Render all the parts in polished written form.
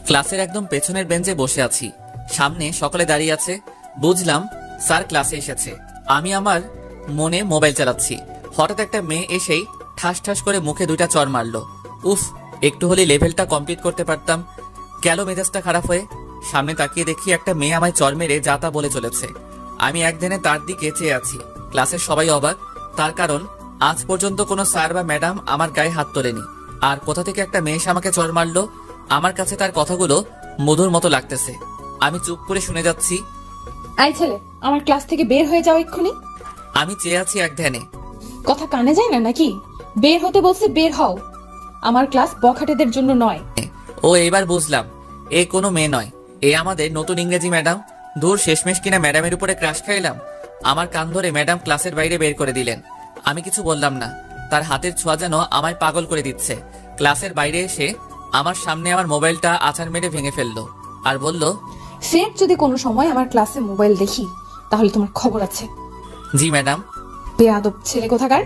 ক্লাসের একদম পেছনের বেঞ্চে বসে আছি, সামনে সকলে দাঁড়িয়ে আছে। বুঝলাম স্যার ক্লাসে এসেছে। আমি আমার মনে মোবাইল চালাচ্ছি, হঠাৎ একটা মেয়ে এসেই ঠাস ঠাস করে মুখে 2টা চড় মারলো। উফ, একটু হলে লেভেলটা কমপ্লিট করতে পারতাম। গেল মেজাজটা খারাপ হয়ে। সামনে তাকিয়ে দেখি একটা মেয়ে আমায় চড় মেরে যা তা বলে চলেছে। আমি একদিনে তার দিকে চেয়ে আছি। ক্লাসের সবাই অবাক, তার কারণ আজ পর্যন্ত কোনো স্যার বা ম্যাডাম আমার গায়ে হাত তোলেনি। আর কোথা থেকে একটা মেয়ে এসে আমাকে চড় মারলো। আমার কাছে তার কথাগুলো মধুর মতো লাগতেছে। আমি চুপ করে শুনে যাচ্ছি। আই ছেলে, আমার ক্লাস থেকে বের হয়ে যাও এক্ষুনি। আমি চেয়ে আছি এক ধ্যানে। কথা কানে যায় না নাকি? বের হতে বলছে, বের হও। আমার ক্লাস বখাটেদের জন্য নয়। ও, এবার বুঝলাম এ কোনো মেয়ে নয়, এ আমাদের নতুন ইংরেজি ম্যাডাম। দূর, শেষমেশ কিনা ম্যাডামের উপরে ক্রাশ খাইলাম। আমার কান ধরে ম্যাডাম ক্লাসের বাইরে বের করে দিলেন। আমি কিছু বললাম না, তার হাতের ছোঁয়া যেন আমায় পাগল করে দিচ্ছে। ক্লাসের বাইরে এসে আমার সামনে আমার মোবাইলটা আছাড় মেরে ভেঙে ফেললো আর বলল, ফের যদি কোনো সময় আমার ক্লাসে মোবাইল দেখি তাহলে তোমার খবর আছে। জি ম্যাডাম। বেয়াদব ছেলে কোথাকার।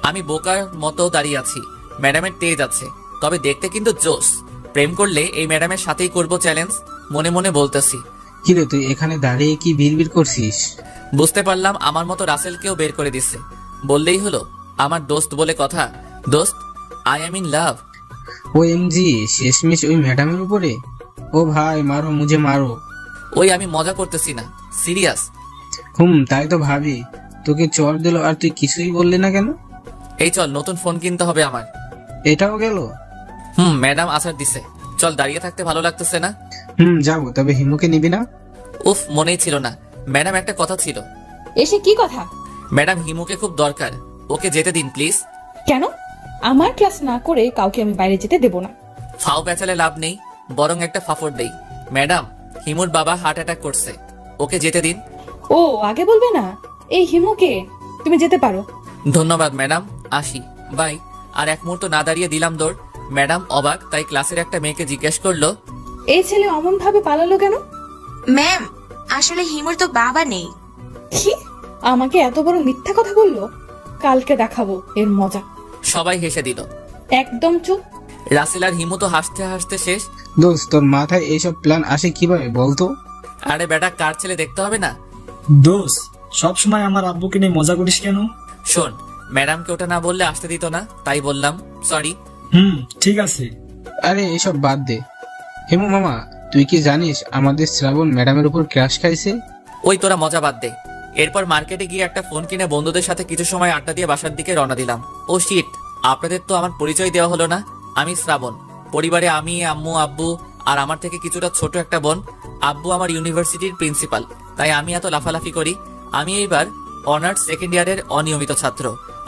আমি বোকার মতো দাঁড়িয়ে আছি। ম্যাডামের তেজ আছে, তবে দেখতে কিন্তু জোস। প্রেম করলে এই ম্যাডামের সাথেই করব চ্যালেঞ্জ, মনে মনে বলতেছি। কিরে, তুই এখানে দাঁড়িয়ে কি ভিড় করছিস? বুঝতে পারলাম আমার মতো রাসেলকেও বের করে দিচ্ছে। বললেই হলো, আমার দোস্ত বলে কথা। দোস্ত, I am in love. O MG, শেষমেশ ওই ম্যাডামের উপরে? ও ভাই, মারো মুঝে মারো। ওই আমি মজা করতেছি না, সিরিয়াস। তাই তো ভাবি। তোকে চড় দিল আর তুই কিছুই বললি না কেন? এই চল, নতুন ফোন কিনতে হবে আমার। এটাও গেল? ম্যাডাম আসার দিছে। চল, দাঁড়িয়ে থাকতে ভালো লাগতেছে না। যাবো, তবে হিমুকে নিবি না? উফ, মনেই ছিল না। ম্যাডাম, একটা কথা ছিল। এসে কি কথা? ম্যাডাম, হিমুকে খুব দরকার, ওকে যেতে দিন প্লিজ। কেন? আমার ক্লাস না করে কাউকে আমি বাইরে যেতে দেব না। ফাও পেঁচালে লাভ নেই, বরং একটা ফাফড় দেই। ম্যাডাম, হিমুর বাবা হার্ট অ্যাটাক করছে, ওকে যেতে দিন। ও, আগে বলবে না? এই হিমুকে তুমি যেতে পারো। ধন্যবাদ ম্যাডাম, আসি, বাই। আর এক মুহূর্ত না দাঁড়িয়ে দিলাম দৌড়। ম্যাডাম অবাক, তাই ক্লাসের একটা মেয়েকে জিজ্ঞেস করলো, এই ছেলে অমন ভাবে পালালো কেন? ম্যাম, আসলে হিমুর তো বাবা নেই। কি? আমাকে এত বড় মিথ্যা কথা বললো? কালকে দেখাবো এর মজা। সবাই হেসে দিল। একদম চুপ। রাসেল আর হিমু তো হাসতে হাসতে শেষ। দোস্ত, তোর মাথায় এইসব প্ল্যান আসে কিভাবে বলতো? আরে বেটা, কার ছেলে দেখতে হবে না? দোষ, সবসময় আমার আব্বুকে নিয়ে মজা করিস কেন? শোন, ম্যাডামকে ওটা না বললে আসতে দিত না, তাই বললাম, সরি। ঠিক আছে। আরে এসব বাদ দে। হিমু মামা, তুই কি জানিস আমাদের শ্রাবণ ম্যাডামের উপর ক্রাশ খাইছে? ওই তোরা মজা বাদ দে। এরপর মার্কেটে গিয়ে একটা ফোন কিনে বন্ধুদের সাথে কিছু সময় আড্ডা দিয়ে বাসার দিকে রওনা দিলাম। ও শিট, আপনাদের তো আমার পরিচয় দেওয়া হলো না। আমি শ্রাবণ। পরিবারে আমি, আম্মু, আব্বু আর আমার থেকে কিছুটা ছোট একটা বোন। আব্বু আমার ইউনিভার্সিটির প্রিন্সিপাল, তাই আমি এত লাফালাফি করি। আমি এইবার অনার্স সেকেন্ড ইয়ারের অনিয়মিত ছাত্র।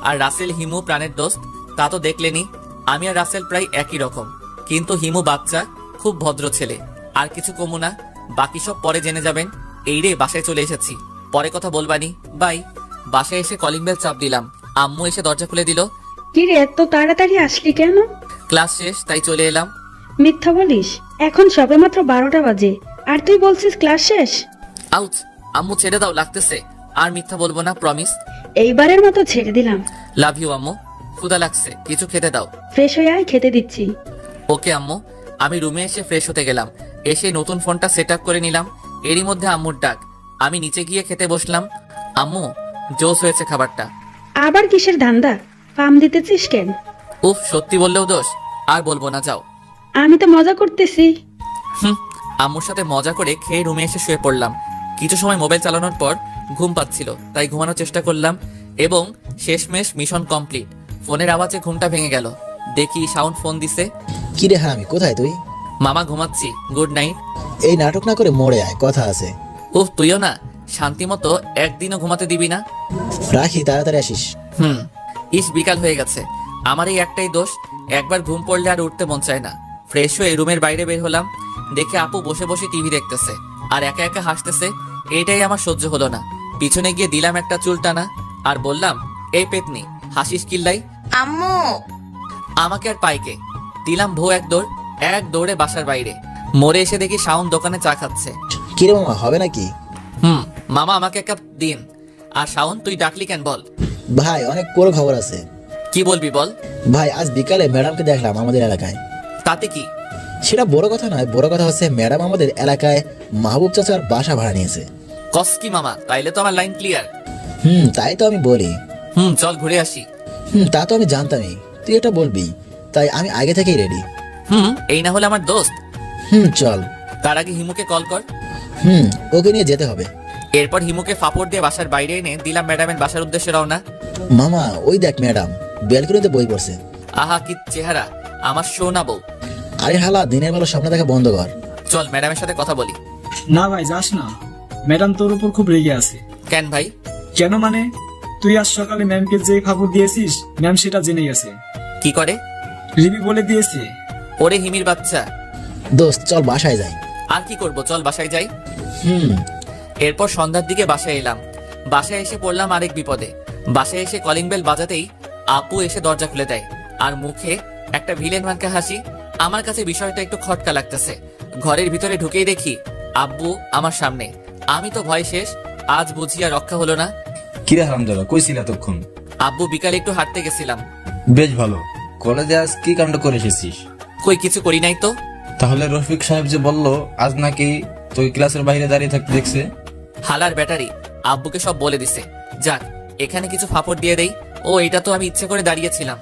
আর রাসেল হিমু প্রাণের দোস্ত, তা তো দেখলেনি। আমি আর রাসেল প্রায় একই রকম, কিন্তু হিমু বাচ্চা, খুব ভদ্র ছেলে। আর কিছু কমু না, বাকি সব পরে জেনে যাবেন। এই রে, বাসায় চলে এসেছি, পরে কথা বলবানি, বাই। বাসায় এসে কলিং বেল চাপ দিলাম। আম্মু এসে দরজা খুলে দিল। কি রে, এত তাড়াতাড়ি আসলি কেন? ক্লাস শেষ, তাই চলে এলাম। মিথ্যা বলিস, এখন সবেমাত্র 12টা বাজে আর তুই বলছিস ক্লাস শেষ? আউচ, আম্মু ছেড়ে দাও, লাগতেছে। আর মিথ্যা বলবো না, প্রমিস। এইবারের মতো ছেড়ে দিলাম। লাভ ইউ আম্মু। ক্ষুধা লাগছে, কিছু খেতে দাও। ফ্রেশ হয়ে আয়, খেতে দিচ্ছি। ওকে আম্মু। আমি রুমে এসে ফ্রেশ হতে গেলাম। এসে নতুন ফোনটা সেট আপ করে নিলাম। এরই মধ্যে আম্মুর ডাক। আমি নিচে গিয়ে খেতে বসলাম। আম্মু, জোস হয়েছে খাবারটা। আবার কিসের ধান্দা? পাম দিতেছিস কেন? উফ, সত্যি বললেও দোষ। আর বলবো না, যাও। আমি তো মজা করতেছি। আম্মুর সাথে মজা করে খেয়ে রুমে এসে শুয়ে পড়লাম। কিছু সময় মোবাইল চালানোর পর ঘুম পাচ্ছিল, তাই ঘুমানোর চেষ্টা করলাম এবং শেষমেশ মিশন কমপ্লিট। ফোনের আওয়াজে ঘুমটা ভেঙে গেল। দেখি শাওন ফোন দিছে। কিরে হারামি, কোথায় তুই? মামা, ঘুমাচ্ছি, গুড নাইট। এই নাটক না করে মরে আয়, কথা আছে। উফ, তুইও না, শান্তি মতো একদিনও ঘুমাতে দিবি না? রাখি, তাড়াতাড়ি আসিস। ইস, বিকাল হয়ে গেছে। আমার এই একটাই দোষ, একবার ঘুম পড়লে আর উঠতে মন চায় না। ফ্রেশ হয়ে রুমের বাইরে বের হলাম। দেখে আপু বসে বসে টিভি দেখতেছে আর একা একা হাসতেছে। এইটাই আমার সহ্য হলো না। পিছনে গিয়ে দিলাম একটা চুল টানা আর বললাম, এই পেতনি, হাসিস কিল্লাই। আম্মু, আমাকে আর পাইকে দিলাম ভো এক দৌড়ে বাসার বাইরে। মোড়ে এসে দেখি শাওন দোকানে চা খাচ্ছে। কিরে মামা, হবে নাকি? মামা, আমাকে এক কাপ দিন। আর শাওন, তুই ডাকলি কেন বল? ভাই, অনেক বড় খবর আছে। কি বলবি বল? ভাই, আজ বিকালে ম্যাডামকে দেখলাম আমাদের এলাকায়। তাতে কি? সেটা বড় কথা নয়, বড় কথা হচ্ছে ম্যাডাম আমাদের এলাকায় মাহবুব চাচার বাসা ভাড়া নিয়েছে। কস কি মামা, তাইলে তো আমার লাইন ক্লিয়ার। তাই তো আমি বলি। চল ঘুরে আসি। তা তো আমি জানতামই তুই এটা বলবি, তাই আমি আগে থেকেই রেডি। এই না হলে আমার দোস্ত। চল। তার আগে হিমুকে কল কর। ওকে নিয়ে যেতে হবে। এরপর হিমুকে ফাপড় দিয়ে বাসার বাইরে এনে দিলাম ম্যাডামের বাসার উদ্দেশ্যে রওনা। মামা ওই দেখ ম্যাডাম ব্যালকনিতে বই পড়ছে। আহা কি চেহারা, আমার সোনা বউ। আরে হালা, দিনের বেলা স্বপ্ন দেখা বন্ধ কর। চল ম্যাডামের সাথে কথা বলি। না ভাই যাস না, ম্যাডাম তোর উপর খুব রেগে আছে। কেন ভাই? কেন মানে, তুই আজ সকালে ম্যামকে যে খবর দিয়েছিস ম্যাম সেটা জেনে গেছে। কি করে? রিবি বলে দিয়েছে। ওরে হিমির বাচ্চা। দোস্ত চল বাসায় যাই। আর কি করব, চল বাসায় যাই। হুম এরপর সন্ধ্যার দিকে বাসায় এলাম। বাসায় এসে পড়লাম আরেক বিপদে। বাসায় এসে কলিং বেল বাজাতেই আপু এসে দরজা খুলে দেয়, আর মুখে একটা ভিলেন মার্কা হাসি। আমার কাছে বিষয়টা একটু খটকা লাগতেছে। ঘরের ভিতরে ঢুকেই দেখি আব্বু আমার সামনে। আমি তো ভয় শেষ, আজ বুঝি আর রক্ষা হলো না। কিরে হারামজাদা, কইছিল এতক্ষণ? আব্বু বিকালে একটু হাঁটতে গেছিলাম। বেশ ভালো। কলেজে আজ কি কাণ্ড করে এসেছিস? কই কিছু করি নাই তো। তাহলে রফিক সাহেব যে বললো আজ নাকি তুই ক্লাসের বাইরে দাঁড়িয়ে থাকতে দেখছে? হালার ব্যাটারি আব্বুকে সব বলে দিছে। যাক, এখানে কিছু ফাপড় দিয়ে দেই। ও এটা তো আমি ইচ্ছে করে দাঁড়িয়েছিলাম।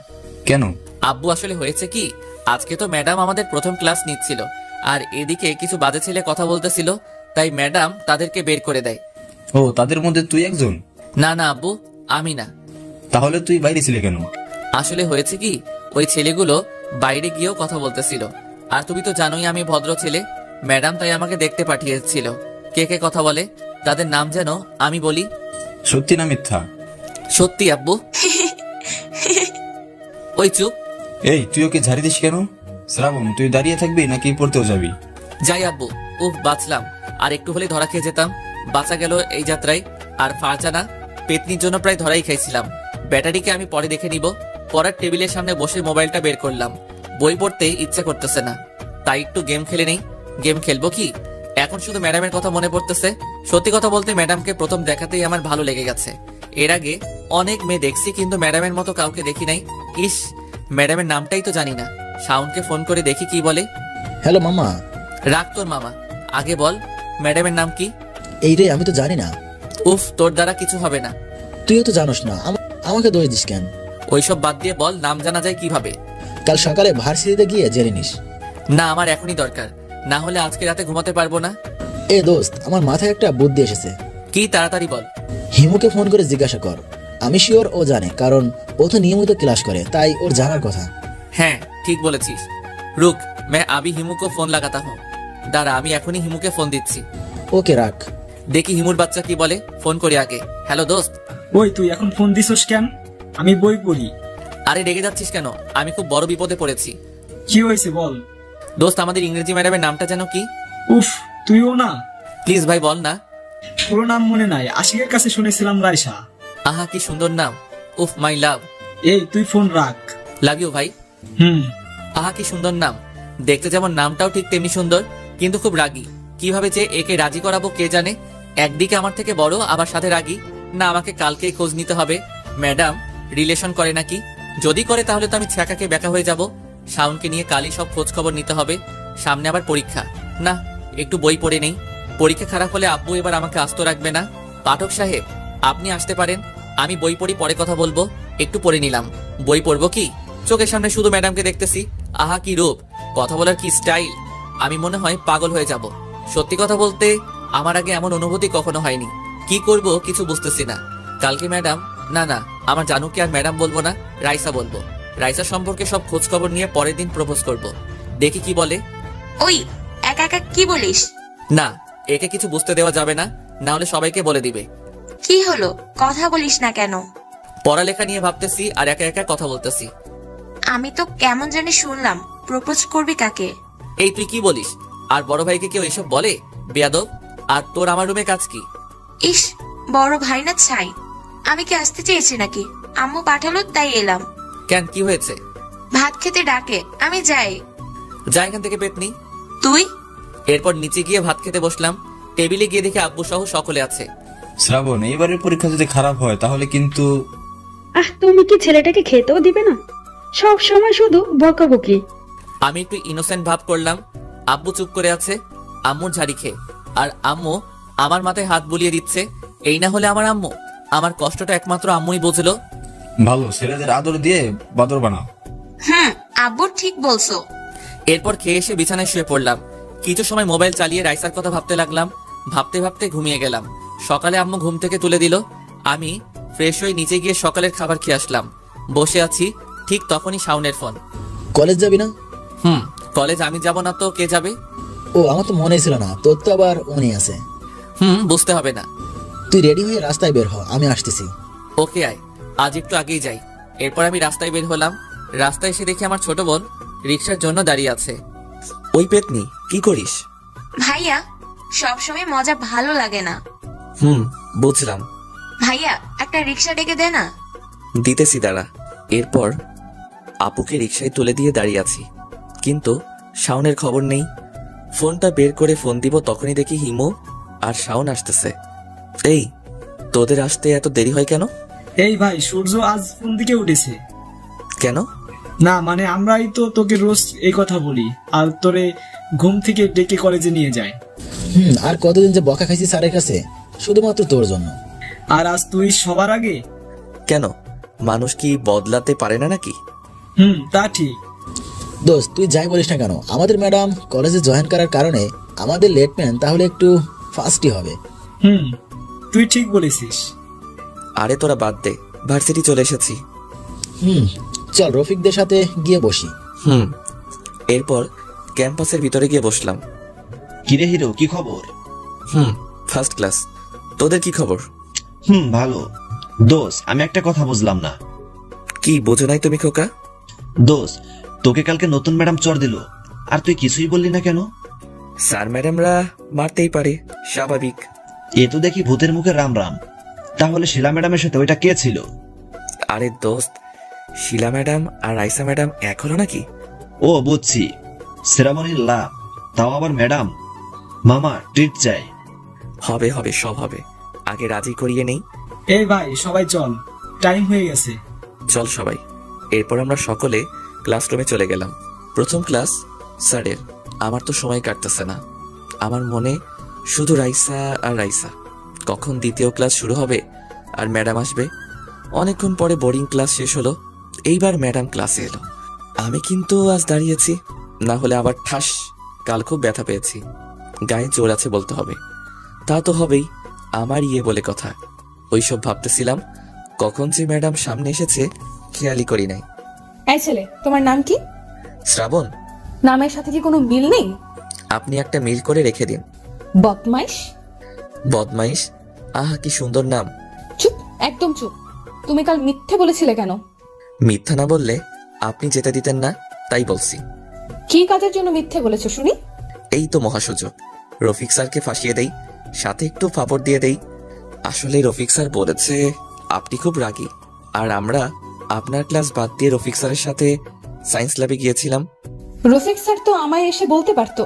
কেন? আব্বু আসলে হয়েছে কি, আজকে তো ম্যাডাম আমাদের প্রথম ক্লাস নিচ্ছিল, আর এদিকে কিছু বাজে ছেলে কথা বলতেছিল, তাই ম্যাডাম তাদেরকে বের করে দেয়। ও, তাদের মধ্যে তুই একজন? না না আব্বু, আমি না। তাহলে তুই বাইরে ছিলে কেন? আসলে হয়েছে কি, ওই ছেলেগুলো বাইরে গিয়েও কথা বলতেছিল, আর তুমি তো জানোই আমি ভদ্র ছেলে। ম্যাডাম তাই আমাকে দেখতে পাঠিয়েছিল কে কে কথা বলে, তাদের নাম যেন আমি বলি। সত্যি না মিথ্যা? সত্যি আব্বু। ওই চুপ। এই, তুই ওকে ঝাড়ি দিস কেন? শ্রাবণ, তুই দাঁড়িয়ে থাকবি নাকি পড়তেও যাবি? যাই আব্বু। উফ, বাঁচলাম। আর একটু হলে ধরা খেয়ে যেতাম। বাঁচা গেল এই যাত্রায়। আর ফারজানা পেতনির জন্য প্রায় ধরাই খাইছিলাম। ব্যাটারিকে আমি পরে দেখে নিব। পড়ার টেবিলের সামনে বসে মোবাইলটা বের করলাম। বই পড়তে ইচ্ছা করতেছে না, তাই একটু গেম খেলে নেই। গেম খেলবো কি, এখন শুধু ম্যাডামের কথা মনে পড়তেছে। সত্যি কথা বলতে ম্যাডামকে প্রথম দেখাতেই আমার ভালো লেগে গেছে। এর আগে অনেক মেয়ে দেখছি, কিন্তু ম্যাডামের মতো কাউকে দেখি নাই। ইস, ম্যাডামের নামটাই তো জানি না। শাওনকে ফোন করে দেখি কি বলে। হ্যালো মামা। রাখ তোর মামা, আগে বল ম্যাডামের নাম কি? এই রে, আমি তো জানি না। উফ, তোর দ্বারা কিছু হবে না। তুইও তো জানোস না, আমাকে দোষ দিস কেন? ওইসব বাদ দিয়ে বল, নাম জানা যায় কিভাবে? কাল সকালে ভার্সিটিতে গিয়ে জেনে নিস। না, আমার এখনই দরকার, না হলে আজকে রাতে ঘুমাতে পারবো না। এ দোস্ত, আমার মাথায় একটা বুদ্ধি এসেছে। কি, তাড়াতাড়ি বল। হিমুকে ফোন করে জিজ্ঞাসা কর। আমি শিওর ও জানে, কারণ ও তো নিয়মিত ক্লাস করে, তাই ওর জানার কথা। হ্যাঁ, ঠিক বলেছিস। রুক, मैं अभी हिमू को फोन लगाता हूँ। দাঁড়া, আমি এখনই হিমুকে ফোন দিচ্ছি। ওকে রাখ। দেখি হিমুর বাচ্চা কি বলে, ফোন করি আগে। হ্যালো দোস্ত। ওই তুই এখন ফোন দিছস কেন? আমি বই পড়ি। আরে রেগে যাচ্ছিস কেন? আমি খুব বড় বিপদে পড়েছি। কি হয়েছে বল। দোস্ত, আমাদের ইংরেজি ম্যাডামের নামটা যেন কি? উফ, তুইও না? প্লিজ ভাই বল না। পুরো নাম মনে নাই, আশিকের কাছে শুনেছিলাম রাইসা। আহা কি সুন্দর নাম। উফ, মাই লাভ। এই তুই ফোন রাখ। লাভ ইউ ভাই। হুম। আহা কি সুন্দর নাম। দেখতে যেমন নামটাও ঠিক তেমনি সুন্দর, কিন্তু খুব রাগী। কিভাবে যে একে রাজি করাবো কে জানে। একদিকে আমার থেকে বড়, আবার সাথে রাগী। না, আমাকে কালকেই খোঁজ নিতে হবে। ম্যাডাম রিলেশন করে নাকি? যদি করে তাহলে তো আমি ছ্যাঁকাকে ব্যাকা হয়ে যাব। শাওনকে নিয়ে কালই সব খোঁজ খবর নিতে হবে। সামনে আবার পরীক্ষা। না, একটু বই পড়ে নেই। পরীক্ষা খারাপ হলে আব্বু এবার আমাকে আস্ত রাখবে না। পাঠক সাহেব, আপনি আসতে পারেন। আমি বই পড়ি, পরে কথা বলবো। একটু পড়ে নিলাম। বই পড়বো কি, চোখের সামনে শুধু ম্যাডামকে দেখতেছি। আহা কি রূপ, কথা বলার কি স্টাইল। আমি মনে হয় পাগল হয়ে যাব। সত্যি কথা বলতে আমার আগে এমন অনুভূতি কখনো হয়নি। কি করব কিছু বুঝতেছি না। কালকে ম্যাডাম, না না, আমার জানুকে আর ম্যাডাম বলবো না, রাইসা বলবো। রাইসা সম্পর্কে সব খোঁজ খবর নিয়ে পরের দিন প্রপোজ করব। দেখি কি বলে। ওই একা একা কি বলিস? না, একে কিছু বুঝতে দেওয়া যাবে না, না হলে সবাইকে বলে দিবে। কি হলো, কথা বলিস না কেন? পড়ালেখা নিয়ে ভাবতেছি আর একা একা কথা বলতেছি। আমি তো কেমন জানি শুনলাম প্রপোজ করবি কাকে? এই তুই কি বলিস? আর বড় ভাইকে কেউ এসব বলে? বেয়াদব। আর তোর আমার রুমে কাজ কি? ইস, বড় ভাই না ছাই। আমি কি আসতে চেয়েছি নাকি? আম্মু পাঠালো তাই এলাম। কেন, কি হয়েছে? ভাত খেতে ডাকে, আমি যাই। যা এখান থেকে পেতনি। তুই? এরপর নিচে গিয়ে ভাত খেতে বসলাম। টেবিলে গিয়ে দেখি আব্বু সহ সকলে আছে। শ্রাবণ, এইবারের পরীক্ষা যদি খারাপ হয় তাহলে কিন্তু। তুমি কি ছেলেটাকে খেতেও দিবে না? সব সময় শুধু বকাবকি। আমি একটু ইনোসেন্ট ভাব করলাম। আব্বু চুপ করে আছে আম্মুর ঝাড়ি খেয়ে, আর আম্মু আমার মাথায় হাত বুলিয়ে দিচ্ছে। এই না হলে আমার আম্মু, আমার কষ্টটা একমাত্র আম্মুই বুঝলো। ভালো, ছেলেদের আদর দিয়ে বাদর বানাও। আব্বু ঠিক বলছো। এরপর খেয়ে এসে বিছানায় শুয়ে পড়লাম। কিছু সময় মোবাইল চালিয়ে রাইসার কথা ভাবতে লাগলাম। ভাবতে ভাবতে ঘুমিয়ে গেলাম। সকালে আম্মু ঘুম থেকে তুলে দিল। আমি ফ্রেশ হয়ে নিচে গিয়ে সকালের খাবার খেয়ে আসলাম। বসে আছি, ঠিক তখনই শাওনের ফোন। কলেজ যাবি না? কলেজ আমি যাব না তো কে যাবে? ও, আমার তো মনে ছিল না, তোর তো আবার মনে আছে। বুঝতে হবে না। তুই রেডি হয়ে রাস্তায় বের হ, আমি আসতেছি। ওকে আয়, আজ একটু আগেই যাই। এরপর আমি রাস্তায় বের হলাম। রাস্তায় এসে দেখি আমার ছোট বোন রিক্সার জন্য দাঁড়িয়ে আছে। ওই পেতনি, কি করিস? ভাইয়া, সবসময় মজা ভালো লাগে না। বুঝলাম, ভাইয়া, একটা রিক্সা ডেকে দে না। দিতেছি দাঁড়া। এরপর আপুকে রিক্সায় তুলে দিয়ে দাঁড়িয়ে আছি, কিন্তু শাওনের খবর নেই। ফোনটা বের করে ফোন দিব, তখনই দেখি হিমু আর শাওন আসতেছে। এই, তোদের আসতে এত দেরি হয় কেন? এই ভাই, সূর্য আজ কোন দিকে উঠেছে? কেন? না মানে আমরাই তো তোকে রোজ এই কথা বলি, আর তোরে ঘুম থেকে ডেকে কলেজে নিয়ে যায়। আর কতদিন যে বকা খাইছি স্যারের কাছে, শুধুমাত্র তোর জন্য। আর আজ তুই সবার আগে। কেন, মানুষ কি বদলাতে পারে না নাকি? তা ঠিক। দোস্ত, তুই যাই বলিস না কেন, আমাদের ম্যাডাম কলেজে জয়েন করার কারণে আমাদের লেটম্যান তাহলে একটু ফাস্টই হবে। তুই ঠিক বলেছিস। আরে তোরা বাদ দে, ভার্সিটি চলে এসেছি। চল রফিকদের সাথে গিয়ে বসি। এরপর ক্যাম্পাসের ভিতরে গিয়ে বসলাম। কিরে হিরো, কি খবর? First class. তোদের কি খবর? ভালো। দোষ, আমি একটা কথা বুঝলাম না। কি বোঝো নাই তুমি খোকা? দোষ, তোকে কালকে নতুন ম্যাডাম চর দিল, আর তুই কিছুই বললি না কেন? স্যার ম্যাডামরা মারতেই পারে, স্বাভাবিক। এ তো দেখি ভূতের মুখে রাম রাম। তাহলে শিলা ম্যাডামের সাথে ওইটা কে ছিল? আরে দোস্ত, শিলা ম্যাডাম আর রাইসা ম্যাডাম এক হলো নাকি? ও বুঝছি, শ্রাবণীর লা, তাও আবার ম্যাডাম। মামা ট্রিট চাই। হবে হবে, সব হবে, আগে রাজি করিয়ে নেই। এই ভাই, সবাই চল, টাইম হয়ে গেছে। চল সবাই। এরপর আমরা সকলে ক্লাসরুমে চলে গেলাম। প্রথম ক্লাস স্যারের। আমার তো সময় কাটতেছে না, আমার মনে শুধু রাইসা আর রাইসা। কখন দ্বিতীয় ক্লাস শুরু হবে আর ম্যাডাম আসবে। অনেকক্ষণ পরে বোর্ডিং ক্লাস শেষ হলো, এইবার ম্যাডাম ক্লাসে এলো। আমি কিন্তু আজ দাঁড়িয়েছি, না হলে আবার ঠাস। কাল খুব ব্যথা পেয়েছি, গায়ে জোর আছে বলতে হবে। তা তো হবেই, আমার বলে কথা। ওইসব ভাবতেছিলাম, কখন যে ম্যাডাম সামনে এসেছে খেয়ালই করি নাই। এই ছেলে, তোমার নাম কি? শ্রাবণ। নামের সাথে কি কোনো মিল নেই? আপনি একটা মিল করে রেখে দিন। বদমাইশ। বদমাইশ? আহা, কি সুন্দর নাম। চুপ, একদম চুপ। তুমি কাল মিথ্যে বলেছিলে কেন? মিথ্যা না বললে আপনি যেতে দিতেন না, তাই বলছি। কি কাজের জন্য মিথ্যে বলেছো শুনি? এই তো মহাসুযোগ, রফিক স্যারকে ফাঁসিয়ে দেই, সাথে একটু ফাপড় দিয়ে দেই। আসলে রফিক স্যার বলেছে আপনি খুব রাগী, আর আমরা আপনার ক্লাস বাদ দিয়ে রফিক স্যারের সাথে সায়েন্স ল্যাবে গিয়েছিলাম। রফিক স্যার তো আমায় এসে বলতে পারতো।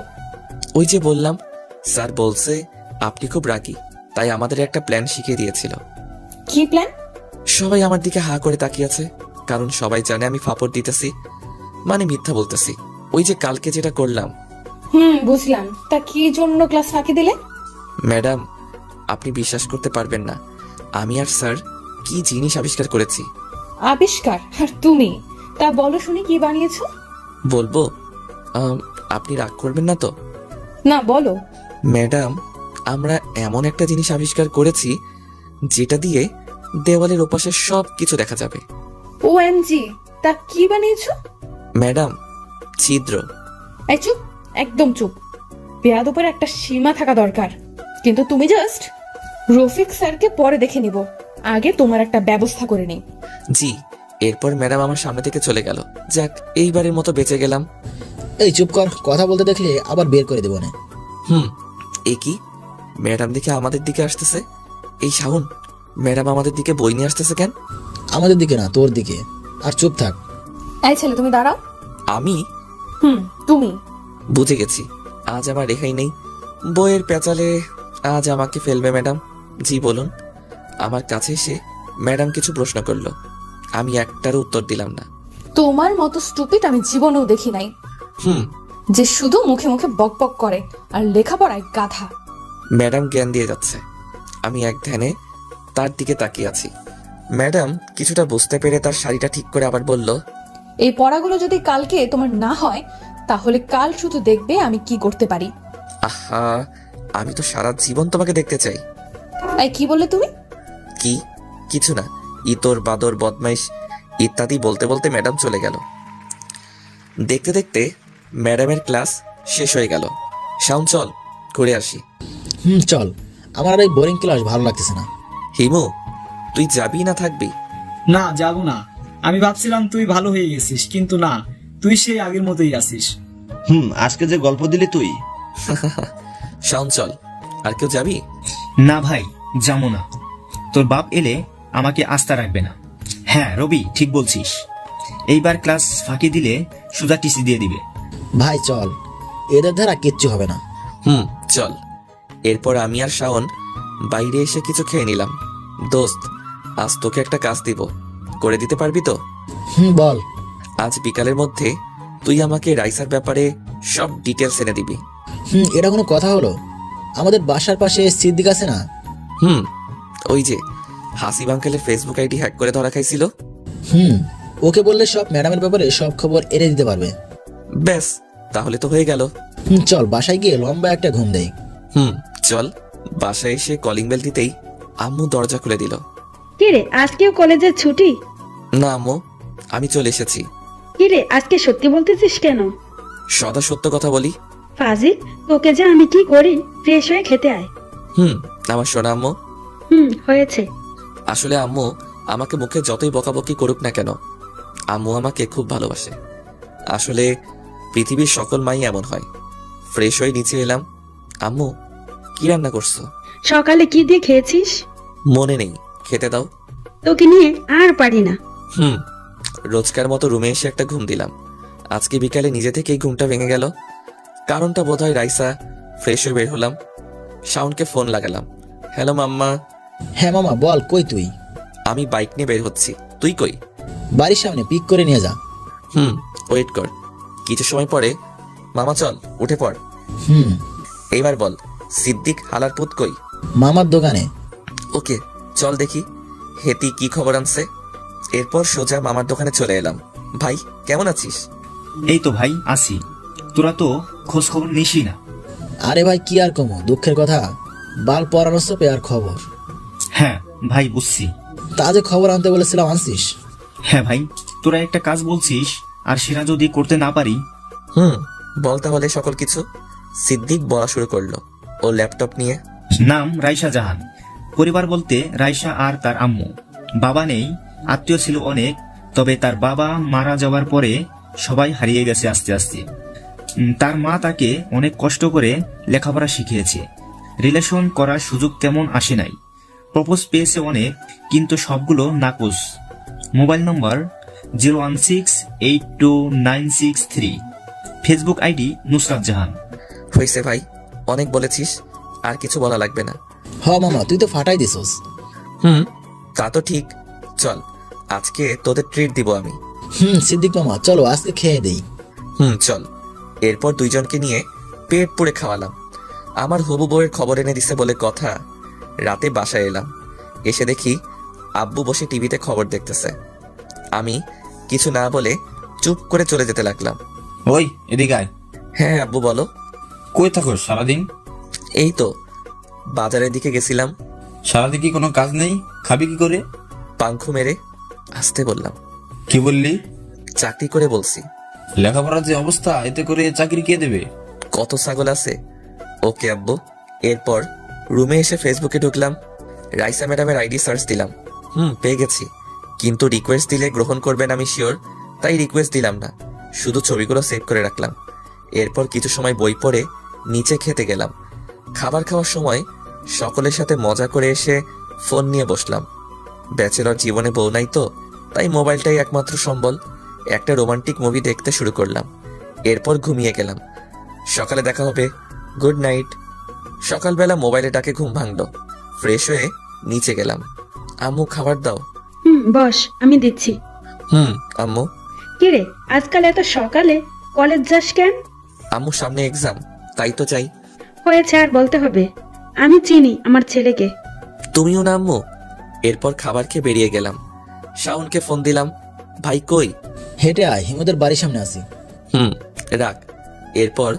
ওই যে বললাম, স্যার বলছে আপনি খুব রাগী, তাই আমাদের একটা প্ল্যান শিখিয়ে দিয়েছিল। কি প্ল্যান? সবাই আমার দিকে হা করে তাকিয়ে আছে, কারণ সবাই জানে আমি ফাপড় দিতেছি, মানে মিথ্যা বলতেছি। ওই যে কালকে যেটা করলাম। বুঝলাম। তা কি জন্য ক্লাস ফাঁকি দিলে? ম্যাডাম, আপনি বিশ্বাস করতে পারবেন না, আমি আর স্যার কি জিনিস আবিষ্কার করেছি। আবিষ্কার? আর তুমি? তা বলো শুনি, কি বানিয়েছো? বলবো? আপনি রাগ করবেন না তো? না, বলো। ম্যাডাম, আমরা এমন একটা জিনিস আবিষ্কার করেছি যেটা দিয়ে দেওয়ালের ওপাশে সব কিছু দেখা যাবে। ওএমজি, তা কি বানিয়েছো? ম্যাডাম, ছিদ্র। এই চুপ, একদম চুপ। বেয়াদবের একটা সীমা থাকা দরকার। কিন্তু তুমি জাস্ট রফিক স্যারকে পরে দেখে নিব, আগে তোমার একটা ব্যবস্থা করে নেই। জি। এরপর ম্যাডাম আমার সামনে থেকে চলে গেল। যাক, এইবারের মতো বেঁচে গেলাম। এই চুপ কর, কথা বলতে দেখলে আবার বের করে দেবো না। এ কি, ম্যাডাম দেখে আমাদের দিকে আসতেছে। এই শাওন, ম্যাডাম আমাদের দিকে বই নিয়ে আসতেছে কেন? আমাদের দিকে না, তোর দিকে। আর চুপ থাক। এই ছেলে, তুমি দাঁড়াও। আমি? তুমি। বুঝে গেছি, আজ আমার রেহাই নেই। বইয়ের পেঁচালে আজ আমাকে ফেলবে ম্যাডাম। জি বলুন। আমার কাছে এসে ম্যাডাম কিছু প্রশ্ন করলো, আমি একটারও উত্তর দিলাম না। তোমার মতো স্টুপিড আমি জীবনেও দেখি নাই। হুম। যে শুধু মুখে মুখে বক বক করে আর লেখাপড়ায় গাধা। ম্যাডাম জ্ঞান দিয়ে যাচ্ছে, আমি এক ধ্যানে তার দিকে তাকিয়ে আছি। ম্যাডাম কিছুটা বুঝতে পেরে তার শাড়িটা ঠিক করে আবার বলল, এই পড়াগুলো যদি কালকে তোমার না হয় তাহলে কাল শুধু দেখবে আমি কি করতে পারি। আহা, আমি তো সারা জীবন তোমাকে দেখতে চাই। এই কি বললে তুমি? কি? কিছু না, ইতর বাদর বদমাইশ ইত্যাদি বলতে বলতে ম্যাডাম চলে গেল। দেখতে দেখতে ম্যাডামের ক্লাস শেষ হয়ে গেল। শাওন চল ঘুরে আসি। চল, আমার আর এই বোরিং ক্লাস ভালো লাগতেছে না। হিমু, তুই যাবি না থাকবি? না, যাব না। আমি ভাবছিলাম তুই ভালো হয়ে গেছিস, কিন্তু না, তুই সেই আগের মতোই আছিস। আজকে যে গল্প দিলি তুই। শাওন চল। আর কেউ যাবি? না ভাই, যাবো না। তোর বাপ এলে আমাকে আস্থা রাখবে না। হ্যাঁ রবি, ঠিক বলছিস। এইবার ক্লাস ফাঁকি দিলে সুজা টিসি দিয়ে দিবে। ভাই চল, এদের দ্বারা কিচ্ছু হবে না। চল। এরপর আমি আর শাওন বাইরে এসে কিছু খেয়ে নিলাম। দোস্ত, আজ তোকে একটা কাজ দিব, করে দিতে পারবি তো? বল। আজ বিকালের মধ্যে তুই আমাকে রাইসার ব্যাপারে সব ডিটেলস এনে দিবি। এটা কোনো কথা হলো? আমাদের বাসার পাশে সিদ্দিক আছে না? ওই যে হাসিব আঙ্কেলের ফেসবুক আইডি হ্যাক করে ধরা খাইছিল। ওকে বললে সব ম্যাডামের ব্যাপারে সব খবর এনে দিতে পারবে। ব্যাস, তাহলে তো হয়ে গেল। চল বাসায় গিয়ে লম্বা একটা ঘুম দেই। চল। বাসায় এসে কলিং বেল দিতেই আম্মু দরজা খুলে দিল। কিরে, আজকেও কলেজের ছুটি? না আম্মু, আমি চলে এসেছি। কিরে, আজকে সত্যি বলতেছিস কেন? সদা সত্য কথা বলি। ফাজিল, তোকে যে আমি কি করি, ফ্রেশ হয়ে খেতে আয়। আমার সোনা আম্মু। হয়েছে। আসলে আম্মু আমাকে মুখে যতই বকাবকি করুক না কেন, আম্মু আমাকে খুব ভালোবাসে। আসলে পৃথিবীর সকল মাই এমন হয়। ফ্রেশ হয়ে নিচে এলাম। আম্মু, কি রান্না করছো? সকালে কি দিয়ে খেয়েছিস? মনে নেই, খেতে দাও। তোকে নিয়ে আর পারি না। রোজকার মতো রুমে এসে একটা ঘুম দিলাম। আজকে বিকালে নিজে থেকেই ঘুমটা ভেঙে গেল। কারণটা বোধহয় রাইসা। ফ্রেশ হয়ে বের হলাম, শাওনকে ফোন লাগালাম। হ্যালো মাম্মা। হ্যাঁ মামা বল, কই তুই? আমি বাইক নিয়ে বের হচ্ছি, তুই কই? বাড়ির সামনে, পিক করে নিয়ে যা। ওয়েট কর। কিছু সময় পরে, মামা চল উঠে পড়। এইবার বল, সিদ্দিক হালার পুত কই? মামার দোকানে। ওকে, চল দেখি হেতি কি খবর আনছে। এরপর সোজা মামার দোকানে চলে এলাম। ভাই কেমন আছিস? এই তো ভাই আসি, তোরা তো খোঁজ খবর নিসি না। আরে ভাই কি আর কমো, দুঃখের কথা, বাল পরামর্শ পে আর খবর। হ্যাঁ ভাই বুঝছি। তা যে খবর আনতে বলেছিলাম আনছিস? হ্যাঁ ভাই, তোরা একটা কাজ বলছিস আর সেটা যদি করতে না পারি। বল তাহলে সকল কিছু। সিদ্দিক বলা শুরু করলো ও ল্যাপটপ নিয়ে। নাম রাইসা জাহান। পরিবার বলতে রাইসা আর তার আম্মু। বাবা নেই, আত্মীয় ছিল অনেক, তবে তার বাবা মারা যাওয়ার পরে সবাই হারিয়ে গেছে আস্তে আস্তে। তার মা তাকে অনেক কষ্ট করে লেখাপড়া শিখিয়েছে। রিলেশন করার সুযোগ তেমন আসে নাই। প্রপোজ পেয়েছে অনেক, কিন্তু সবগুলো নাকচ। Mobile number 016829663। Facebook ID Nusrat Jahan. হয়েছে ভাই, অনেক বলেছিস, আর কিছু বলা লাগবে না। হ মামা, তুই তো ফাটাই দিছস। তা তো ঠিক। চল, আজকে তোদের ট্রিট দিব আমি। সিদ্দিক মামা চলো আজকে খেয়ে দেই। চল। এরপর দুইজনকে নিয়ে পেট পুড়ে খাওয়ালাম। আমার হবু বউয়ের খবর এনে দিছে বলে কথা। রাতে বাসায় এলাম, এসে দেখি আব্বু বসে টিভিতে খবর দেখতেছে। আমি কিছু না বলে চুপ করে চলে যেতে লাগলাম। ওই এদিকে আয়। হ্যাঁ আব্বু বলো। কই থাকো সারাদিন? এই তো বাজারের দিকে গেছিলাম। সারাদিন কি কোনো কাজ নেই? খাবি কি করে? পাংখু মেরে। আসতে বললাম। কি বললি? চাকরি করে বলছি। লেখাপড়ার যে অবস্থা, এতে করে চাকরি কে দেবে? কত ছাগল আছে। ওকে আব্বু। এরপর রুমে এসে ফেসবুকে ঢুকলাম। রাইসা ম্যাডামের আইডি সার্চ দিলাম। পেয়ে গেছি, কিন্তু রিকোয়েস্ট দিলে গ্রহণ করবেন আমি শিওর, তাই রিকোয়েস্ট দিলাম না, শুধু ছবিগুলো সেভ করে রাখলাম। এরপর কিছু সময় বই পড়ে নিচে খেতে গেলাম। খাবার খাওয়ার সময় সকলের সাথে মজা করে এসে ফোন নিয়ে বসলাম। ব্যাচেলর জীবনে বউ নাই তো, তাই মোবাইলটাই একমাত্র সম্বল। একটা রোমান্টিক মুভি দেখতে শুরু করলাম। এরপর ঘুমিয়ে গেলাম। সকালে দেখা হবে, গুড নাইট। সকালবেলা মোবাইলে ডাকে ঘুম ভাঙলো। ফ্রেশ হয়ে নিচে গেলাম। আম্মু খাবার দাও। বস, আমি দিচ্ছি। আম্মু। কিরে, আজকাল এত সকালে কলেজ যাস কেন? আম্মুর সামনে এক্সাম, তাই তো চাই। হয়েছে আর বলতে হবে? আমি চিনি আমার ছেলেকে। তুমিও না আম্মু? এরপর খাবার খেয়ে বেরিয়ে গেলাম। শাওনকে ফোন দিলাম, ভাই কই? হেঁটে আয়, হিমুদের বাড়ির সামনে আসি। রাখ। এরপর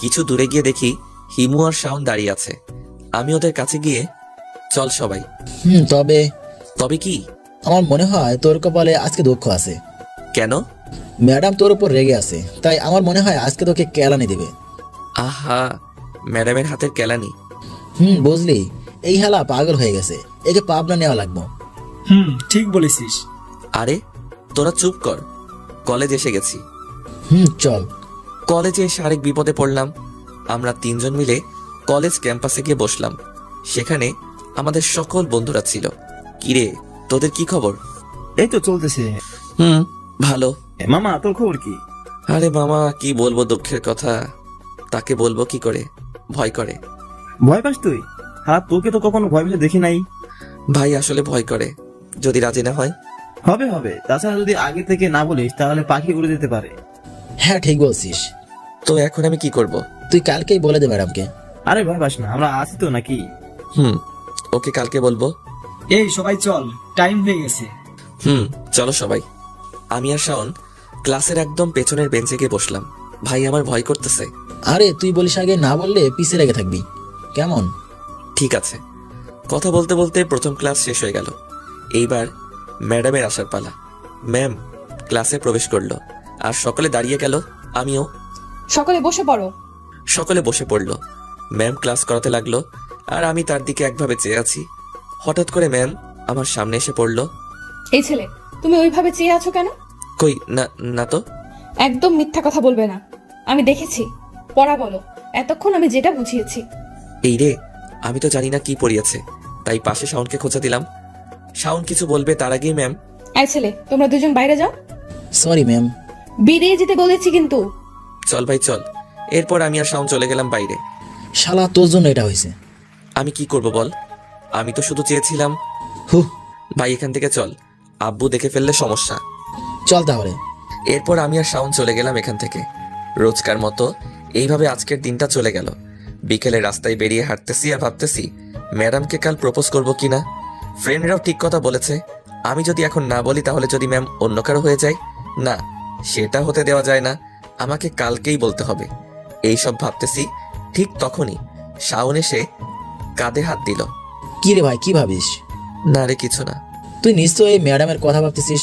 কিছু দূরে গিয়ে দেখি হিমু আর শাওন দাঁড়িয়ে আছে। আমি ওদের কাছে গিয়ে, চল সবাই। তবে তবে কি? আমার মনে হয় তোর কপালে আজকে দুঃখ আছে। কেন? ম্যাডাম তোর উপর রেগে আছে, তাই আমার মনে হয় আজকে তোকে কেলানি দিবে। আহা, ম্যাডামের হাতের কেলানি? বুঝলি, এই হালা পাগল হয়ে গেছে, একে পাবনা নেওয়া লাগবো। ঠিক বলেছিস। আরে তোরা চুপ কর, কলেজ এসে গেছি। চল। কলেজে এসে আরেক বিপদে পড়লাম। আমরা 3 জন মিলে কলেজ ক্যাম্পাসে গিয়ে বসলাম। সেখানে আমাদের সকল বন্ধুরা ছিল। কিরে, তোদের কি খবর? এই তো চলতেছে। ভালো। মামা, তোর খবর কি? আরে মামা, কি বলবো দুঃখের কথা, তাকে বলবো কি করে, ভয় করে। ভয় পাস তুই? হ্যাঁ, তোকে তো কখনো ভয় পেতে দেখি নাই। ভাই আসলে ভয় করে, যদি রাজি না হয়। হবে হবে, তাছাড়া যদি আগে থেকে না বলিস তাহলে পাখি উড়ে যেতে পারে। হ্যাঁ ঠিক বলছিস। তো এখন আমি কি করব? তুই কালকেই বলে দে ম্যাডামকে। আরে ভয় পাস না, আমরা আছি তো নাকি? ওকে, কালকে বলবো। এই সবাই চল, টাইম হয়ে গেছে। চলো সবাই। আমি আর শাওন ক্লাসের একদম পেছনের বেঞ্চে গিয়ে বসলাম। ভাই আমার ভয় করতেছে। আরে তুই বলিস আগে, না বললে পিছে লেগে থাকবি, কেমন? ঠিক আছে। কথা বলতে বলতে প্রথম ক্লাস শেষ হয়ে গেল। এইবার ম্যাডামের আসার পালা। ম্যাম ক্লাসে প্রবেশ করলো আর সকলে দাঁড়িয়ে গেল, আমিও। সকলে বসে পড়ো। সকলে বসে পড়ল। ম্যাম ক্লাস করাতে লাগলো আর আমি তার দিকে একভাবে চেয়ে আছি। হঠাৎ করে ম্যাম আমার সামনে এসে পড়ল। এই ছেলে, তুমি ওইভাবে চেয়ে আছো কেন? কই না, না তো। একদম মিথ্যা কথা বলবে না, আমি দেখেছি। পড়া বলো, এতক্ষণ আমি যেটা বুঝিয়েছি। এই রে, আমি তো জানি না কি পড়িয়েছে, তাই পাশে শাওনকে খোঁজা দিলাম। শাওন কিছু বলবে তার আগেই ম্যাম, এই ছেলে, তোমরা দুজন বাইরে যাও। Sorry ma'am. বেরিয়ে যেতে বলেছি কিন্তু। চল ভাই চল। এরপর আমি আর শাওন চলে গেলাম বাইরে। শালা তোর জন্য এটা হয়েছে। আমি কি করব বল, আমি তো শুধু চেয়েছিলাম। ভাই এখান থেকে চল, আব্বু দেখে ফেললে সমস্যা। চল তাহলে। এরপর আমি আর শাওন চলে গেলাম এখান থেকে। রোজকার মতো এইভাবে আজকের দিনটা চলে গেল। বিকেলে রাস্তায় বেরিয়ে হাঁটতেছি আর ভাবতেছি ম্যাডামকে কাল প্রপোজ করব কিনা। ফ্রেন্ডরাও ঠিক কথা বলেছে, আমি যদি এখন না বলি তাহলে যদি ম্যাম অন্য কারো হয়ে যায়, না সেটা হতে দেওয়া যায় না, আমাকে কালকেই বলতে হবে। এইসব ভাবতেছি, ঠিক তখনই শাওন এসে কাঁধে হাত দিল। কি রে ভাই, কি ভাবিস? না রে, কিছু না। তুই নিশ্চয়ই ম্যাডামের কথা ভাবতেছিস।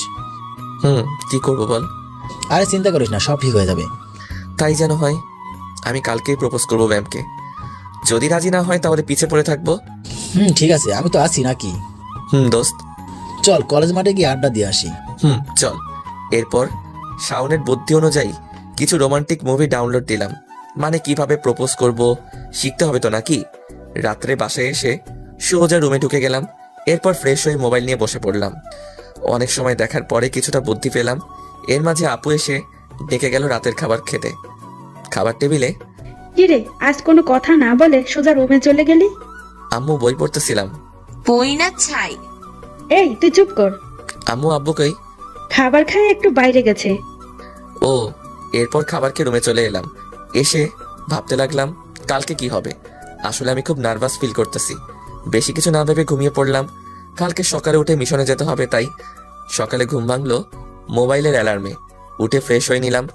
কি করবো বল? আরে চিন্তা করিস না, সব ঠিক হয়ে যাবে। তাই যেন হয়। আমি কালকেই প্রপোজ করবো ম্যামকে। যদি রাজি না হয় তাহলে পিছে পড়ে থাকবো। ঠিক আছে, আমি তো আছি নাকি? দোস্ত চল কলেজ মাঠে গিয়ে আড্ডা দিয়ে আসি। চল। এরপর শাওনের বুদ্ধি অনুযায়ী কিছু রোমান্টিক মুভি ডাউনলোড দিলাম। মানে কিভাবে প্রপোজ করব শিখতে হবে তো নাকি। রাত্রে বাসায় এসে সোজা রুমে ঢুকে গেলাম। এরপর ফ্রেশ হয়ে মোবাইল নিয়ে বসে পড়লাম। অনেক সময় দেখার পরে কিছুটা বুদ্ধি পেলাম। এর মাঝে আপু এসে ডেকে গেল রাতের খাবার খেতে। খাবার টেবিলে। কি রে, আজ কোনো কথা না বলে সোজা রুমে চলে গেলি? আম্মু বই পড়তেছিলাম। বই না ছাই? এই তুই চুপ কর। আম্মু আব্বু কই? খাবার খায় একটু বাইরে গেছে। ও, এরপর খাবার খেয়ে রুমে চলে এলাম। এসে ভাবতে লাগলাম কালকে কি হবে। আসলে আমি খুব নার্ভাস ফিল করতেছি। বেশি কিছু না ভেবে ঘুমিয়ে পড়লাম। কালকে সকালে উঠে মিশনে যেতে হবে, তাই সকালে ঘুম ভাঙলো মোবাইলের অ্যালার্মে। উঠে ফ্রেশ হয়ে নিলাম।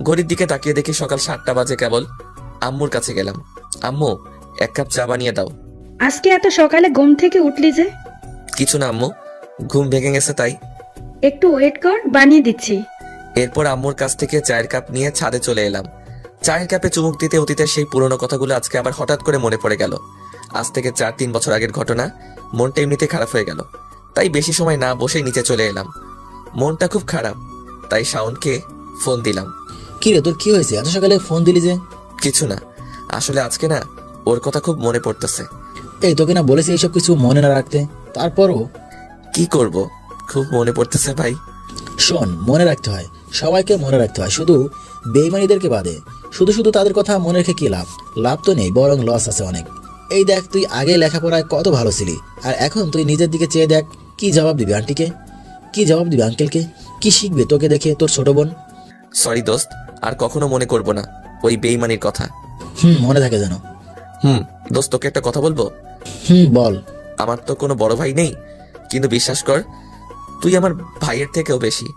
ঘড়ির দিকে তাকিয়ে দেখি সকাল 7টা বাজে কেবল। আম্মুর কাছে গেলাম। আম্মু 1 কাপ চা বানিয়ে দাও। আজকে এত সকালে ঘুম থেকে উঠলি যে? কিছু না আম্মু, ঘুম ভেঙে গেছে তাই। একটু ওয়েট কর, বানিয়ে দিচ্ছি। এরপর আম্মুর কাছ থেকে চায়ের কাপ নিয়ে ছাদে চলে এলাম। চায়ের কাপে চুমুক দিতে অতীতের সেই পুরনো কথাগুলো আজকে আবার হঠাৎ করে মনে পড়ে গেল। আজ থেকে 4-3 বছর আগের ঘটনা। মনটা এমনিতে খারাপ হয়ে গেল, তাই বেশি সময় না বসে নিচে চলে এলাম। মনটা খুব খারাপ, তাই শাওনকে ফোন দিলাম। কি রে, তোর কি হয়েছে, এত সকালে ফোন দিলি যে? কিছু না, আসলে আজকে না ওর কথা খুব মনে পড়তেছে। এই তোকে না বলেছি এইসব কিছু মনে না রাখতে, তারপরও কি করব, খুব মনে পড়তেছে ভাই। শোন, মনে রাখতে হয়, সবাইকে মনে রাখতে হয়, শুধু বেইমানিদেরকে বাদে। শুধু শুধু তাদের কথা মনে রেখে কি লাভ? লাভ তো নেই, বরং লস আছে অনেক। এই দেখ, তুই আগে লেখাপড়ায় কত ভালো ছিলি, আর এখন তুই নিজের দিকে চেয়ে দেখ। কি জবাব দিবি আন্টিকে? কি জবাব দিবি আঙ্কেলকে? কি শিখবে তোকে দেখে তোর ছোট বোন? সরি দোস্ত, আর কখনো মনে করব না ওই বেইমানির কথা। মনে থাকে যেন। দোস্ত, তোকে একটা কথা বলবো? বল। আমার তো কোনো বড় ভাই নেই, কিন্তু বিশ্বাস কর তুই আমার ভাইয়ের থেকেও বেশি।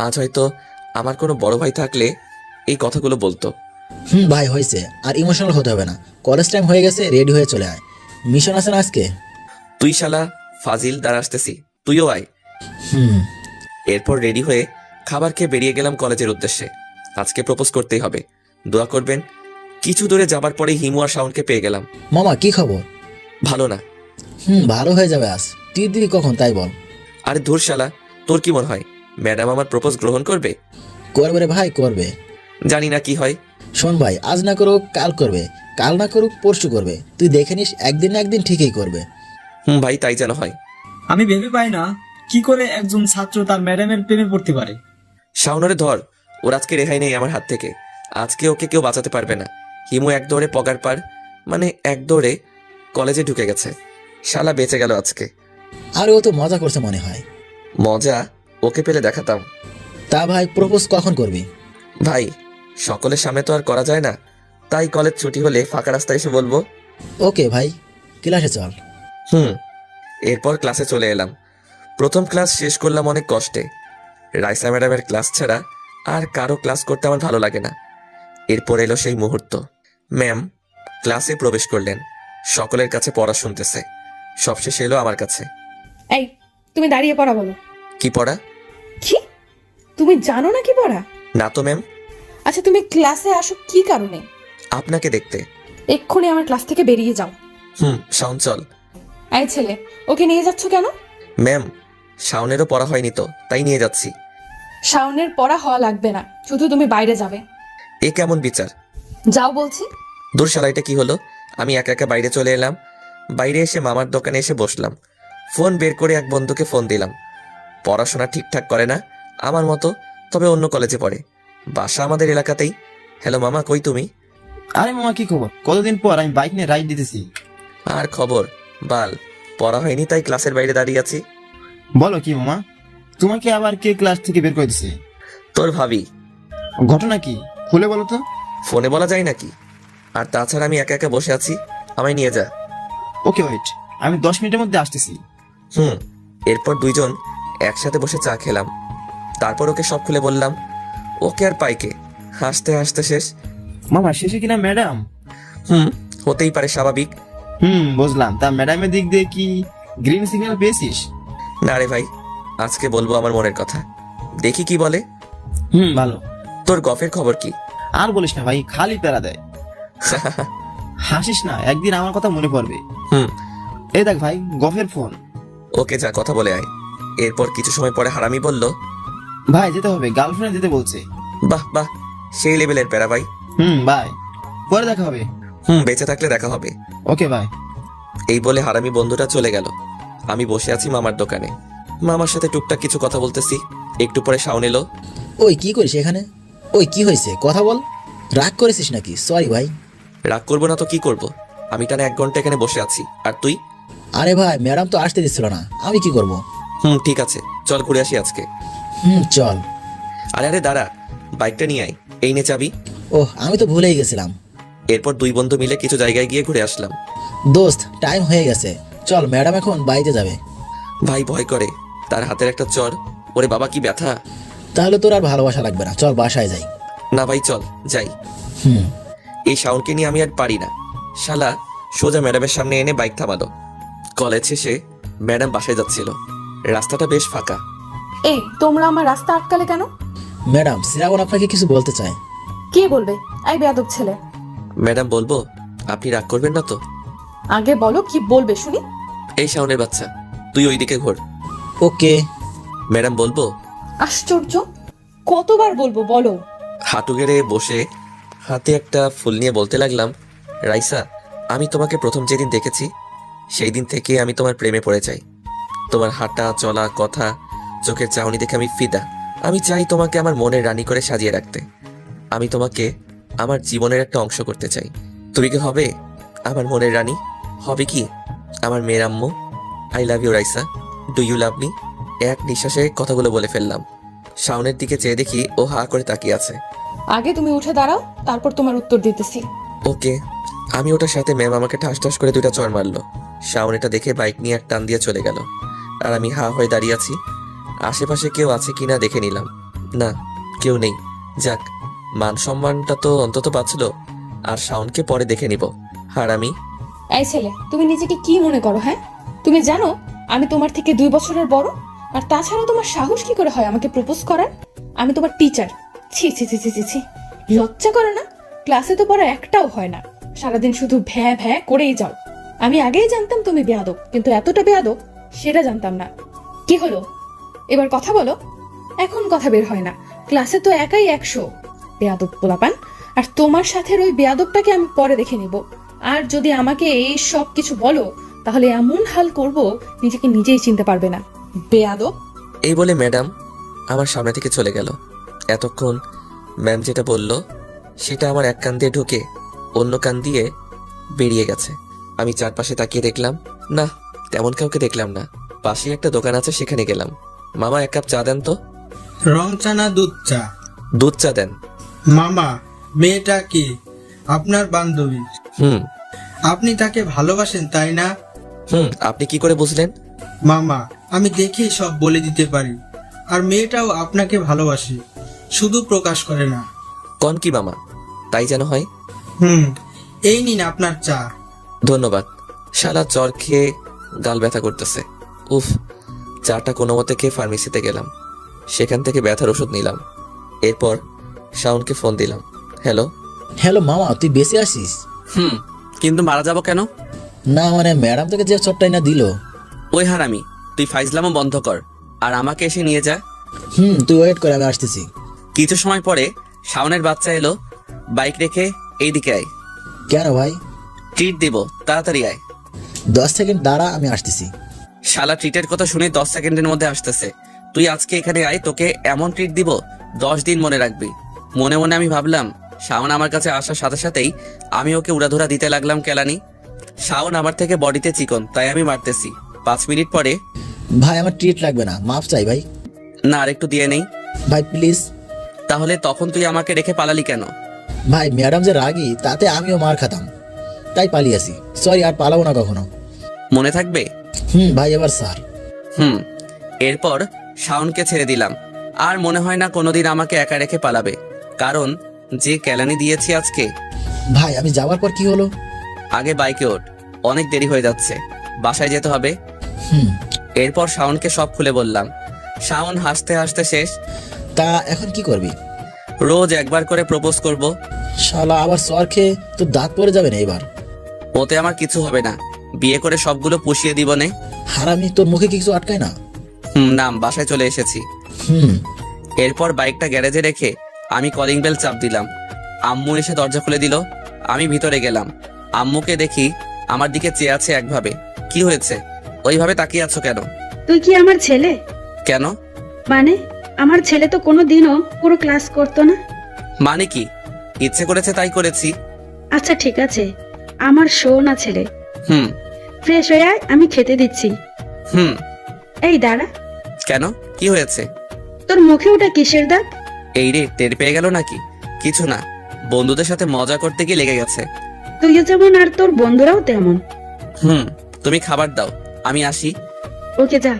আজ হয়তো আমার কোনো বড় ভাই থাকলে এই কথাগুলো বলতো। ভাই হয়েছে, আর ইমোশনাল হতে হবে না। কলেজ টাইম হয়ে গেছে, রেডি হয়ে চলে আয়। মিশন আছে না আজকে? তুই শালা ফাজিল, দাঁড়া আসতেছি, তুইও আয়। এরপর রেডি হয়ে খাবার খেয়ে বেরিয়ে গেলাম কলেজের উদ্দেশ্যে। আজকে প্রপোজ করতেই হবে, দোয়া করবেন। কিছু দূরে যাবার পরে হিমু আর শাওনকে পেয়ে গেলাম। মামা কি খবর? ভালো না। ভালো হয়ে যাবে আজ। টির দিবি কখন তাই বল। আরে ধুর শালা, তোর কি মনে হয় ম্যাডাম আমার প্রপোজ গ্রহণ করবে? করবে রে ভাই, করবে। জানি না কি হয়। শোন ভাই, আজ না করুক কাল করবে, কাল না করুক পরশু করবে। তুই দেখে নিস, একদিন না একদিন ঠিকই করবে। ভাই তাই যেন হয়। আমি ভেবে পাই না কি করে একজন ছাত্র তার ম্যাডামের প্রেমে পড়তে পারে। শাওনরে ধর, ওর আজকে রেহাই নেই আমার হাত থেকে। আজকে ওকে কেউ বাঁচাতে পারবে না। হিমু এক দৌড়ে পগার পার, মানে এক দৌড়ে কলেজে ঢুকে গেছে। শালা বেঁচে গেল আজকে। আর ও তো মজা করছে মনে হয়। মজা ওকে পেলে দেখাতাম। তা ভাই, প্রপোজ কখন করবি? ভাই সকলের সামনে তো আর করা যায় না, তাই কলেজ ছুটি হলে ফাঁকা রাস্তায় এসে বলবো। ওকে ভাই, ক্লাসে চল। এরপর ক্লাসে চলে এলাম। প্রথম ক্লাস শেষ করলাম অনেক কষ্টে। রাইসা ম্যাডামের ক্লাস ছাড়া আর কারো ক্লাস করতে আমার ভালো লাগে না। এরপর এলো সেই মুহূর্ত। ম্যাম ক্লাসে প্রবেশ করলেন, সকলের কাছে পড়া শুনতেছে। সবশেষে এলো আমার কাছে। এই, তুমি দাঁড়িয়ে পড়া বলো। কি পড়া? কি, তুমি জানো না কি পড়া? না তো ম্যাম। আচ্ছা, তুমি ক্লাসে আসো কি কারণে? আপনাকে দেখতে। এক্ষুনি আমার ক্লাস থেকে বেরিয়ে যাও। শাওন চল। এই ছেলে, ওকে নিয়ে যাচ্ছ কেন? ম্যাম শাওনেরও পড়া হয়নি তো, তাই নিয়ে যাচ্ছি। শাওনের পড়া হওয়া লাগবে না, শুধু তুমি বাইরে যাবে। এ কেমন বিচার? যাও বলছি। দূর শালা, এটা কি হলো? আমি একা একা বাইরে চলে এলাম। বাইরে এসে মামার দোকানে এসে বসলাম। ফোন বের করে এক বন্ধুকে ফোন দিলাম। পড়াশোনা ঠিকঠাক করে না আমার মতো, তবে অন্য কলেজে পড়ে, বাসা আমাদের এলাকাতেই। হ্যালো মামা, কই তুমি? আরে মামা কি খবর? কতদিন পর আমি বাইক নিয়ে রাইড দিতেছি। আর খবর বাল, পড়া হয়নি তাই ক্লাসের বাইরে দাঁড়িয়ে আছি। বলো কি মামা, তোমাকে আবার কে ক্লাস থেকে বের করে দিছে? তোর ভাবি। ঘটনা কি, খুলে বলো তো। ফোনে বলা যায় নাকি? আর তাছাড়া আমি একা একা বসে আছি, আমায় নিয়ে যা। ওকে ওয়েট, আমি 10 মিনিটের মধ্যে আসতেছি। এরপর দুইজন একসাথে বসে চা খেলাম। তারপর ওকে সব খুলে বললাম। ওকে আর পাইকে হাসতে হাসতে শেষ। মামা শেষে কিনা ম্যাডাম? হতেই পারে, স্বাভাবিক। বুঝলাম। তা ম্যাডামের দিক দিয়ে কি গ্রিন সিগন্যাল পেয়েছিস? না রে ভাই, আজকে বলবো আমার মনের কথা, দেখি কি বলে। ভালো। তোর গফের খবর কি? আর বলিস না ভাই, খালি প্যারা দেয়। হাসিস না, একদিন আমার কথা মনে পড়বে। এই দেখ ভাই, গফের ফোন। ওকে যা, কথা বলে আয়। এরপর কিছু সময় পরে হারামি বলল, ভাই যেতে হবে, গার্লফ্রেন্ড যেতে বলছে। বাহ বাহ, সেই লেভেলের প্যারা ভাই। বাই, পরে দেখা হবে। বেঁচে থাকলে দেখা হবে। Okay bye. এই বলে হারামি বন্ধুটা চলে গেল। আমি বসে আছি মামার দোকানে, মামার সাথে টুকটাক কিছু কথা বলতেছি। একটু পরে শাওন এলো। ওই কি করিস এখানে? ওই কি হয়েছে, কথা বল। রাগ করেছিস নাকি? সরি ভাই। রাগ করবো না তো কি করব, আমি টানা 1 ঘন্টা এখানে বসে আছি, আর তুই? আরে ভাই, ম্যাডাম তো আসতে দিচ্ছিল না, আমি কি করব? ঠিক আছে, চল ঘুরে আসি আজকে। চল। আরে আরে দাঁড়া, বাইকটা নিয়ে আয়। এই নে চাবি। ওহ, আমি তো ভুলেই গেছিলাম। এরপর দুই বন্ধু মিলে কিছু জায়গায় গিয়ে ঘুরে আসলাম। দোস্ত, টাইম হয়ে গেছে, চল, ম্যাডাম এখন বাড়িতে যাবে। ভাই ভয় করে, তার হাতের একটা চর, ওরে বাবা কি ব্যথা। তাহলে তোর আর ভালোবাসা লাগবে না, চল বাসায় যাই। না ভাই চল যাই। এই শাওনকে নিয়ে আমি আর পারি না। শালা সোজা ম্যাডামের সামনে এনে বাইক থামালো। কলেজ শেষে ম্যাডাম বাসায় যাচ্ছিল, রাস্তাটা বেশ ফাঁকা। এই, তোমরা আমার রাস্তা আটকালে কেন? ম্যাডাম, শ্রাবণ আপনাকে কিছু বলতে চায়। কি বলবে? এই বেয়াদব ছেলে। ম্যাডাম বলবো, আপনি রাগ করবেন না তো? আগে বলো কি বলবে শুনি। এই শাওনের বাচ্চা, তুই ওইদিকে ঘোর। ওকে। ম্যাডাম বলবো। আশ্চর্য, কতবার বলবো বলো। হাঁটু গেড়ে বসে হাতে একটা ফুল নিয়ে বলতে লাগলাম, রাইসা, আমি তোমাকে প্রথম যেদিন দেখেছি সেই দিন থেকে আমি তোমার প্রেমে পড়ে যাই। তোমার হাঁটা চলা কথা, চোখের চাহনি দেখে আমি ফিদা। আমি চাই তোমাকে আমার মনের রানী করে সাজিয়ে রাখতে। আমি তোমাকে আমার জীবনের একটা অংশ করতে চাই। তুমি কি হবে আমার মনের রানী? হবে কি আমার মেয়ের আম্মু? I love you Raisa, do you love me? এক নিঃশ্বাসে কথাগুলো বলে ফেললাম। শাওনের দিকে চেয়ে দেখি ও হা করে তাকিয়ে আছে। আগে তুমি উঠে দাঁড়াও, তারপর তোমার উত্তর দিতেছি। ওকে। আমি ওটার সাথে ম্যাম আমাকে ঠাস ঠাস করে 2টা চড় মারলো। শাওন এটা দেখে বাইক নিয়ে এক টান দিয়ে চলে গেল। আর আমি হা হয়ে দাঁড়িয়ে আছি। আশেপাশে কেউ আছে কিনা দেখে নিলাম। না, কেউ নেই। যাক, মান সম্মানটা তো অন্তত বাঁচলো। আর শাওনকে পরে দেখে নিব। আর আমি এই ছেলে, তুমি নিজেকে কি মনে করো? হ্যাঁ, তুমি জানো আমি তোমার থেকে 2 বছরের বড়? আর তাছাড়া তোমার সাহস কি করে হয় আমাকে প্রপোজ করার? আমি তোমার টিচার। ছি ছি ছি ছি ছি ছি, লজ্জা করে না? ক্লাসে তো পড়া একটাও হয় না, সারাদিন শুধু ভ্যা ভ্যা করেই যাও। আমি আগেই জানতাম তুমি বেয়াদব, কিন্তু এতটা বেয়াদব সেটা জানতাম না। কি হলো, এবার কথা বলো। এখন কথা বের হয় না, ক্লাসে তো একাই 100 বেয়াদব পোলাপান। আর তোমার সাথে ওই বেয়াদবটাকে আমি পরে দেখে নিব। আর যদি আমাকে এই সব কিছু বলো, তাহলে এমন হাল করব নিজেকে নিজেই চিনতে পারবে না। বেয়াদব। এই বলে ম্যাডাম আমার সামনে থেকে চলে গেল। এতক্ষণ ম্যাম যেটা বলল সেটা আমার এক কান দিয়ে ঢুকে অন্য কান দিয়ে বেরিয়ে গেছে। আমি চারপাশে তাকিয়ে দেখলাম, না, তেমন কাউকে দেখলাম না। পাশে একটা দোকান আছে, সেখানে গেলাম। মামা, 1 কাপ চা দেন তো। রং চা না দুধ চা? দুধ চা দেন। মামা, মেয়েটা কি আপনার বান্ধবী? হুম। আপনি তাকে ভালোবাসেন তাই না? হুম। আপনি কি করে বুঝলেন? মামা, আমি দেখেই সব বলে দিতে পারি। আর মেয়েটাও আপনাকে ভালোবাসে, শুধু প্রকাশ করে না। কোন কি মামা, তাই যেন হয়। এই নিন আপনার চা। ধন্যবাদ। শালা জ্বর খেয়ে গাল ব্যথা করতেছে। উফ। চাটা কোনো মতে খেয়ে ফার্মেসিতে গেলাম। সেখান থেকে ব্যথার ওষুধ নিলাম। এরপর শাওনকে ফোন দিলাম। হ্যালো। হ্যালো মামা, তুই বেঁচে আসিস? কিন্তু মারা যাব কেন? না মানে ম্যাডাম তোকে যে চটটাই না দিল। ওই হারামি, তুই ফাইজলামও বন্ধ কর আর আমাকে এসে নিয়ে যা। তুই ওয়েট করে, আমি আসতেছি। কিছু সময় পরে শাওনের বাচ্চা এলো। বাইক রেখে এইদিকে আয়। কেন ভাই? ট্রিট দিব, তাড়াতাড়ি আয়। 10 সেকেন্ড দাঁড়া, আমি আসতেছি। শালা ট্রিটের কথা শুনে 10 সেকেন্ডের মধ্যে আসতেছে। তুই আজকে এখানে আয়, তোকে এমন ট্রিট দিব 10 দিন মনে রাখবি। মনে মনে আমি ভাবলাম, শাওন আমার কাছে আসার সাথে সাথেই আমি ওকে উড়াধুরা দিতে লাগলাম কেলানি। শাওন আমার থেকে বডিতে চিকন, তাই আমি মারতেছি। 5 মিনিট পরে, ভাই আমার ট্রিট লাগবে না, মাফ চাই ভাই। না, আর একটু দিয়ে নেই ভাই প্লিজ। তাহলে তখন তুই আমাকে রেখে পালালি কেন? ভাই ম্যাডাম যে রাগী, তাতে আমিও মার খাতাম, তাই পালিয়ে আসি। সরি, আর পালাবো না কখনো। মনে থাকবে? ভাই এবার স্যার। এরপর শাওনকে ছেড়ে দিলাম। আর মনে হয় না কোনোদিন আমাকে একা রেখে পালাবে, কারণ যে কেলানি দিয়েছি আজকে। ভাই আমি যাওয়ার পর কি হলো? আগে বাইকে ওঠ, অনেক দেরি হয়ে যাচ্ছে, বাসায় যেতে হবে। এরপর শাওনকে সব খুলে বললাম। শাওন হাসতে হাসতে শেষ। তা এখন কি করবি? রোজ একবার করে প্রপোজ করব। শালা আবার সর খেয়ে তোর দাঁত পড়ে যাবে না এবার। ওতে আমার কিছু হবে না, বিয়ে করে সবগুলো পুষিয়ে দিব নে। হারামি, তোর মুখে কিছু আটকায় না? নাম, বাসায় চলে এসেছি। এরপর বাইকটা গ্যারেজে রেখে আমি কলিং বেল চাপ দিলাম। আম্মু এসে দরজা খুলে দিল। আমি ভিতরে গেলাম। আম্মুকে দেখি আমার দিকে চেয়ে আছে একভাবে। কি হয়েছে, ওইভাবে তাকিয়ে আছো কেন? তুই কি আমার ছেলে? কেন? মানে আমার ছেলে তো কোনোদিনও পুরো ক্লাস করতো না। মানে কি? ইচ্ছে করেছে তাই করেছি। আচ্ছা ঠিক আছে, আমার সোনা ছেলে। হুম। ফ্রেশ হয়ে আয়, আমি খেতে দিচ্ছি। হুম। এই দাঁড়া। কেন, কি হয়েছে? তোর মুখে ওটা কিসের দাগ? এই রে, টের পেয়ে গেল নাকি? কিছু না, বন্ধুদের সাথে মজা করতে গিয়ে লেগে গেছে। তুইও যেমন আর তোর বন্ধুরাও তেমন। তুমি খাবার দাও, আমি আসি। ওকে যা।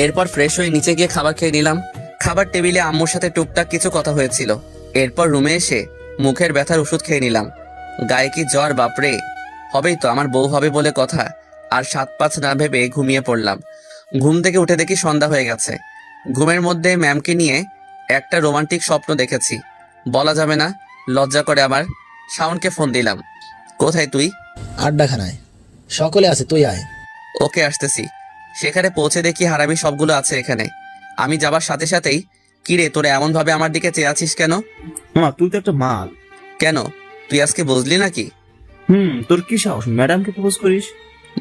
এরপর ফ্রেশ হয়ে নিচে গিয়ে খাবার খেয়ে নিলাম। খাবার টেবিলে আম্মুর সাথে টুকটাক কিছু কথা হয়েছিল। এরপর রুমে এসে মুখের ব্যথার ওষুধ খেয়ে নিলাম। গায়ে কি জ্বর, বাপরে! হবেই তো, আমার বউ হবে বলে কথা। আর 7-5 না ভেবে ঘুমিয়ে পড়লাম। ঘুম থেকে উঠে দেখি সন্ধ্যা হয়ে গেছে। ঘুমের মধ্যে ম্যামকে নিয়ে একটা রোমান্টিক স্বপ্ন দেখেছি। বলা যাবে না, লজ্জা করে আমার। শাওনকে ফোন দিলাম। কোথায় তুই? আড্ডাখানায়, সকলে আছে, তুই আয়। ওকে, আসতেছি। সেখানে পৌঁছে দেখি হারামি সবগুলো আছে এখানে। আমি যাবার সাথে সাথেই, কিরে তোরা এমন ভাবে আমার দিকে চেয়ে আছিস কেন? মামা তুই তো একটা মাল। কেন, তুই আজকে বুঝলি নাকি? তোর কি সাহস ম্যাডামকে প্রপোজ করিস?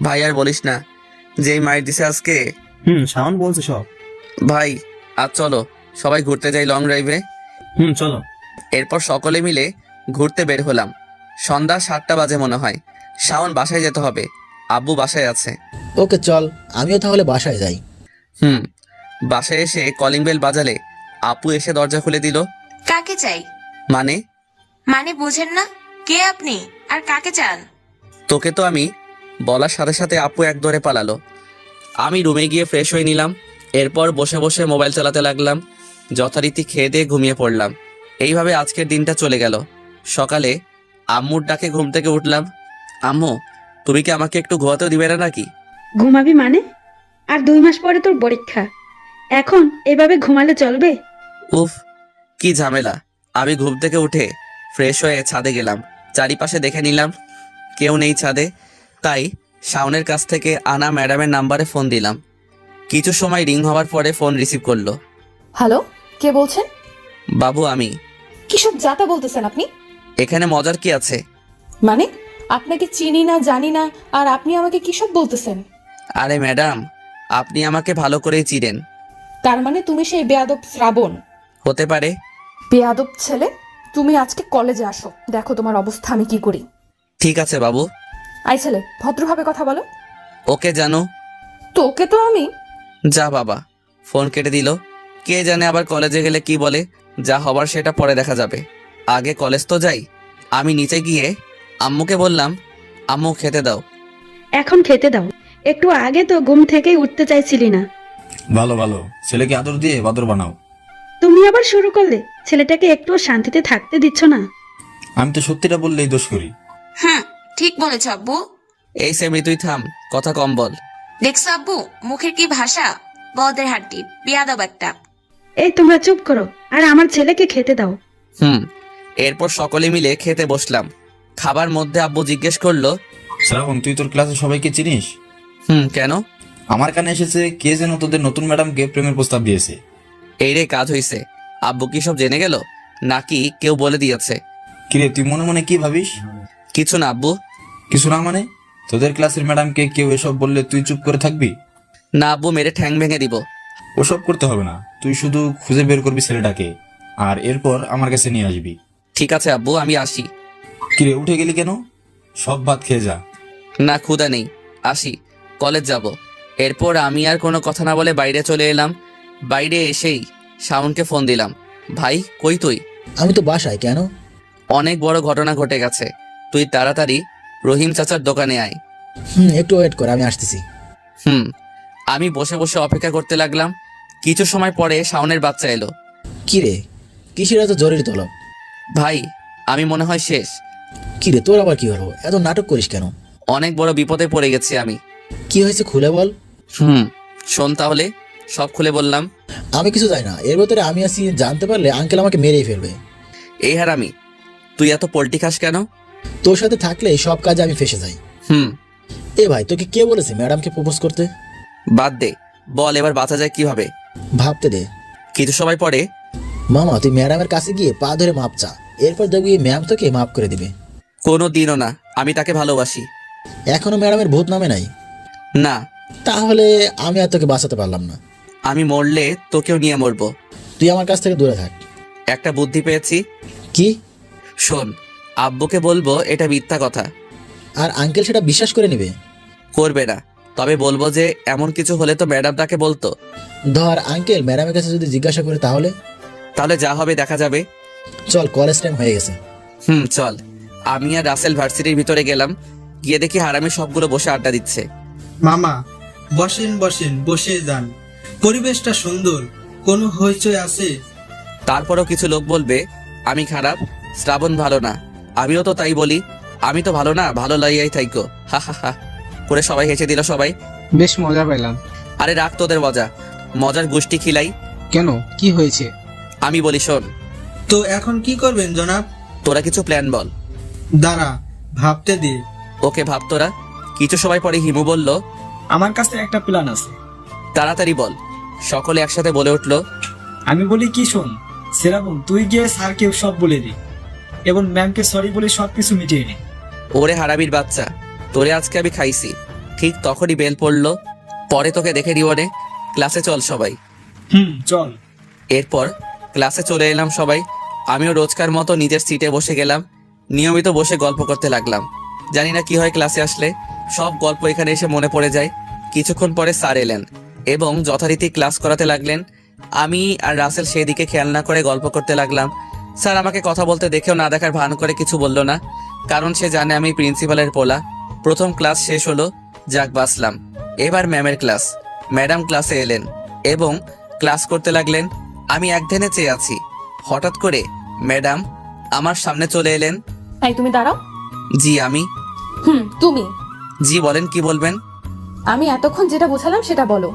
ভাই আর বলিস না, যেই মাইর দিছে আজকে। শাওন বলছে সব। ভাই আজ চলো সবাই ঘুরতে যাই লং ড্রাইভে। চলো। এরপর সকলে মিলে ঘুরতে বের হলাম। সন্ধ্যা 7টা বাজে মনে হয়। শাওন বাসায় যেতে হবে, আব্বু বাসায় আছে। ওকে চল, আমিও তাহলে বাসায় যাই। বাসায় এসে কলিং বেল বাজালে আপু এসে দরজা খুলে দিল। কাকে চাই? মানে মানে বুঝেন না? কে আপনি আর কাকে চান? তোকে তো আমি বলার সাথে সাথে আপু এক দৌড়ে পালালো। আমি রুমে গিয়ে ফ্রেশ হয়ে নিলাম। এরপর বসে বসে মোবাইল চালাতে লাগলাম। যথারীতি খেয়ে দিয়ে ঘুমিয়ে পড়লাম। এইভাবে আজকের দিনটা চলে গেল। সকালে আম্মুর ডাকে ঘুম থেকে উঠলাম। আম্মু, তুমি কি আমাকে একটু ঘুমাতেও দিবে না নাকি? ঘুমাবি মানে? আর 2 মাস পরে তোর পরীক্ষা, এখন এভাবে ঘুমালে চলবে? উফ, কি ঝামেলা। আমি ঘুম থেকে উঠে ফ্রেশ হয়ে ছাদে গেলাম। চারিপাশে দেখে নিলাম, কেউ নেই ছাদে। তাই শাওনের কাছ থেকে আনা ম্যাডামের নাম্বারে ফোন দিলাম। কিছু সময় রিং হওয়ার পরে ফোন রিসিভ করলো। হ্যালো, কে বলছেন? বাবু আমি। কিসব যাতা বলতেছেন আপনি? এখানে মজার কি আছে? মানে আপনাকে চিনি না, জানি না, আর আপনি আমাকে কিসব বলতেছেন? আরে ম্যাডাম, আপনি আমাকে ভালো করেই চিনেন। তার মানে তুমি সেই বেয়াদব শ্রাবণ? হতে পারে। বেয়াদব ছেলে, তুমি আজকে কলেজে আসো, দেখো তোমার অবস্থা আমি কি করি। ঠিক আছে বাবু। আই ছেলে, ভদ্রভাবে কথা বলো। ওকে জানো। তোকে তো আমি। যা বাবা, ফোন কেটে দিল। কে জানে আবার কলেজে গেলে কি বলে। যা হবার সেটা পরে দেখা যাবে, আগে কলেজ তো যাই। আমি নিচে গিয়ে আম্মুকে বললাম, আম্মু খেতে দাও। এখন খেতে দাও, একটু আগে তো ঘুম থেকেই উঠতে চাইছিলি না। ভালো ভালো, ছেলেকে আদর দিয়ে বাদর বানাও। তুমি আবার শুরু করলে, ছেলেটাকে একটু শান্তিতে থাকতে দিচ্ছ না। আমি তো সত্যিটা বললেই দোষ করি। ঠিক বলেছ আব্বু। এই সেমি, তুই থাম, কথা কম বল। দেখছো আব্বু, মুখের কি ভাষা! বদের হাড্ডি, বিয়াদব একটা। এই তোমরা চুপ করো, আর আমার ছেলেকে খেতে দাও। এরপর সকলে মিলে খেতে বসলাম। খাবার মধ্যে আব্বু জিজ্ঞেস করলো, শ্রাবণ, তুই তোর ক্লাসে সবাইকে চিনিস? কেন? আমার কানে এসেছে কে যেন তোদের নতুন ম্যাডামকে প্রেমের প্রস্তাব দিয়েছে। এই রে, কাজ হইছে। আব্বু কি সব জেনে গেল নাকি কেউ বলে দিয়েছে? কিরে, তুই মনে মনে কি ভাবিস? কিছু না আব্বু। কিছু না মানে? তোদের ক্লাসের ম্যাডামকে কেউ এসব বললে তুই চুপ করে থাকবি? না আব্বু, মেরে ঠ্যাং ভেঙে দিব। ওসব করতে হবে না, তুই শুধু খুঁজে বের করবি ছেলেটাকে, আর এরপর আমার কাছে নিয়ে আসবি। ঠিক আছে আব্বু, আমি আসি। কিরে, উঠে গেলি কেন? সব ভাত খেয়ে যা। না, ক্ষুধা নেই, আসি, কলেজ যাব। এরপর আমি আর কোনো কথা না বলে বাইরে চলে এলাম। বাইরে এসেই শাওনকে ফোন দিলাম। ভাই, কই তুই? আমি তো বাসায়। কেন? অনেক বড় ঘটনা ঘটে গেছে, তুই তাড়াতাড়ি রহিম চাচার দোকানে আয়। একটু ওয়েট কর, আমি আসতেছি। আমি বসে বসে অপেক্ষা করতে লাগলাম। কিছু সময় পরে শাওনের বাচ্চা এলো। কিরে, কিসের এত জরুরি তলব? ভাই, আমি মনে হয় শেষ। কিরে, তোর আবার কি হলো? এত নাটক করিস কেন? অনেক বড় বিপদে পড়ে গেছি আমি। কি হয়েছে খুলে বল। শোন তাহলে, সব খুলে বললাম। আমি কিছু জানি না, এর ভেতরে আমি আছি, জানতে পারলে আঙ্কেল আমাকে মেরেই ফেলবে। এই হারামি, তুই এত পোল্টি খাস কেন? তোর সাথে থাকলে সব কাজে আমি ফেসে যাই। এ ভাই, তোকে কে বলেছে ম্যাডামকে প্রপোজ করতে? বাদ দে, বল এবার বাঁচা যায় কিভাবে? ভাবতে দে। কিছু সময় পরে, মামা, তুই ম্যাডামের কাছে গিয়ে পা ধরে মাপ চা, এরপর দেখবি ম্যাম তোকে মাফ করে দিবে। কোনো দিনও না, আমি তাকে ভালোবাসি। এখনো ম্যাডামের ভূত নামে নাই? না। তাহলে আমি আর তোকে বাঁচাতে পারলাম না। আমি মরলে তোকেও নিয়ে মরবো। তুই আমার কাছ থেকে দূরে থাক। একটা বুদ্ধি পেয়েছি। কি? শোন, আব্বুকে বলবো এটা মিথ্যা কথা, আর আঙ্কেল সেটা বিশ্বাস করে নেবে? করবে না, তবে বলবো যে এমন কিছু হলে তো ম্যাডাম তাকে বলতো। ধর আঙ্কেল ম্যাডামের কাছে যদি জিজ্ঞাসা করে, তাহলে যা হবে দেখা যাবে। চল, কলেজ টাইম হয়ে গেছে। চল। আমি আর রাসেল ভার্সিটির ভিতরে গেলাম। গিয়ে দেখি হারামি সবগুলো বসে আড্ডা দিচ্ছে। মামা, বসেন বসেন, বসে যান, পরিবেশটা সুন্দর, কোনো হইচই আছে? তারপরও কিছু লোক বলবে আমি খারাপ, শ্রাবণ ভালো না। আমিও তো তাই বলি, আমি তো ভালো না, ভালো লাইয়াই থাইকো, হা হা হা করে সবাই হেসে দিল। সবাই বেশ মজা পেলাম। আরে রাখ তোদের মজা, মজার গোষ্ঠী খিলাই। কেন, কি হয়েছে? আমি বলি শোন। তো এখন কি করবেন জনাব? তোরা কিছু প্ল্যান বল। দাঁড়া, ভাবতে দে। ওকে, ভাব তোরা। কিছু সময় পরে হিমু বলল, আমার কাছে একটা প্ল্যান আছে। তাড়াতাড়ি বল। সকলে একসাথে বলে উঠলো। আমি বলি কি, শোন শ্রাবণ, তুই গিয়ে স্যারকে সব বলে দি এবং ম্যামকে সরি বলে সবকিছু মিটিয়ে নি। ওরে হারামির বাচ্চা, তোরে আজকে আমি খাইছি। ঠিক তখনই বেল পড়লো। পরে তোকে দেখে রিওয়ানে। ক্লাসে চল সবাই। চল। এরপর ক্লাসে চলে এলাম সবাই। আমিও রোজকার মতো নিজের সিটে বসে গেলাম। নিয়মিত বসে গল্প করতে লাগলাম। জানি না কি হয়, ক্লাসে আসলে সব গল্প এখানে এসে মনে পড়ে যায়। কিছুক্ষণ পরে স্যার এলেন এবং যথারীতি ক্লাস করাতে লাগলেন। আমি আর রাসেল সেই দিকে খেয়াল না করে গল্প করতে লাগলাম। স্যার আমাকে কথা বলতে দেখেও না দেখার ভান করে কিছু বলল না, কারণ সে জানে আমি প্রিন্সিপালের পোলা। প্রথম ক্লাস শেষ হলো, যাক বাসলাম। এবার ম্যামের ক্লাস। ম্যাডাম ক্লাসে এলেন এবং ক্লাস করতে লাগলেন। আমি এক ধ্যানে চেয়ে আছি। হঠাৎ করে ম্যাডাম আমার সামনে চলে এলেন। এই তুমি দাঁড়াও। জি আমি। তুমি। জি বলেন, কি বলবেন? আমি এতক্ষণ যেটা বোঝালাম সেটা বলো।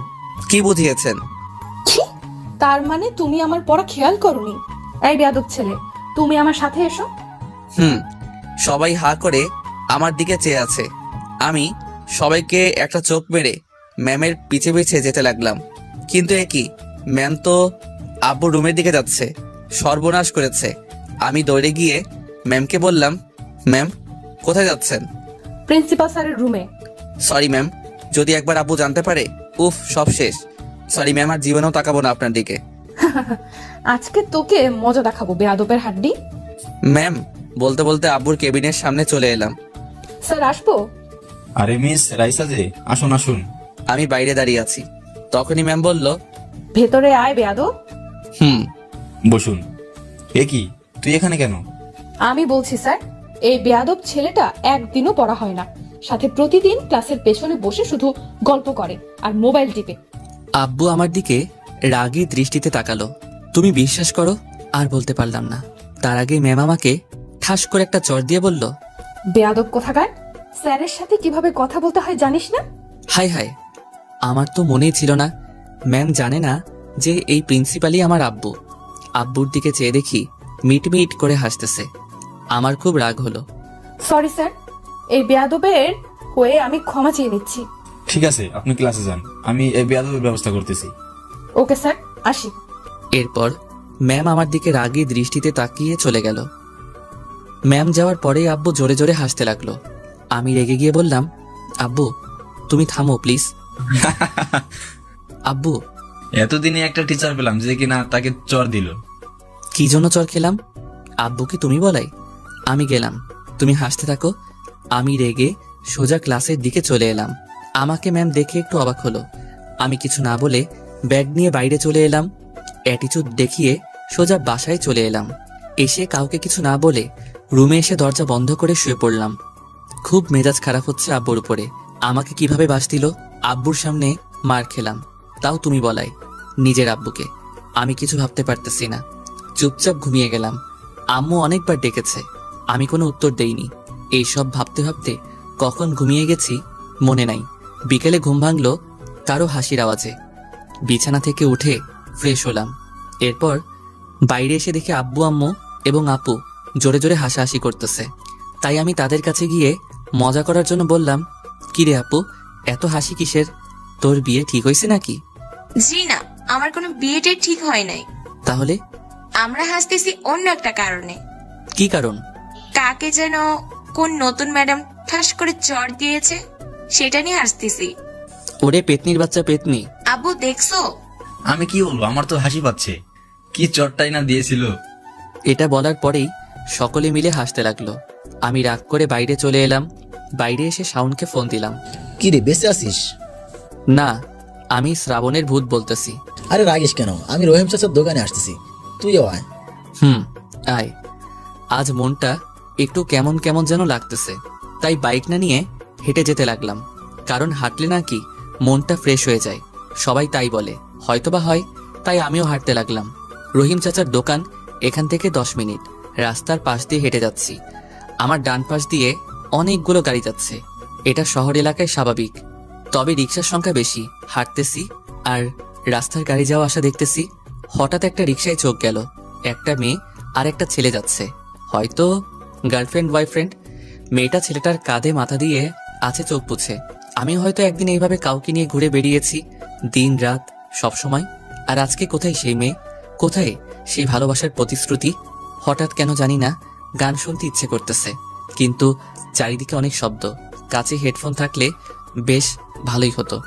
কি বুঝিয়েছেন? ছি, তার মানে তুমি আমার পড়া খেয়াল করনি? এই বেয়াদব ছেলে, তুমি আমার সাথে এসো। সবাই হা করে আমার দিকে চেয়ে আছে। আমি সবাইকে একটা চোখ মেরে ম্যামের পিছে পিছে যেতে লাগলাম। কিন্তু এ কি, ম্যাম তো আব্বুর রুমের দিকে যাচ্ছে। সর্বনাশ করেছে। আমি দৌড়ে গিয়ে ম্যামকে বললাম, ম্যাম কোথায় যাচ্ছেন? প্রিন্সিপাল স্যারের রুমে। সরি ম্যাম, যদি একবার আব্বু জানতে পারে, উফ সব শেষ। সরি ম্যাম, আর জীবনেও তাকাবো না আপনার দিকে। আজকে তোকে মজা দেখাবো বেয়াদবের হাড্ডি। ম্যাম বলতে বলতে আব্বুর কেবিনের সামনে চলে এলাম। স্যার আসবো? আরে মিস রাইসা যে, আসুন আসুন। আমি বাইরে দাঁড়িয়ে আছি। তখনই ম্যাম বলল, ভেতরে আয় বেয়াদব। বসুন। এ কি, তুই এখানে কেন? আমি বলছি স্যার, এই বেয়াদব ছেলেটা একদিনও পড়া হয় না, সাথে প্রতিদিন ক্লাসের পেছনে বসে শুধু গল্প করে আর মোবাইল টিপে। আব্বু আমার দিকে রাগী দৃষ্টিতে তাকালো। তুমি বিশ্বাস করো, আর বলতে পারলাম না। তার আগে ম্যাম আমাকে ঠাস করে একটা চড় দিয়ে বলল, বেয়াদব কোথাকার, স্যারের সাথে কিভাবে কথা বলতে হয় জানিস না? হাই হাই, আমার তো মনেই ছিল না। ম্যাম জানে না যে এই প্রিন্সিপালই আমার আব্বু। আব্বুর দিকে চেয়ে দেখি মিটমিট করে হাসতেছে। আমার খুব রাগ হলো। সরি স্যার, এই বেয়াদবের হয়ে আমি ক্ষমা চেয়ে নিচ্ছি। ঠিক আছে, আপনি ক্লাসে যান, আমি এই বেয়াদবের ব্যবস্থা করতেছি। ওকে স্যার, আসি। এরপর ম্যাম আমার দিকে রাগী দৃষ্টিতে তাকিয়ে চলে গেল। ম্যাম যাওয়ার পরেই আব্বু জোরে জোরে হাসতে লাগলো। আমি রেগে গিয়ে বললাম, আব্বু তুমি থামো প্লিজ। আব্বু, এতদিনে একটা টিচার পেলাম যে কিনা তাকে চর দিল। কি জন্য চর খেলাম? আব্বু কি তুমি বলাই? আমি গেলাম, তুমি হাসতে থাকো। আমি রেগে সোজা ক্লাসের দিকে চলে এলাম। আমাকে ম্যাম দেখে একটু অবাক হলো। আমি কিছু না বলে ব্যাগ নিয়ে বাইরে চলে এলাম। অ্যাটিচিউড দেখিয়ে সোজা বাসায় চলে এলাম। এসে কাউকে কিছু না বলে রুমে এসে দরজা বন্ধ করে শুয়ে পড়লাম। খুব মেজাজ খারাপ হচ্ছে আব্বুর উপরে। আমাকে কিভাবে বাস দিল। আব্বুর সামনে মার খেলাম, তাও তুমি বলাই, নিজের আব্বুকে। আমি কিছু ভাবতে পারতেছি না। চুপচাপ ঘুমিয়ে গেলাম। আম্মু অনেকবার ডেকেছে, আমি কোনো উত্তর দেইনি। এইসব ভাবতে ভাবতে কখন ঘুমিয়ে গেছি মনে নাই। বিকেলে ঘুম ভাঙলো কারো হাসির আওয়াজে। বিছানা থেকে উঠে ফ্রেশ হলাম। এরপর বাইরে এসে দেখি আব্বু আম্মু এবং আপু জোরে জোরে হাসাহাসি করতেছে। তাই আমি তাদের কাছে গিয়ে মজা করার জন্য বললাম, কিরে আপু, এত হাসি কিসের? তোর বিয়ে ঠিক হয়েছে নাকি? জি না, আমার কোনো বিয়েটাই ঠিক হয় নাই। তাহলে? আমরা হাসতেছি অন্য একটা কারণে। কি কারণ? কাকে যেন কোন নতুন ম্যাডাম ঠাস করে চড় দিয়েছে, সেটা নিয়ে হাসতেছি। ওরে পেতনির বাচ্চা পেতনি। আব্বু দেখছো? আমি কি বলবো, আমার তো হাসি পাচ্ছে। কি চটটাই না দিয়েছিল। এটা বলার পরেই সকলে মিলে হাসতে লাগলো। আমি রাগ করে বাইরে চলে এলাম। বাইরে এসে শাওনকে ফোন দিলাম। কি রে, বেঁচে আছিস? না, আমি শ্রাবণের ভূত বলতেছি। আরে রাগিস কেন, আমি রহিম চাচার দোকানে আসতেছি, তুইও আয়। আয়। আজ মনটা একটু কেমন কেমন যেন লাগতেছে, তাই বাইক না নিয়ে হেঁটে যেতে লাগলাম। কারণ হাঁটলে নাকি মনটা ফ্রেশ হয়ে যায়, সবাই তাই বলে, হয়তোবা হয়। তাই আমিও হাঁটতে লাগলাম। রহিম চাচার দোকান এখান থেকে 10 মিনিট। রাস্তার পাশ দিয়ে হেঁটে যাচ্ছি। আমার ডান পাশ দিয়ে অনেকগুলো গাড়ি যাচ্ছে। এটা শহর এলাকায় স্বাভাবিক, তবে রিক্সার সংখ্যা বেশি। হাঁটতেছি আর রাস্তার গাড়ি যাওয়া আসা দেখতেছি। হঠাৎ একটা রিক্সায় চোখ গেল। একটা মেয়ে আর একটা ছেলে যাচ্ছে, হয়তো গার্লফ্রেন্ড বয়ফ্রেন্ড। মেয়েটা ছেলেটার কাঁধে মাথা দিয়ে আছে চোখ পুছে। আমি হয়তো একদিন এইভাবে কাউকে নিয়ে ঘুরে বেরিয়েছি, দিন রাত সবসময়। আর আজকে কোথায় সেই মেয়ে, কোথায় সেই ভালোবাসার প্রতিশ্রুতি? হঠাৎ কেন জানি না গান শুনতে ইচ্ছে করতেছে, কিন্তু চারিদিকে অনেক শব্দ। কাছে হেডফোন থাকলে বেশ ভালোই হতো।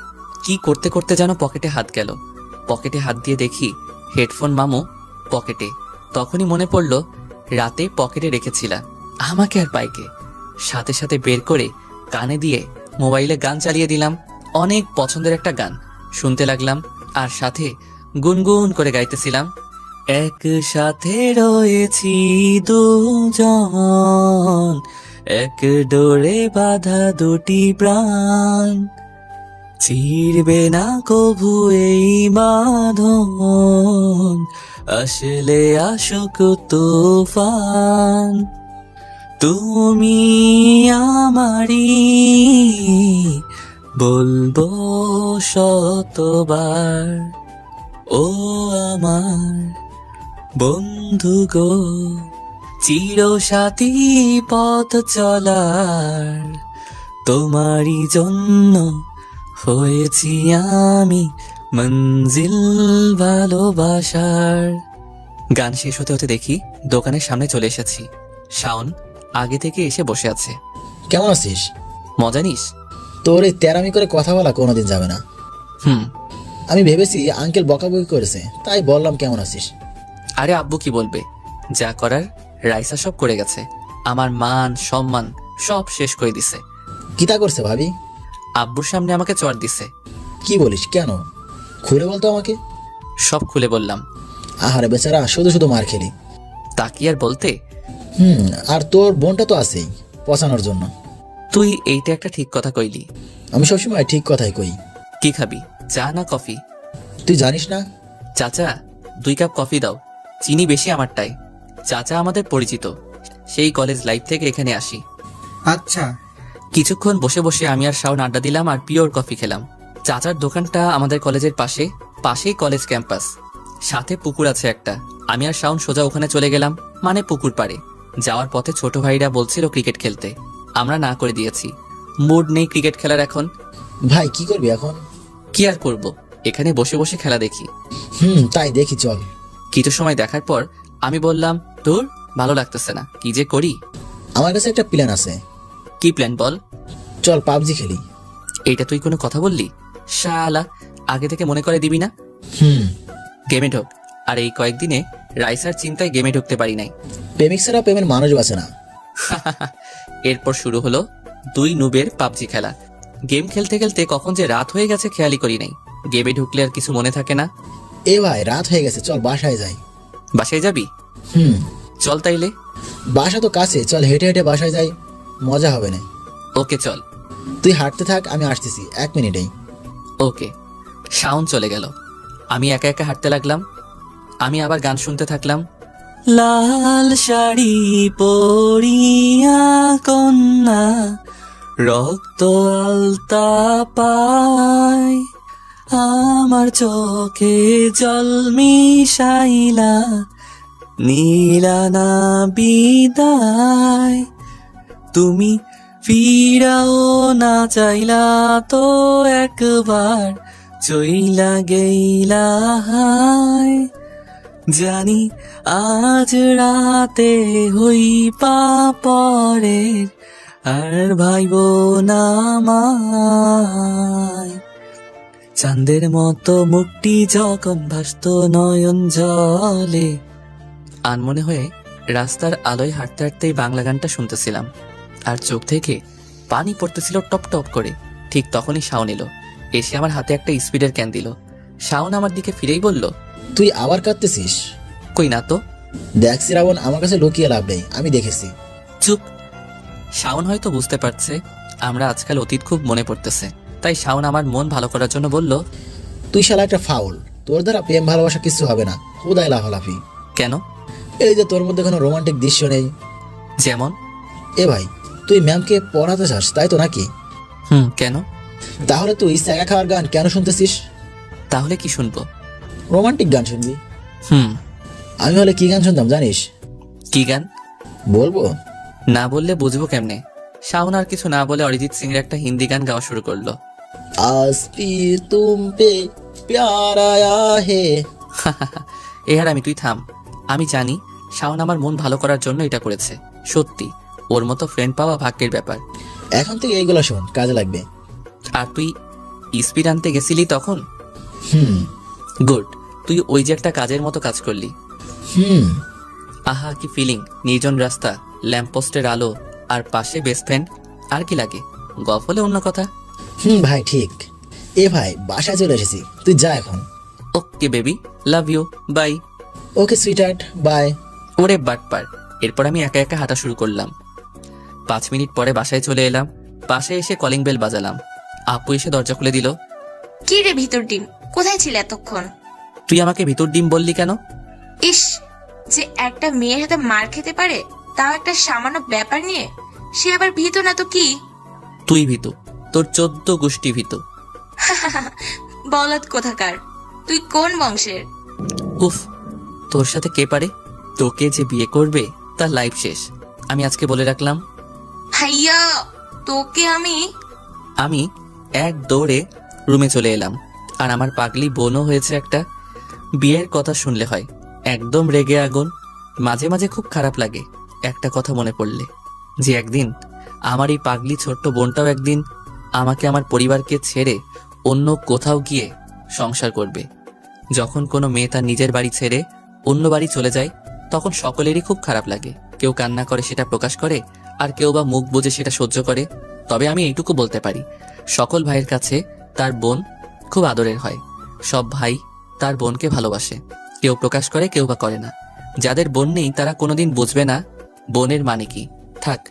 কি করতে করতে যেন পকেটে হাত গেল। পকেটে হাত দিয়ে দেখি হেডফোন মামু পকেটে। তখনই মনে পড়ল রাতে পকেটে রেখেছিলাম। আমাকে আর পাইকে সাথে সাথে বের করে কানে দিয়ে মোবাইলে গান চালিয়ে দিলাম। অনেক পছন্দের একটা গান শুনতে লাগলাম, আর সাথে গুনগুন করে গাইতেছিলাম, একসাথে রয়েছি দুজন, এক ডোরে বাঁধা দুটি প্রাণ, চিরবে না কভু এই বাঁধন, আসলে আসুক তুফান। তুমি আমারি, বলবো শতবার, ও আমার বন্ধু গো, চিরসাথী পথ চলার, তোমারই জন্য হয়েছি আমি মঞ্জিল ভালোবাসার। গান শেষ হতে হতে দেখি দোকানের সামনে চলে এসেছি। শাওন আগে থেকে এসে বসে আছে। কেমন আছিস? মজা নিস? তোর এই তেরামি করে কথা বলা কোনোদিন যাবে না। আমি ভেবেছি আঙ্কেল বকাবকি করেছে, তাই বললাম কেমন আছিস। আরে আব্বু কি বলবে, যা করার রাইসা সব করে গেছে। আমার মান সম্মান সব শেষ করে দিছে। কিতা করছে ভাবি? আব্বুর সামনে আমাকে চড় দিছে। কি বলিস? কেন? খুলে বলতো আমাকে। সব খুলে বললাম। আহারে বেচারা, শুধু শুধু মার খেলি। তা কি আর বলতে। আর তোর বোনটা তো আছেই পচানোর জন্য। তুই এইটা একটা ঠিক কথা কইলি। আমি সবসময় ঠিক কথাই কই। কি খাবি, চা না কফি? তুই জানিস না? চাচা 2 কাপ কফি দাও, চিনি বেশি আমারটাই। চাচা আমাদের পরিচিত, সেই কলেজ লাইফ থেকে এখানে আসি। আচ্ছা। কিছুক্ষণ বসে বসে আমি আর শাওন আড্ডা দিলাম আর পিওর কফি খেলাম। চাচার দোকানটা আমাদের কলেজের পাশেই কলেজ ক্যাম্পাস, সাথে পুকুর আছে একটা। আমি আর শাওন সোজা ওখানে চলে গেলাম, মানে পুকুর পাড়ে। যাওয়ার পথে ছোট ভাইরা বলছিল ক্রিকেট খেলতে, আমরা না করে দিয়েছি। মুড নেই ক্রিকেট খেলার এখন। ভাই কি করবি এখন? কি আর করব, এখানে বসে বসে খেলা দেখি। তাই দেখি চল। কিছু সময় দেখার পর আমি বললাম, তোর ভালো লাগতেছে না, কি যে করি। আমার কাছে একটা প্ল্যান আছে। কি প্ল্যান বল? চল পাবজি খেলি। এইটা তুই কোনো কথা বললি? শালা, আগে থেকে মনে করে দিবি না? গেমে ঢোক। আর এই কয়েকদিনে রাইসার চিন্তায় গেমে ঢুকতে পারি নাই। প্রেমিক ছাড়া প্রেমের মানুষ বাঁচে না। এরপর শুরু হলো 2 নুবের পাবজি খেলা। গেম খেলতে খেলতে কখন যে রাত হয়ে গেছে খেয়ালই করি নাই। গেমে ঢুকলে আর কিছু মনে থাকে না। এ ভাই, রাত হয়ে গেছে, চল বাসায় যাই। বাসায় যাবি? চল তাইলে। বাসা তো কাছে, চল হেঁটে হেঁটে বাসায় যাই, মজা হবে না। ওকে চল। তুই হাঁটতে থাক, আমি আসতেছি 1 মিনিটেই। ওকে। শাওন চলে গেল, আমি একা একা হাঁটতে লাগলাম। আমি আবার গান শুনতে থাকলাম। লাল শাড়ি পরিয়া কন্যা, রক্ত আলতা পায়, আমার চোখে জল মিশাইলা, নীলা না বিদায়, তুমি ফিরাও না চাইলা তো একবার, চইলা গেইলা হায়, জানি আজ রাতে হইবা পরের, আর ভাইব না আমায়। চাঁদের মতো মুখটি যখন ভাসত নয়ন জলে। আনমনে হয়ে রাস্তার আলোয় হাঁটতে হাঁটতেই বাংলা গানটা শুনতেছিলাম, আর চোখ থেকে পানি পড়তেছিল টপ টপ করে। ঠিক তখনই শাওন এলো, এসে আমার হাতে একটা স্পিডের ক্যান দিল। শাওন আমার দিকে ফিরেই বলল, তুই আবার কাঁদতেছিস? কই না তো। দেখ শ্রাবণ, আমার কাছে লুকিয়ে লাভ নেই, আমি দেখেছি। চুপ। শাওন হয়তো বুঝতে পারছে আমরা আজকাল অতীত খুব মনে পড়তেছে, তাই শাওন আমার মন ভালো করার জন্য বলল, তুই শালা একটা ফাউল, তোর দ্বারা প্রেম ভালোবাসা কিছু হবে না, হুদায় লাফালাফি। কেন? এই যে তোর মধ্যে কোনো রোমান্টিক দৃশ্য নেই। যেমন? এ ভাই, তুই ম্যামকে পড়াতে চাস তাই তো নাকি? কেন? তাহলে তুই স্যাগা খাওয়ার গান কেন শুনতেছিস? তাহলে কি শুনবো? রোমান্টিক গান শুনবি। আমি হলে কি গান শুনতাম জানিস? কি গান? বলবো? না বললে বুঝবো কেমনে? শাওন আর কিছু না বলে অরিজিৎ সিং এর একটা হিন্দি গান গাওয়া শুরু করলো। আজ পি তুম পে প্যার আয়া হে। এহার আমি, তুই থাম। আমি জানি শাওন আমার মন ভালো করার জন্য এটা করেছে। সত্যি ওর মতো ফ্রেন্ড পাওয়া ভাগ্যের ব্যাপার। এখন থেকে এইগুলো শোন, কাজে লাগবে। আর তুই স্পিড আনতে গেছিলি তখন? গুড। তুই ওই যে একটা কাজের মতো কাজ করলি। আহা কি ফিলিং! নির্জন রাস্তা, ল্যাম্পপোস্টের আলো, আর পাশে বেস্ট ফ্রেন্ড। আর কি লাগে? গফ হলে অন্য কথা। ভাই ঠিক। এ ভাই, বাসায় চলে এসেছি, তুই যা এখন। Okay baby, love you, bye. Okay sweetheart, bye. ওরে বাটপার। এরপর আমি একা একা হাঁটা শুরু করলাম। 5 মিনিট পরে বাসায় চলে এলাম। পাশে এসে কলিং বেল বাজালাম। আপু এসে দরজা খুলে দিল। কি রে ভিতর ডিম, কোথায় ছিলে এতক্ষণ? তুই আমাকে ভিতর ডিম বললি কেন? ইস, যে একটা মেয়ের হাতে মার খেতে পারে, তাও একটা সামান্য ব্যাপার নিয়ে, সে আবার ভীতু না তো কি? তুই ভীতু, তোর 14 গোষ্ঠী ভীতু। বলদ কোথাকার, তুই কোন বংশের? উফ, তোর সাথে কে পারে? তোকে যে বিয়ে করবে তার লাইফ শেষ। আমি আজকে বলে রাখলাম। ভাইয়া, তোকে আমি এক দৌড়ে রুমে চলে এলাম। আর আমার পাগলি বোনও হয়েছে একটা। বিয়ের কথা শুনলে হয় একদম রেগে আগুন। মাঝে মাঝে খুব খারাপ লাগে একটা কথা মনে পড়লে, যে একদিন আমার এই পাগলি ছোট্ট বোনটাও একদিন আমাকে আমার পরিবারকে ছেড়ে অন্য কোথাও গিয়ে সংসার করবে। যখন কোনো মেয়ে তার নিজের বাড়ি ছেড়ে অন্য বাড়ি চলে যায়, তখন সকলেরই খুব খারাপ লাগে। কেউ কান্না করে সেটা প্রকাশ করে, আর কেউ বা মুখ বুজে সেটা সহ্য করে। তবে আমি এইটুকু বলতে পারি, সকল ভাইয়ের কাছে তার বোন খুব আদরের হয়। সব ভাই তার বোনকে ভালোবাসে, কেউ প্রকাশ করে, কেউ বা করে না। যাদের বোন নেই তারা কোনোদিন বুঝবে না বোনের মানে কি। থাক,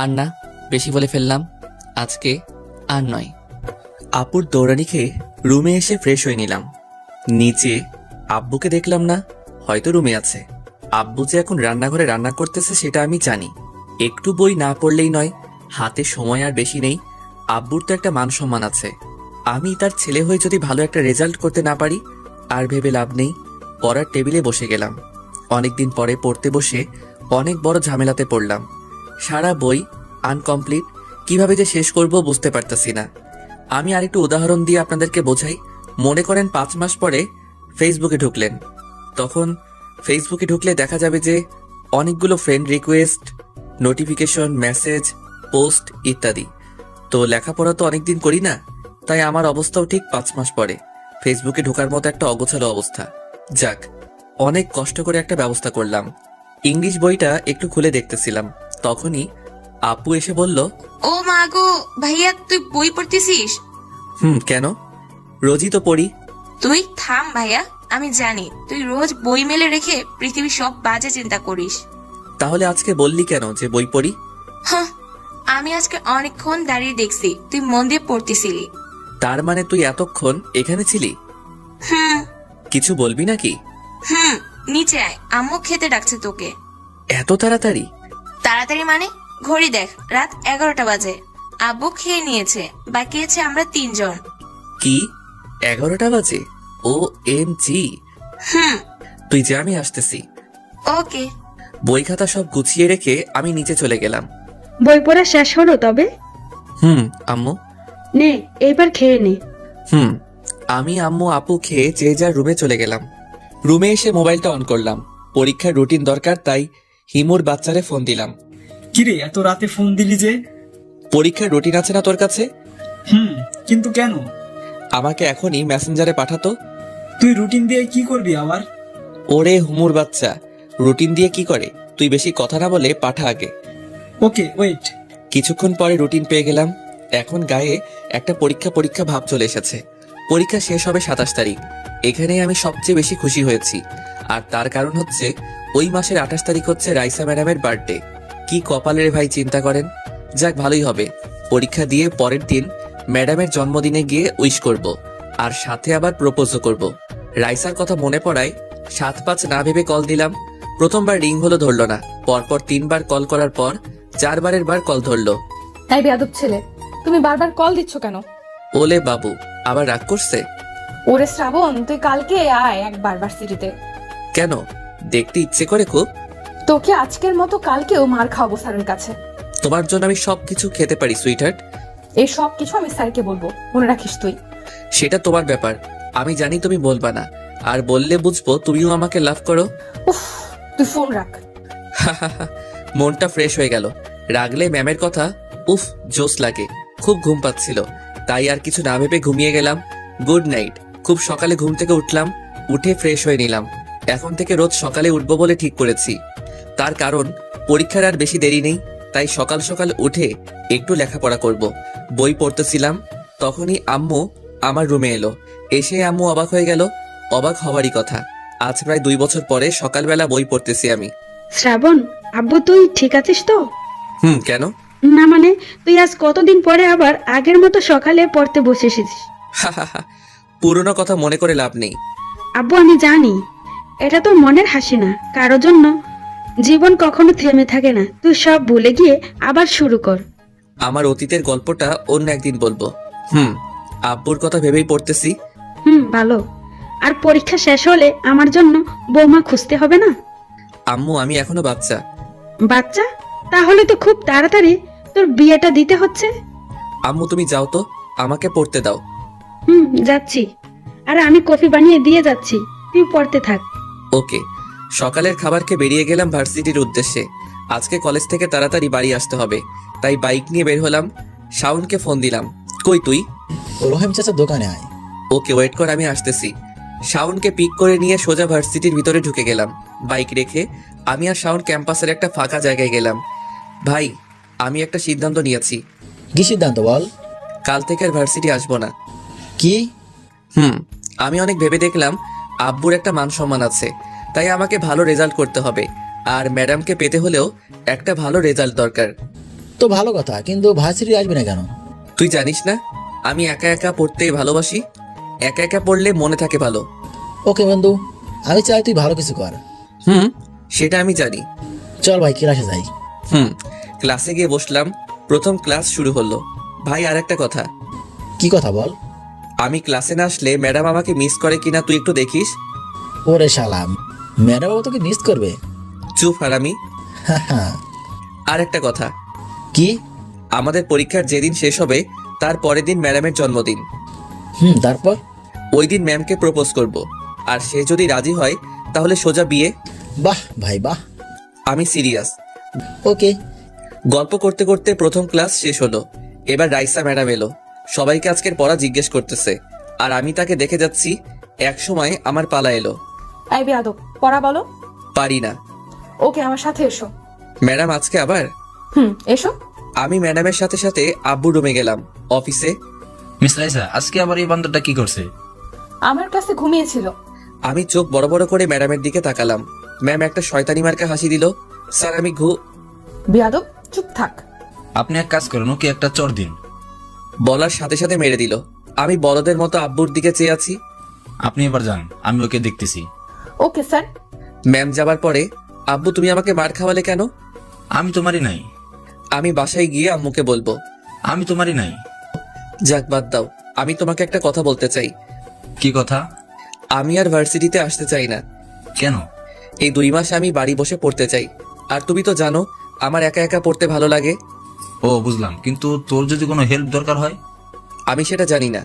আর না, বেশি বলে ফেললাম। আজকে আর নয়। আপুর দৌড়ানি খেয়ে রুমে এসে ফ্রেশ হয়ে নিলাম। নিচে আব্বুকে দেখলাম না, হয়তো রুমে আছে। আব্বু যে এখন রান্নাঘরে রান্না করতেছে সেটা আমি জানি। একটু বই না পড়লেই নয়, হাতে সময় আর বেশি নেই। আব্বুর তো একটা মান সম্মান আছে। আমি তার ছেলে হয়ে যদি ভালো একটা রেজাল্ট করতে না পারি, আর ভেবে লাভ নেই। পড়ার টেবিলে বসে গেলাম। অনেকদিন পরে পড়তে বসে অনেক বড় ঝামেলাতে পড়লাম। সারা বই আনকমপ্লিট, কিভাবে যে শেষ করব বুঝতে পারতেছি না। আমি আরেকটু উদাহরণ দিয়ে আপনাদেরকে বোঝাই। মনে করেন 5 মাস পরে ফেসবুকে ঢুকলেন। তখন ফেসবুকে ঢুকলে দেখা যাবে যে অনেকগুলো friend request, notification, message, post ইত্যাদি। তো লেখাপড়া তো অনেকদিন করি না, তাই আমার অবস্থাও ঠিক 5 মাস পরে ফেসবুকে ঢোকার মতো একটা অগোছালো অবস্থা। যাক, অনেক কষ্ট করে একটা ব্যবস্থা করলাম। ইংলিশ বইটা একটু খুলে দেখতেছিলাম, তখনই আপু এসে বলল, ও মা গো, ভাইয়া তুই বই পড়তেছিস? কেন? রোজই তো পড়ি। তুই থাম ভাইয়া, আমি জানি তুই রোজ বই মেলে রেখে পৃথিবীর সব বাজে চিন্তা করিস। তাহলে আজকে বললি কেন যে বই পড়ি? হ্যাঁ, আমি আজকে অনেকক্ষণ দাঁড়িয়ে দেখছি তুই মন দিয়ে পড়তেছিলি। তার মানে তুই এতক্ষণ এখানে ছিলি? কিছু বলবি নাকি? নিচে আয়, আম্মু খেতে ডাকছে তোকে। এত তাড়াতাড়ি? তাড়াতাড়ি মানে? ঘড়ি দেখ, রাত 11টা বাজে। আব্বু খেয়ে নিয়েছে, বাকি আছে আমরা 3 জন। কি 11টা বাজে? ও এম জি। তুই যে, আমি আসতেছি। ওকে। বই খাতা সব গুছিয়ে রেখে আমি নিচে চলে গেলাম। বই পড়া শেষ হলো তবে? আম্মু। নে, এইবার খেয়ে নে। আমি, আম্মু, আপু খেয়ে যে যার রুমে চলে গেলাম। রুমে এসে মোবাইলটা অন করলাম। পরীক্ষার রুটিন দরকার, তাই হিমুর বাচ্চারে ফোন দিলাম। কিরে, এত রাতে ফোন দিলি যে? পরীক্ষার রুটিন আছে না তোর কাছে? কিন্তু কেন? আমাকে এখনই মেসেঞ্জারে পাঠাতো। তুই রুটিন দিয়ে কি করবি আবার? ওরে হুমুর বাচ্চা, রুটিন দিয়ে কি করে? তুই বেশি কথা না বলে পাঠা আগে। ওকে, ওয়েট। কিছুক্ষণ পরে রুটিন পেয়ে গেলাম। এখন গায়ে একটা পরীক্ষা ভাব চলে এসেছে। পরীক্ষা শেষ হবে 27 তারিখ। এখানেই আমি সবচেয়ে বেশি খুশি হয়েছি। আর তার কারণ হচ্ছে ওই মাসের 28 তারিখ হচ্ছে রাইসা ম্যাডামের বার্থডে। কি কপালের ভাই, চিন্তা করেন। যাক, ভালোই হবে। পরীক্ষা দিয়ে পরের দিন ম্যাডামের জন্মদিনে গিয়ে উইশ করব, আর সাথে আবার প্রপোজও করব। রাইসার কথা মনে পড়ায় 7-5 না ভেবে কল দিলাম। প্রথমবার রিং হলো, ধরলো না। পরপর 3 বার কল করার পর 4 বারের বার কল ধরলো। তাই বেয়াদব ছেলে, তুমি বারবার কল দিচ্ছ কেন? ওলে বাবু, আবার রাগ করছে? ওরে শ্রাবণ, তুই কালকে আয় একবার ভার্সিটিতে। কেন? দেখতে ইচ্ছে করে খুব। তোকে আজকের মতো কালকেও মার খাওয়াবো স্যারের কাছে। তোমার জন্য আমি সবকিছু খেতে পারি সুইটহার্ট। এই সব কিছু আমি স্যারকে বলবো, মনে রাখিস তুই। সেটা তোমার ব্যাপার, আমি জানি তুমি বলবা না। আর বললে বুঝবো তুমিও আমাকে লাভ করো। উফ, তুই ফোন রাখ। মনটা ফ্রেশ হয়ে গেল। রাগলে ম্যামের কথা উফ জোস লাগে। খুব ঘুম পাচ্ছিল, তাই আর কিছু না ভেবে ঘুমিয়ে গেলাম। Good night. খুব সকালে ঘুম থেকে উঠলাম, উঠে ফ্রেশ হয়ে নিলাম। এখন থেকে রোজ সকালে উঠবো বলে ঠিক করেছি। তার কারণ পরীক্ষার আর বেশি দেরি নেই, তাই সকাল সকাল উঠে একটু লেখাপড়া করব। বই পড়তেছিলাম, তখনই আম্মু আমার রুমে এলো। এসে আম্মু অবাক হয়ে গেল। অবাক হওয়ারই কথা, আজ প্রায় 2 বছর পরে সকালবেলা বই পড়তেছি আমি। শ্রাবণ, আব্বু তুই ঠিক আছিস তো? কেন? না মানে, তুই আজ কতদিন পরে আবার আগের মতো সকালে পড়তে বসে এসেছিস। পুরনো কথা মনে করে লাভ নেই। আব্বু আমি জানি এটা তোর মনের হাসি না, কারোর জন্য জীবন কখনো থেমে থাকে না। তুই সব ভুলে গিয়ে আবার শুরু কর। আমার অতীতের গল্পটা অন্য একদিন বলবো। আব্বুর কথা ভেবেই পড়তেছি। ভালো। আর পরীক্ষা শেষ হলে আমার জন্য বৌমা খুঁজতে হবে না? আম্মু আমি এখনো বাচ্চা। বাচ্চা? তাহলে তো খুব তাড়াতাড়ি তোর বিয়েটা দিতে হচ্ছে। আম্মু তুমি যাও তো, আমাকে পড়তে দাও। যাচ্ছি। আর আমি কফি বানিয়ে দিয়ে যাচ্ছি, তুই পড়তে থাক। ওকে। সকালের খাবার খেয়ে বেরিয়ে গেলাম ভার্সিটির উদ্দেশ্যে। আজকে কলেজ থেকে তাড়াতাড়ি বাড়ি আসতে হবে, তাই বাইক নিয়ে বের হলাম। শাওনকে ফোন দিলাম। কই তুই? রহিম চাচা দোকানে আয়। ওকে ওয়েট কর, আমি আসতেছি। শাওনকে পিক করে নিয়ে সোজা ভার্সিটির ভিতরে ঢুকে গেলাম। বাইক রেখে আমি আর শাওন ক্যাম্পাসের একটা ফাঁকা জায়গায় গেলাম। ভাই, আমি একটা সিদ্ধান্ত নিয়েছি। কি সিদ্ধান্ত বল? কাল থেকে আর ভার্সিটি আসবো না। কি? আমি অনেক ভেবে দেখলাম আব্বুর একটা মান সম্মান আছে, তাই আমাকে ভালো রেজাল্ট করতে হবে। আর ম্যাডামকে পেতে হলেও একটা ভালো রেজাল্ট দরকার। তো ভালো কথা, কিন্তু ভার্সিটি আসবি না কেন? তুই জানিস না আমি একা একা পড়তে ভালোবাসি। একা একা পড়লে মনে থাকে ভালো। ওকে বন্ধু, আমি চাই তুই ভালো কিছু কর। সেটা আমি জানি। চল ভাই ক্লাসে যাই। ক্লাসে গিয়ে বসলাম। প্রথম ক্লাস শুরু হলো। ভাই আর একটা কথা। কি কথা বল? আমি ক্লাসে না আসলে ম্যাডাম আমাকে মিস করে কিনা তুই একটু দেখিস। ওরে শালাম, ম্যাডাম বাবু তোকে মিস করবে? চুপ হারামি। আর একটা কথা। কি? আমাদের পরীক্ষার যেদিন শেষ হবে তার পরের দিন ম্যাডামের জন্মদিন। তারপর? ওই দিন ম্যামকে প্রপোজ করব, আর সে যদি রাজি হয় তাহলে সোজা বিয়ে। বাহ ভাই বাহ। আমি সিরিয়াস। ওকে। গল্প করতে করতে প্রথম ক্লাস শেষ হলো। এবার রাইসা ম্যাডাম এলো। সবাইকে আজকের পড়া জিজ্ঞেস করতেছে, আর আমি তাকে দেখে যাচ্ছি। এক সময় আমার পালা এলো। এই বেয়াদব, পড়া বলো। পারি না। ওকে, আমার সাথে এসো। ম্যাডাম আজকে আবার? এসো। আমি ম্যাডামের সাথে সাথে আব্বু রুমে গেলাম। অফিসে মিস রাইসা আজকে আবার এই বান্দরটা কি করছে? আমার কাছে ঘুমিয়েছিল। আমি চোখ বড় বড় করে ম্যাডামের দিকে তাকালাম। ম্যাম একটা শয়তানি মার্কা হাসি দিল। স্যার আমি বেয়াদব, চুপ থাক। আপনি এক কাজ করেন, ওকে একটা চড় দিন। বলার সাথে সাথে মেরে দিল। আমি বলদের মতো আব্বুর দিকে চেয়ে আছি। আপনি এবার যান, আমি ওকে দেখতেছি। Okay sir. ম্যাম যাবার পরে, আব্বু তুমি আমাকে মার খাওয়ালে কেন? আমি তোমারই নাই। আমি বাসায় গিয়ে আম্মুকে বলবো। আমি তোমারই নাই। যাক বাদ দাও, আমি তোমাকে একটা কথা বলতে চাই। কি কথা? আমি আর ভার্সিটিতে আসতে চাই না। কেন? এই 2 মাস আমি বাড়ি বসে পড়তে চাই। আর তুমি তো জানো আমার একা একা পড়তে ভালো লাগে। ও বুঝলাম, কিন্তু তোর যদি কোনো হেল্প দরকার হয়? আমি সেটা জানি না।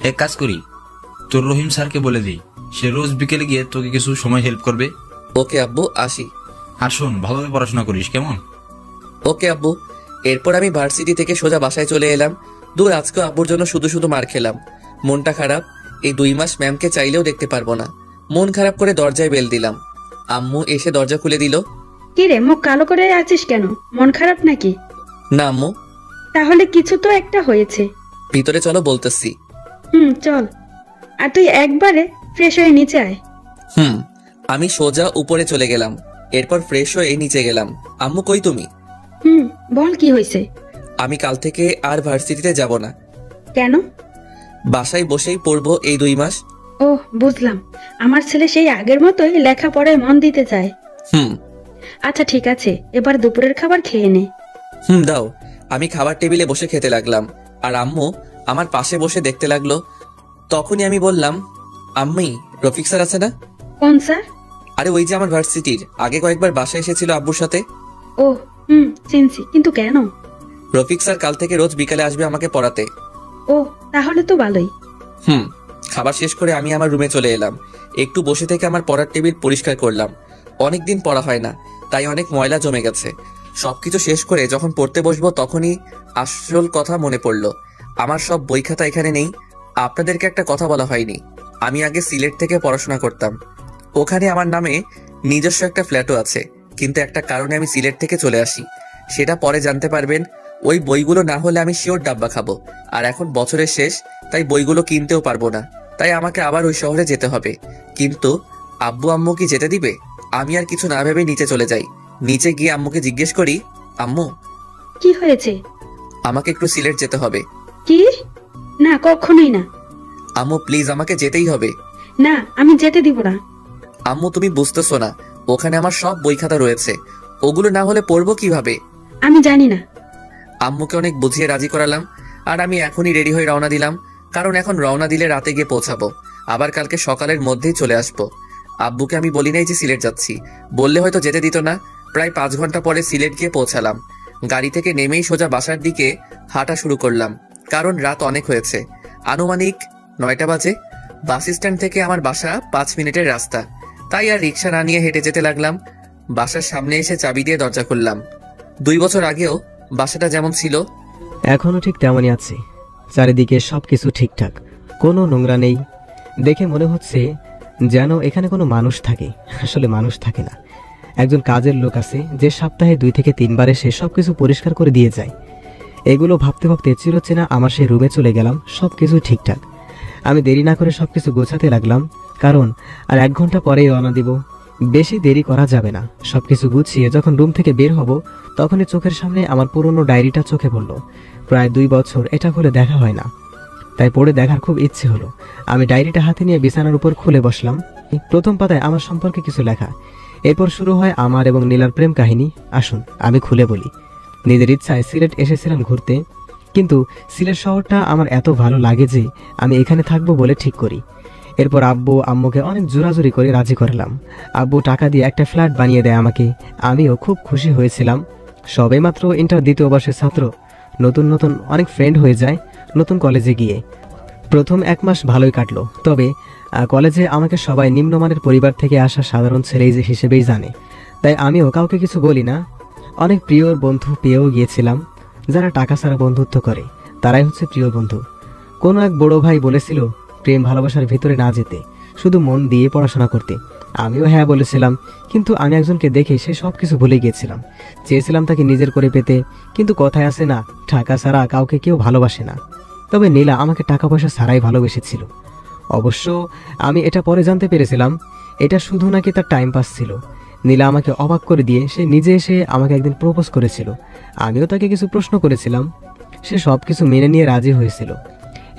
এক কাজ করি, তোর রহিম স্যারকে বলে দিই, সে রোজ বিকেলে গিয়ে তোকে কিছু সময় হেল্প করবে। ওকে আব্বু, আসি। আর শোন, ভালোভাবে পড়াশোনা করিস, কেমন? ওকে আব্বু। এরপর আমি ভার্সিটি থেকে সোজা বাসায় চলে এলাম। দূর আজকে আব্বুর জন্য শুধু শুধু মার খেলাম। মনটা খারাপ। এই 2 মাস ম্যামকে চাইলেও দেখতে পারবো না। মন খারাপ করে দরজায় বেল দিলাম। আম্মু এসে দরজা খুলে দিল। কি রে, মুখ কালো করে আছিস কেন? মন খারাপ নাকি? না আম্মু। তাহলে কিছু তো একটা হয়েছে। ভিতরে চলো বলতেছি। চল। আর তুই একবারে ফ্রেশ হয়ে নিচে আয়। আমি সোজা উপরে চলে গেলাম। এরপর ফ্রেশ হয়ে নিচে গেলাম। আম্মু কই তুমি? বল কি হয়েছে? আমি কাল থেকে আর ভার্সিটিতে যাব না। কেন? বাসায় বসেই পড়বো এই 2 মাস। ও বুঝলাম, আমার ছেলে সেই আগের মতোই লেখাপড়ায় মন দিতে চায়। আচ্ছা ঠিক আছে, এবার দুপুরের খাবার খেয়ে নে। দাও। আমি খাবার টেবিলে বসে খেতে লাগলাম, আর আম্মু আমার পাশে বসে দেখতে লাগলো। তখনই আমি বললাম, আম্মি রফিক স্যার আছে না? কোন স্যার? আরে ওই যে আমার ভার্সিটির, আগে কয়েকবার বাসায় এসেছিল আব্বুর সাথে। ও চিনছি, কিন্তু কেন? রফিক স্যার কাল থেকে রোজ বিকালে আসবে আমাকে পড়াতে। ও তাহলে তো ভালোই। খাবার শেষ করে আমি আমার রুমে চলে এলাম। একটু বসে থেকে আমার পড়ার টেবিল পরিষ্কার করলাম। অনেকদিন পড়া হয় না, তাই অনেক ময়লা জমে গেছে। সবকিছু শেষ করে যখন পড়তে বসবো তখনই আসল কথা মনে পড়লো। আমার সব বই খাতা এখানে নেই। আপনাদেরকে একটা কথা বলা হয়নি, আমি আগে সিলেট থেকে পড়াশোনা করতাম। ওখানে আমার নামে নিজস্ব একটা ফ্ল্যাটও আছে, কিন্তু একটা কারণে আমি সিলেট থেকে চলে আসি। সেটা পরে জানতে পারবেন। ওই বইগুলো না হলে আমি শিওর ডাব্বা খাবো। আর এখন বছরের শেষ, তাই বইগুলো কিনতেও পারবো না। তাই আমাকে আবার ওই শহরে যেতে হবে। কিন্তু আব্বু আম্মু কি যেতে দিবে? আমি আর কিছু না ভেবে নিচে চলে যাই। নিচে গিয়ে আম্মুকে জিজ্ঞেস করি, আম্মু কি হয়েছে? আমাকে একটু সিলেট যেতে হবে। কি? না, কখনোই না। আম্মু প্লিজ, আমাকে যেতেই হবে। না, আমি যেতে দিব না। আম্মু তুমি বুঝতেছো না, ওখানে আমার সব বই খাতা রয়েছে, ওগুলো না হলে পড়বো কিভাবে? আমি জানি না। আম্মুকে অনেক বুঝিয়ে রাজি করালাম, আর আমি এখনই রেডি হয়ে রওনা দিলাম, কারণ এখন রওনা দিলে রাতে গিয়ে পৌঁছাবো, আবার কালকে সকালের মধ্যেই চলে আসবো। আব্বুকে আমি বলি নাই যে সিলেট যাচ্ছি, বললে হয়তো যেতে দিত না। প্রায় 5 ঘন্টা পরে সিলেট গিয়ে পৌঁছালাম। গাড়ি থেকে নেমেই সোজা বাসার দিকে হাঁটা শুরু করলাম, কারণ রাত অনেক হয়েছে। আনুমানিক 9টা বাজে। বাস স্ট্যান্ড থেকে আমার বাসা 5 মিনিটের রাস্তা, তাই আর রিক্সা না নিয়ে হেঁটে যেতে লাগলাম। বাসার সামনে এসে চাবি দিয়ে দরজা খুললাম। 2 বছর আগেও বাসাটা যেমন ছিল এখনো ঠিক তেমনই আছে। চারিদিকে সবকিছু ঠিকঠাক, কোনো নোংরা নেই। দেখে মনে হচ্ছে যেন এখানে কোনো মানুষ থাকে, আসলে মানুষ থাকে না। একজন কাজের লোক আছে যে সপ্তাহে 2 থেকে 3 বার এসে সবকিছু পরিষ্কার করে দিয়ে যায়। এগুলো ভাবতে ভাবতে চিরচেনা আমার সেই রুমে চলে গেলাম। সবকিছু ঠিকঠাক। আমি দেরি না করে সবকিছু গোছাতে লাগলাম, কারণ আর 1 ঘন্টা পরেই রওনা দিব। বেশি দেরি করা যাবে না। সবকিছু গুছিয়ে যখন রুম থেকে বের হব, তখনই চোখের সামনে আমার পুরনো ডায়েরিটা চোখে পড়ল। প্রায় 2 বছর এটা খুলে দেখা হয় না, তাই পড়ে দেখার খুব ইচ্ছে হলো। আমি ডায়েরিটা হাতে নিয়ে বিছানার উপর খুলে বসলাম। প্রথম পাতায় আমার সম্পর্কে কিছু লেখা। এরপর শুরু হয় আমার এবং নীলার প্রেম কাহিনী। আসুন আমি খুলে বলি। নিজের ইচ্ছায় সিলেট এসেছিলাম ঘুরতে, কিন্তু সিলেট শহরটা আমার এত ভালো লাগে যে আমি এখানে থাকবো বলে ঠিক করি। এরপর আব্বু আম্মুকে অনেক জোরাজুরি করে রাজি করালাম। আব্বু টাকা দিয়ে একটা ফ্ল্যাট বানিয়ে দেয় আমাকে। আমিও খুব খুশি হয়েছিলাম। সবেমাত্র ইন্টার 2য় বর্ষের ছাত্র, নতুন নতুন অনেক ফ্রেন্ড হয়ে যায় নতুন কলেজে গিয়ে। প্রথম 1 মাস ভালোই কাটলো, তবে কলেজে আমাকে সবাই নিম্নমানের পরিবার থেকে আসা সাধারণ ছেলে হিসেবেই জানে, তাই আমিও কাউকে কিছু বলি না। অনেক প্রিয় বন্ধু পেয়েও গিয়েছিলাম। যারা টাকা ছাড়া বন্ধুত্ব করে তারাই হচ্ছে প্রিয় বন্ধু। কোনো এক বড় ভাই বলেছিল প্রেম ভালোবাসার ভিতরে না যেতে, শুধু মন দিয়ে পড়াশোনা করতে। আমিও হ্যাঁ বলেছিলাম, কিন্তু আমি একজনকে দেখে সে সব কিছু ভুলে গিয়েছিলাম। চেয়েছিলাম তাকে নিজের করে পেতে, কিন্তু কথায় আছে না, টাকা ছাড়া কাউকে কেউ ভালোবাসে না। তবে নীলা আমাকে টাকা পয়সা ছাড়াই ভালোবেসেছিল। অবশ্য আমি এটা পরে জানতে পেরেছিলাম এটা শুধু নাকি তার টাইম পাস ছিল। নীলা আমাকে অবাক করে দিয়ে সে নিজে এসে আমাকে একদিন প্রপোজ করেছিল। আমিও তাকে কিছু প্রশ্ন করেছিলাম, সে সব কিছু মেনে নিয়ে রাজি হয়েছিল।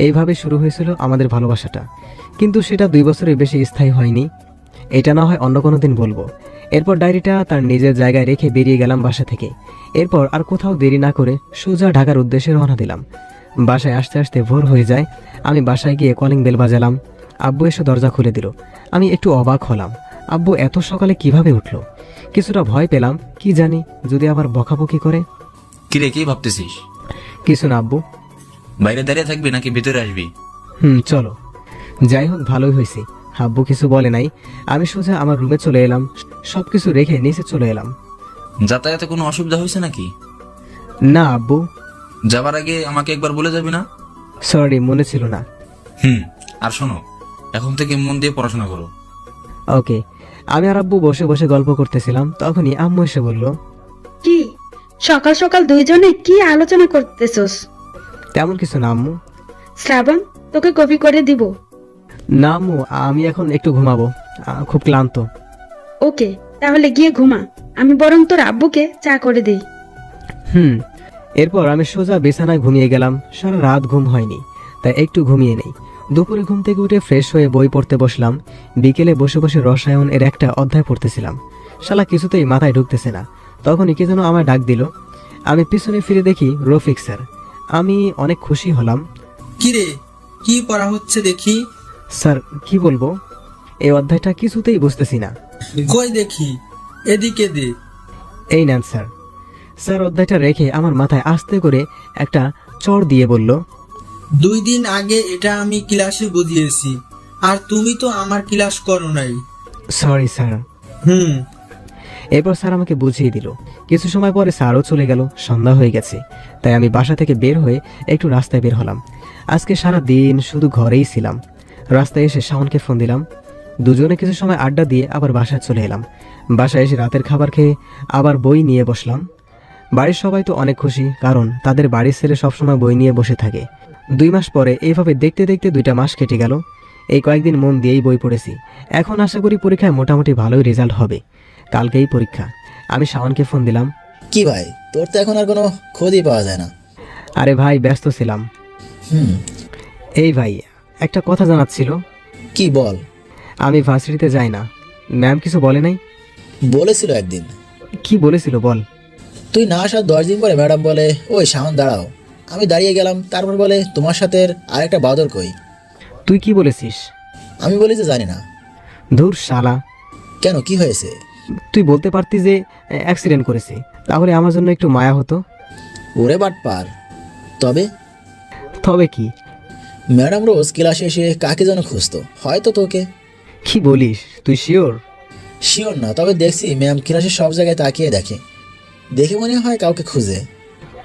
এইভাবে শুরু হয়েছিল আমাদের ভালোবাসাটা, কিন্তু সেটা 2 বছরের বেশি স্থায়ী হয়নি। এটা না হয় অন্য কোনো দিন বলবো। এরপর ডায়েরিটা তার নিজের জায়গায় রেখে বেরিয়ে গেলাম বাসা থেকে। এরপর আর কোথাও দেরি না করে সোজা ঢাকার উদ্দেশ্যে রওনা দিলাম। বাসায় আসতে আসতে ভোর হয়ে যায়। আমি বাসায় গিয়ে কলিং বেল বাজালাম। আব্বু এসে দরজা খুলে দিল। আমি একটু অবাক হলাম, আব্বু এত সকালে কিভাবে উঠলো। কিছুটা ভয় পেলাম, কি জানি যদি আবার বকাবকি করে। কিরে, কি ভাবতেছিস? কিছু না আব্বু। বাইরে দাঁড়িয়ে থাকবি নাকি ভিতরে আসবি? চলো। যাই হোক, ভালোই হয়েছে। আব্বু কিছু বলে নাই। আমি সোজা আমার রুমে চলে এলাম। সবকিছু রেখে নিচে চলে এলাম। যাতায়াতে কোনো অসুবিধা হয়েছে নাকি? না আব্বু। যাবার আগে আমাকে একবার বলে যাবি না? সরি, মনে ছিল না। আর শোনো, এখন থেকে মন দিয়ে পড়াশোনা করো। ওকে। আমি আর আব্বু বসে বসে গল্প করতেছিলাম, তখনই আম্মু এসে বলল, কি সকাল সকাল দুইজনে কি আলোচনা করতেছস? তেমন কিছু না আম্মু। শ্রাবণ, তোকে কফি করে দিব? না আম্মু, আমি এখন একটু ঘুমাবো, খুব ক্লান্ত। ওকে, তাহলে গিয়ে ঘুমা। আমি বরং তোর আব্বুকে চা করে দিই। এরপর আমি সোজা বিছানায় ঘুমিয়ে গেলাম। সারা রাত ঘুম হয়নি, তাই একটু ঘুমিয়ে নেই। দুপুরে ঘুম থেকে উঠে ফ্রেশ হয়ে বই পড়তে বসলাম। বিকেলে বসে বসে রসায়ন এর একটা অধ্যায় পড়তেছিলাম। শালা কিছুতেই মাথায় ঢুকতেছে না। তখনই কে যেন আমার ডাক দিল। আমি পিছনে ফিরে দেখি রফিক স্যার। আমি অনেক খুশি হলাম। কিরে, কি পড়া হচ্ছে দেখি? স্যার কি বলবো, এই অধ্যায়টা কিছুতেই বুঝতেছি না। কই দেখি, এদিকে দে। এই নেন স্যার। স্যার অধ্যায়টা রেখে আমার মাথায় আস্তে করে একটা চড় দিয়ে বলল, 2 দিন আগে এটা আমি ক্লাসে বুঝিয়েছি, আর তুমি তো আমার ক্লাস করো নাই। Sorry sir. এরপর স্যার আমাকে বুঝিয়ে দিল। কিছু সময় পরে স্যারও চলে গেল। সন্ধ্যা হয়ে গেছে, তাই আমি বাসা থেকে বের হয়ে একটু রাস্তায় বের হলাম। আজকে সারা দিন শুধু ঘরেই ছিলাম। রাস্তায় এসে শাওনকে ফোন দিলাম। দুজনে কিছু সময় আড্ডা দিয়ে আবার বাসায় চলে এলাম। বাসায় এসে রাতের খাবার খেয়ে আবার বই নিয়ে বসলাম। বাড়ির সবাই তো অনেক খুশি, কারণ তাদের বাড়ির ছেলে সবসময় বই নিয়ে বসে থাকে। 2 মাস পরে এইভাবে দেখতে দেখতে 2টা মাস কেটে গেল। এই কয়েকদিন মন দিয়েই বই পড়েছি। এখন আশা করি পরীক্ষায় মোটামুটি ভালোই রেজাল্ট হবে। কালকেই পরীক্ষা। আমি শাওনকে ফোন দিলাম। কি ভাই, তোর তো এখন আর কোনো খোঁজই পাওয়া যায় না। আরে ভাই, ব্যস্ত ছিলাম। এই ভাই, একটা কথা জানার ছিল। কি বল? আমি ভার্সিটিতে যাই না। ম্যাম কিছু বলে নাই? বলেছিল একদিন। কি বলেছিল বল? তুই না আসার 10 দিন পরে ম্যাডাম বলে, ওই শাওন দাঁড়াও। আমি দাঁড়িয়ে গেলাম, তারপর বলে তোমার সাথে আরেকটা বাদর কই। তুই কি বলেছিস? আমি বলি যে জানি না। ধুর শালা। কেন, কি হয়েছে? তুই বলতে পারতি যে অ্যাক্সিডেন্ট করেছে, তাহলে আমার জন্য একটু মায়া হতো। ওরে বাটপার। তবে তবে কি? ম্যাডাম রোজ ক্লাসে এসে কাকে যেন খুঁজতো, হয়তো তোকে। কি বলিস? তুই শিওর? শিওর না, তবে দেখছি ম্যাম ক্লাসে সব জায়গায় তাকিয়ে দেখে। দেখে মনে হয় কাউকে খুঁজে।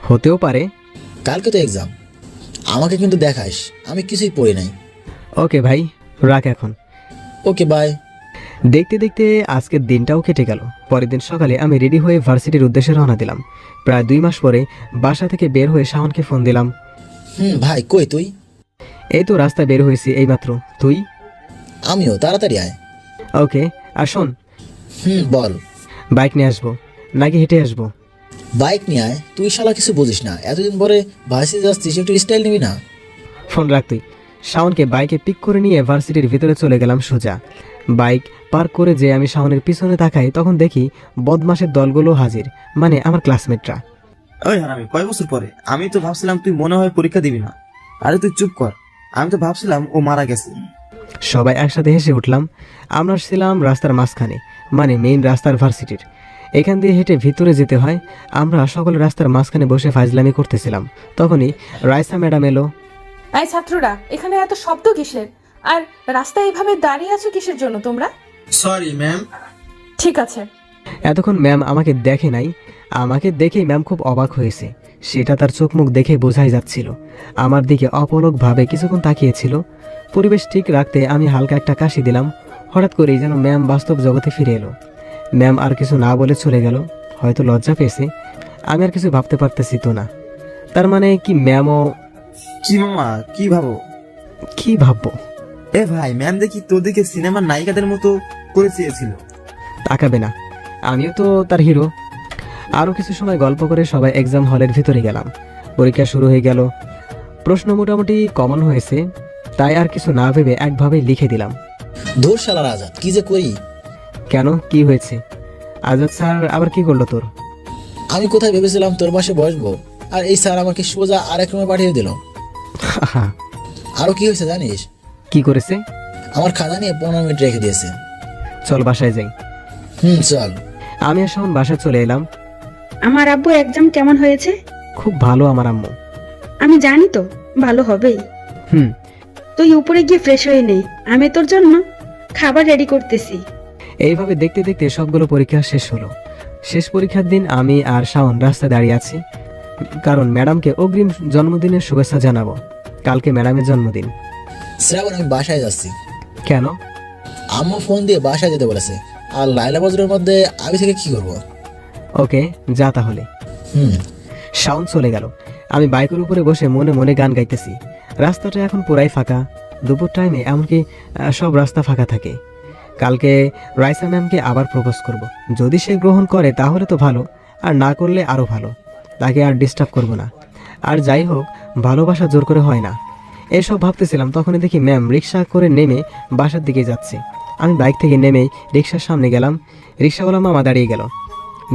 হতেও পারে। কালকে তো এক্সাম, আমাকে কিন্তু দেখাইস, আমি কিছুই পড়ি নাই। ওকে ভাই, রাখ এখন। Okay bye. দেখতে দেখতে আজকের দিনটাও কেটে গেল। পরের দিন সকালে আমি রেডি হয়ে ভার্সিটির উদ্দেশ্যে রওনা দিলাম। প্রায় 2 মাস পরে বাসা থেকে বের হয়ে শাওনকে ফোন দিলাম। ভাই কই তুই? এই তো রাস্তায় বের হয়েছি এইমাত্র। তুই? আমিও, তাড়াতাড়ি আয়। ওকে। আর শোন। বল। বাইক নিয়ে আসবো নাকি হেঁটে আসবো? বাইক নিয়ে আয়। তুই শালা কিছু বুঝিস না, এতদিন পরে ভার্সিটি যাচ্ছিস, একটু স্টাইল নিবি না? ফোন রাখ তুই। শাওনকে বাইকে পিক করে নিয়ে ভার্সিটির ভিতরে চলে গেলাম সোজা। বাইক পার্ক করে যে আমি শাওনের পিছনে তাকাই, তখন দেখি বদমাশের দলগুলো হাজির, মানে আমার ক্লাসমেটরা। ওই হারামি, কয় বছর পরে? আমি তো ভাবছিলাম তুই মনে হয় পরীক্ষা দিবি না। আরে তুই চুপ কর, আমি তো ভাবছিলাম ও মারা গেছে। সবাই একসাথে হেসে উঠলাম। আমরা ছিলাম রাস্তার মাঝখানে, মানে মেইন রাস্তার ভার্সিটির। এখান দিয়ে হেঁটে ভিতরে যেতে হয়। আমরা সকলে রাস্তার মাঝখানে বসে ফাজলামি করতেছিলাম। তখনই রাইসা ম্যাডাম এলো। এই ছাত্ররা, এখানে এত শব্দ কিসের? আর রাস্তায় এইভাবে দাঁড়িয়ে আছো কিসের জন্য তোমরা? Sorry ma'am. ঠিক আছে। এতক্ষণ ম্যাম আমাকে দেখে নাই। আমাকে দেখেই ম্যাম খুব অবাক হয়েছে, সেটা তার চোখ মুখ দেখে বোঝাই যাচ্ছিল। আমার দিকে অপলকভাবে কিছুক্ষণ তাকিয়েছিল। পরিবেশ ঠিক রাখতে আমি হালকা একটা কাশি দিলাম। হঠাৎ করেই যেন ম্যাম বাস্তব জগতে ফিরে এলো। ম্যাম আর কিছু না বলে চলে গেল। হয়তো লজ্জা পেয়েছে। আমি আর কিছু ভাবতে পারতেছি তো না। তার মানে কি ম্যামও? কি মামা, কি ভাবো? কি ভাববো? এ ভাই, ম্যাম দেখি তোদেরকে সিনেমার নায়িকাদের মতো করে চেয়েছিল। তাকাবে না, আমিও তো তার হিরো। আরও কিছু সময় গল্প করে সবাই এক্সাম হলের ভিতরে গেলাম। পরীক্ষা শুরু হয়ে গেল। প্রশ্ন মোটামুটি কমন হয়েছে, তাই আর কিছু না ভেবে একভাবেই লিখে দিলাম। ধুর শালার আজাদ, কি যে করি। কেন, কি হয়েছে? আজাদ স্যার আবার কি করলো তোর? আমি কোথায় ভেবেছিলাম তোর পাশে বসবো, আর এই স্যার আমাকে সোজা আরেক রুমে পাঠিয়ে দিল। আরো কি হয়েছে জানিস? কি করেছে? আমার খাতা নিয়ে 15 মিনিট রেখে দিয়েছে। চল বাসায় যাই। চল। আমি আর শাওন বাসায় চলে এলাম। আমার আব্বুর এক্সাম কেমন হয়েছে? খুব ভালো আমার আম্মু। আমি জানি তো ভালো হবেই। তুই উপরে গিয়ে ফ্রেশ হয়ে নে, আমি তোর জন্য খাবার রেডি করতেছি। এইভাবে দেখতে দেখতে সবগুলো পরীক্ষা শেষ হলো। শেষ পরীক্ষার দিন আমি আর শাওন রাস্তায় দাঁড়িয়ে আছি, কারণ ম্যাডামকে অগ্রিম জন্মদিনের শুভেচ্ছা জানাবো। কালকে ম্যাডামের জন্মদিন। শ্রাবণ, আমি বাসায় যাচ্ছি। কেন? আম্মু ফোন দিয়ে বাসায় যেতে বলেছে। আর লাইলা বজরের মধ্যে আমি থেকে কি করব? ওকে, যা তাহলে। শাওন চলে গেল। আমি বাইকের উপরে বসে মনে মনে গান গাইতেছি। রাস্তাটা এখন পুরাই ফাঁকা। দুপুর টাইমে এমনকি সব রাস্তা ফাঁকা থাকে। কালকে রাইসা ম্যামকে আবার প্রপোজ করব। যদি সে গ্রহণ করে তাহলে তো ভালো, আর না করলে আরও ভালো। তাকে আর ডিস্টার্ব করব না। আর যাই হোক, ভালোবাসা জোর করে হয় না। এসব ভাবতেছিলাম, তখনই দেখি ম্যাম রিক্সা করে নেমে বাসার দিকে যাচ্ছে। আমি বাইক থেকে নেমেই রিক্সার সামনে গেলাম। রিক্সাওয়ালা মামা দাঁড়িয়ে গেল।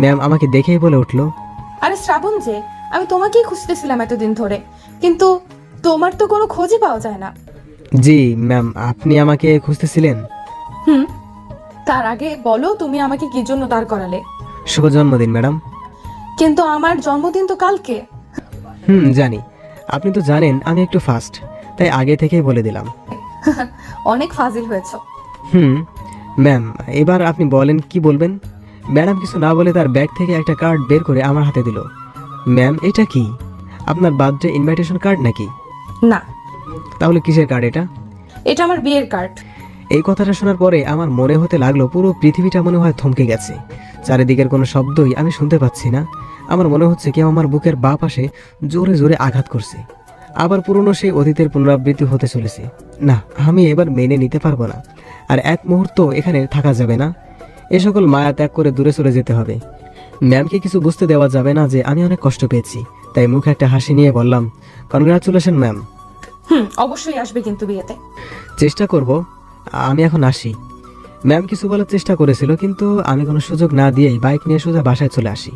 ম্যাম আমাকে দেখেই বলে উঠল, আরে শ্রাবণ যে, আমি তোমাকেই খুঁজতেছিলাম এতদিন ধরে, কিন্তু তোমার তো কোনো খোঁজই পাওয়া যায় না। জি ম্যাম, আপনি আমাকে খুঁজতেছিলেন? তার আগে বলো, তুমি আমাকে কি জন্য দাঁড় করালে? শুভ জন্মদিন ম্যাডাম। কিন্তু আমার জন্মদিন তো কালকে। জানি। আপনি তো জানেন আমি একটু ফাস্ট, তাই আগে থেকেই বলে দিলাম। অনেক ফাজিল হয়েছো। ম্যাম, এবার আপনি বলেন কি বলবেন। ম্যাডাম কিছু না বলে তার ব্যাগ থেকে একটা কার্ড বের করে আমার হাতে দিল। ম্যাম, এটা কি? আপনার বার্থডে ইনভাইটেশন কার্ড নাকি? না। তাহলে কিসের কার্ড এটা? এটা আমার বিয়ের কার্ড। এই কথাটা শোনার পরে আমার মনে হতে লাগলো পুরো পৃথিবীটা মনে হয় থমকে গেছে। চারিদিকের কোনো শব্দই আমি শুনতে পাচ্ছি না। আমার মনে হচ্ছে কেউ আমার বুকের বাঁ পাশে জোরে জোরে আঘাত করছে। আবার পুরনো সেই অতীতের পুনরাবৃত্তি হতে চলেছে। না, আমি এবার মেনে নিতে পারবো না। আর এক মুহূর্ত এখানে থাকা যাবে না। এ সকল মায়া ত্যাগ করে দূরে চলে যেতে হবে। ম্যামকে কিছু বুঝতে দেওয়া যাবে না যে আমি অনেক কষ্ট পেয়েছি। তাই মুখে একটা হাসি নিয়ে বললাম, কনগ্রাচুলেশন ম্যাম। অবশ্যই আসবে কিন্তু বিয়েতে। চেষ্টা করব। আমি এখন আসি। ম্যাম কিছু বলার চেষ্টা করেছিল, কিন্তু আমি কোনো সুযোগ না দিয়েই বাইক নিয়ে সোজা বাসায় চলে আসি।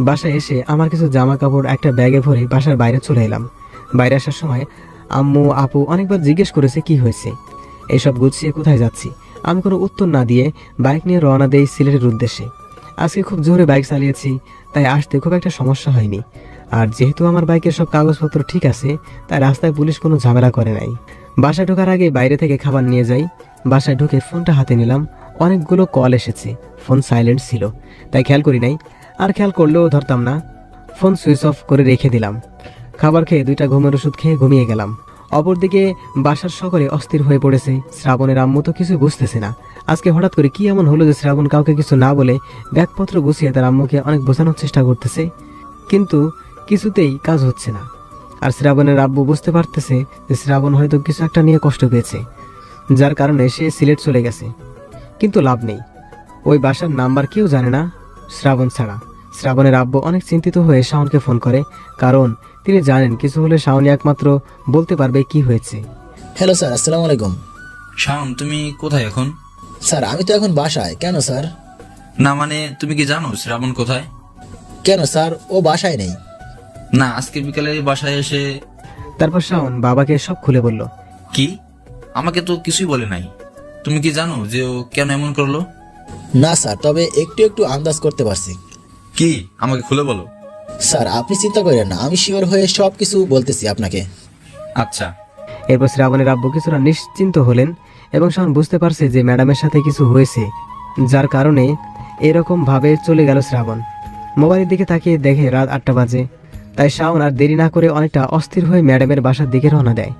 বাসায় এসে আমার কিছু জামা কাপড় একটা ব্যাগে ভরে বাসার বাইরে চলে এলাম। বাইরে আসার সময় আম্মু আপু অনেকবার জিজ্ঞেস করেছে কি হয়েছে, এইসব গুছিয়ে কোথায় যাচ্ছি। আমি কোনো উত্তর না দিয়ে বাইক নিয়ে রওনা দেই সিলেটের উদ্দেশ্যে। আজকে খুব জোরে বাইক চালিয়েছি, তাই আসতে খুব একটা সমস্যা হয়নি। আর যেহেতু আমার বাইকের সব কাগজপত্র ঠিক আছে, তাই রাস্তায় পুলিশ কোনো ঝামেলা করে নাই। বাসায় ঢোকার আগে বাইরে থেকে খাবার নিয়ে যাই। বাসায় ঢুকে ফোনটা হাতে নিলাম। অনেকগুলো কল এসেছে, ফোন সাইলেন্ট ছিল, তাই খেয়াল করি নাই। আর খেয়াল করলেও ধরতাম না। ফোন সুইচ অফ করে রেখে দিলাম। খাবার খেয়ে 2টা ঘুমের ওষুধ খেয়ে ঘুমিয়ে গেলাম। অপরদিকে বাসার সকলে অস্থির হয়ে পড়েছে। শ্রাবণের আম্মু তো কিছু বুঝতেছে না আজকে হঠাৎ করে কি এমন হলো যে শ্রাবণ কাউকে কিছু না বলে ব্যাগপত্র গুছিয়ে তার আম্মুকে অনেক বোঝানোর চেষ্টা করতেছে, কিন্তু কিছুতেই কাজ হচ্ছে না। আর শ্রাবণের আব্বু বুঝতে পারতেছে যে শ্রাবণ হয়তো কিছু একটা নিয়ে কষ্ট পেয়েছে, যার কারণে সে সিলেট চলে গেছে। কিন্তু লাভ নেই, ওই বাসার নাম্বার কেউ জানে না শ্রাবণ ছাড়া। শ্রাবণের আব্বু অনেক চিন্তিত হয়ে শাওনকে ফোন করে, কারণ তিনি জানেন কিছু হলে শাওনই একমাত্র বলতে পারবে কি হয়েছে। হ্যালো স্যার, আসসালামু আলাইকুম। শাওন, তুমি কোথায় এখন? স্যার আমি তো এখন বাসায়। কেন স্যার? না মানে তুমি কি জানো শ্রাবণ কোথায়? কেন স্যার, ও বাসায় নেই। না, আজকে বিকালে বাসায় এসে। তারপর শাওন বাবাকে সব খুলে বলল। কি? আমাকে তো কিছুই বলে নাই। তুমি কি জানো যে ও কেন এমন করলো? না স্যার, তবে একটু একটু আন্দাজ করতে পারছি। কি? আমাকে খুলে বলো। স্যার আপনি চিন্তা করেন না, আমি শিওর হয়ে সব কিছু বলতেছি আপনাকে। আচ্ছা। এরপর শ্রাবণের আব্বু কিছুটা নিশ্চিন্ত হলেন এবং শাওন বুঝতে পারছে যে ম্যাডামের সাথে কিছু হয়েছে, যার কারণে এরকম ভাবে চলে গেল শ্রাবণ। মোবাইলের দিকে তাকিয়ে দেখে রাত 8টা বাজে। তাই শাওন আর দেরি না করে অনেকটা অস্থির হয়ে ম্যাডামের বাসার দিকে রওনা দেয়।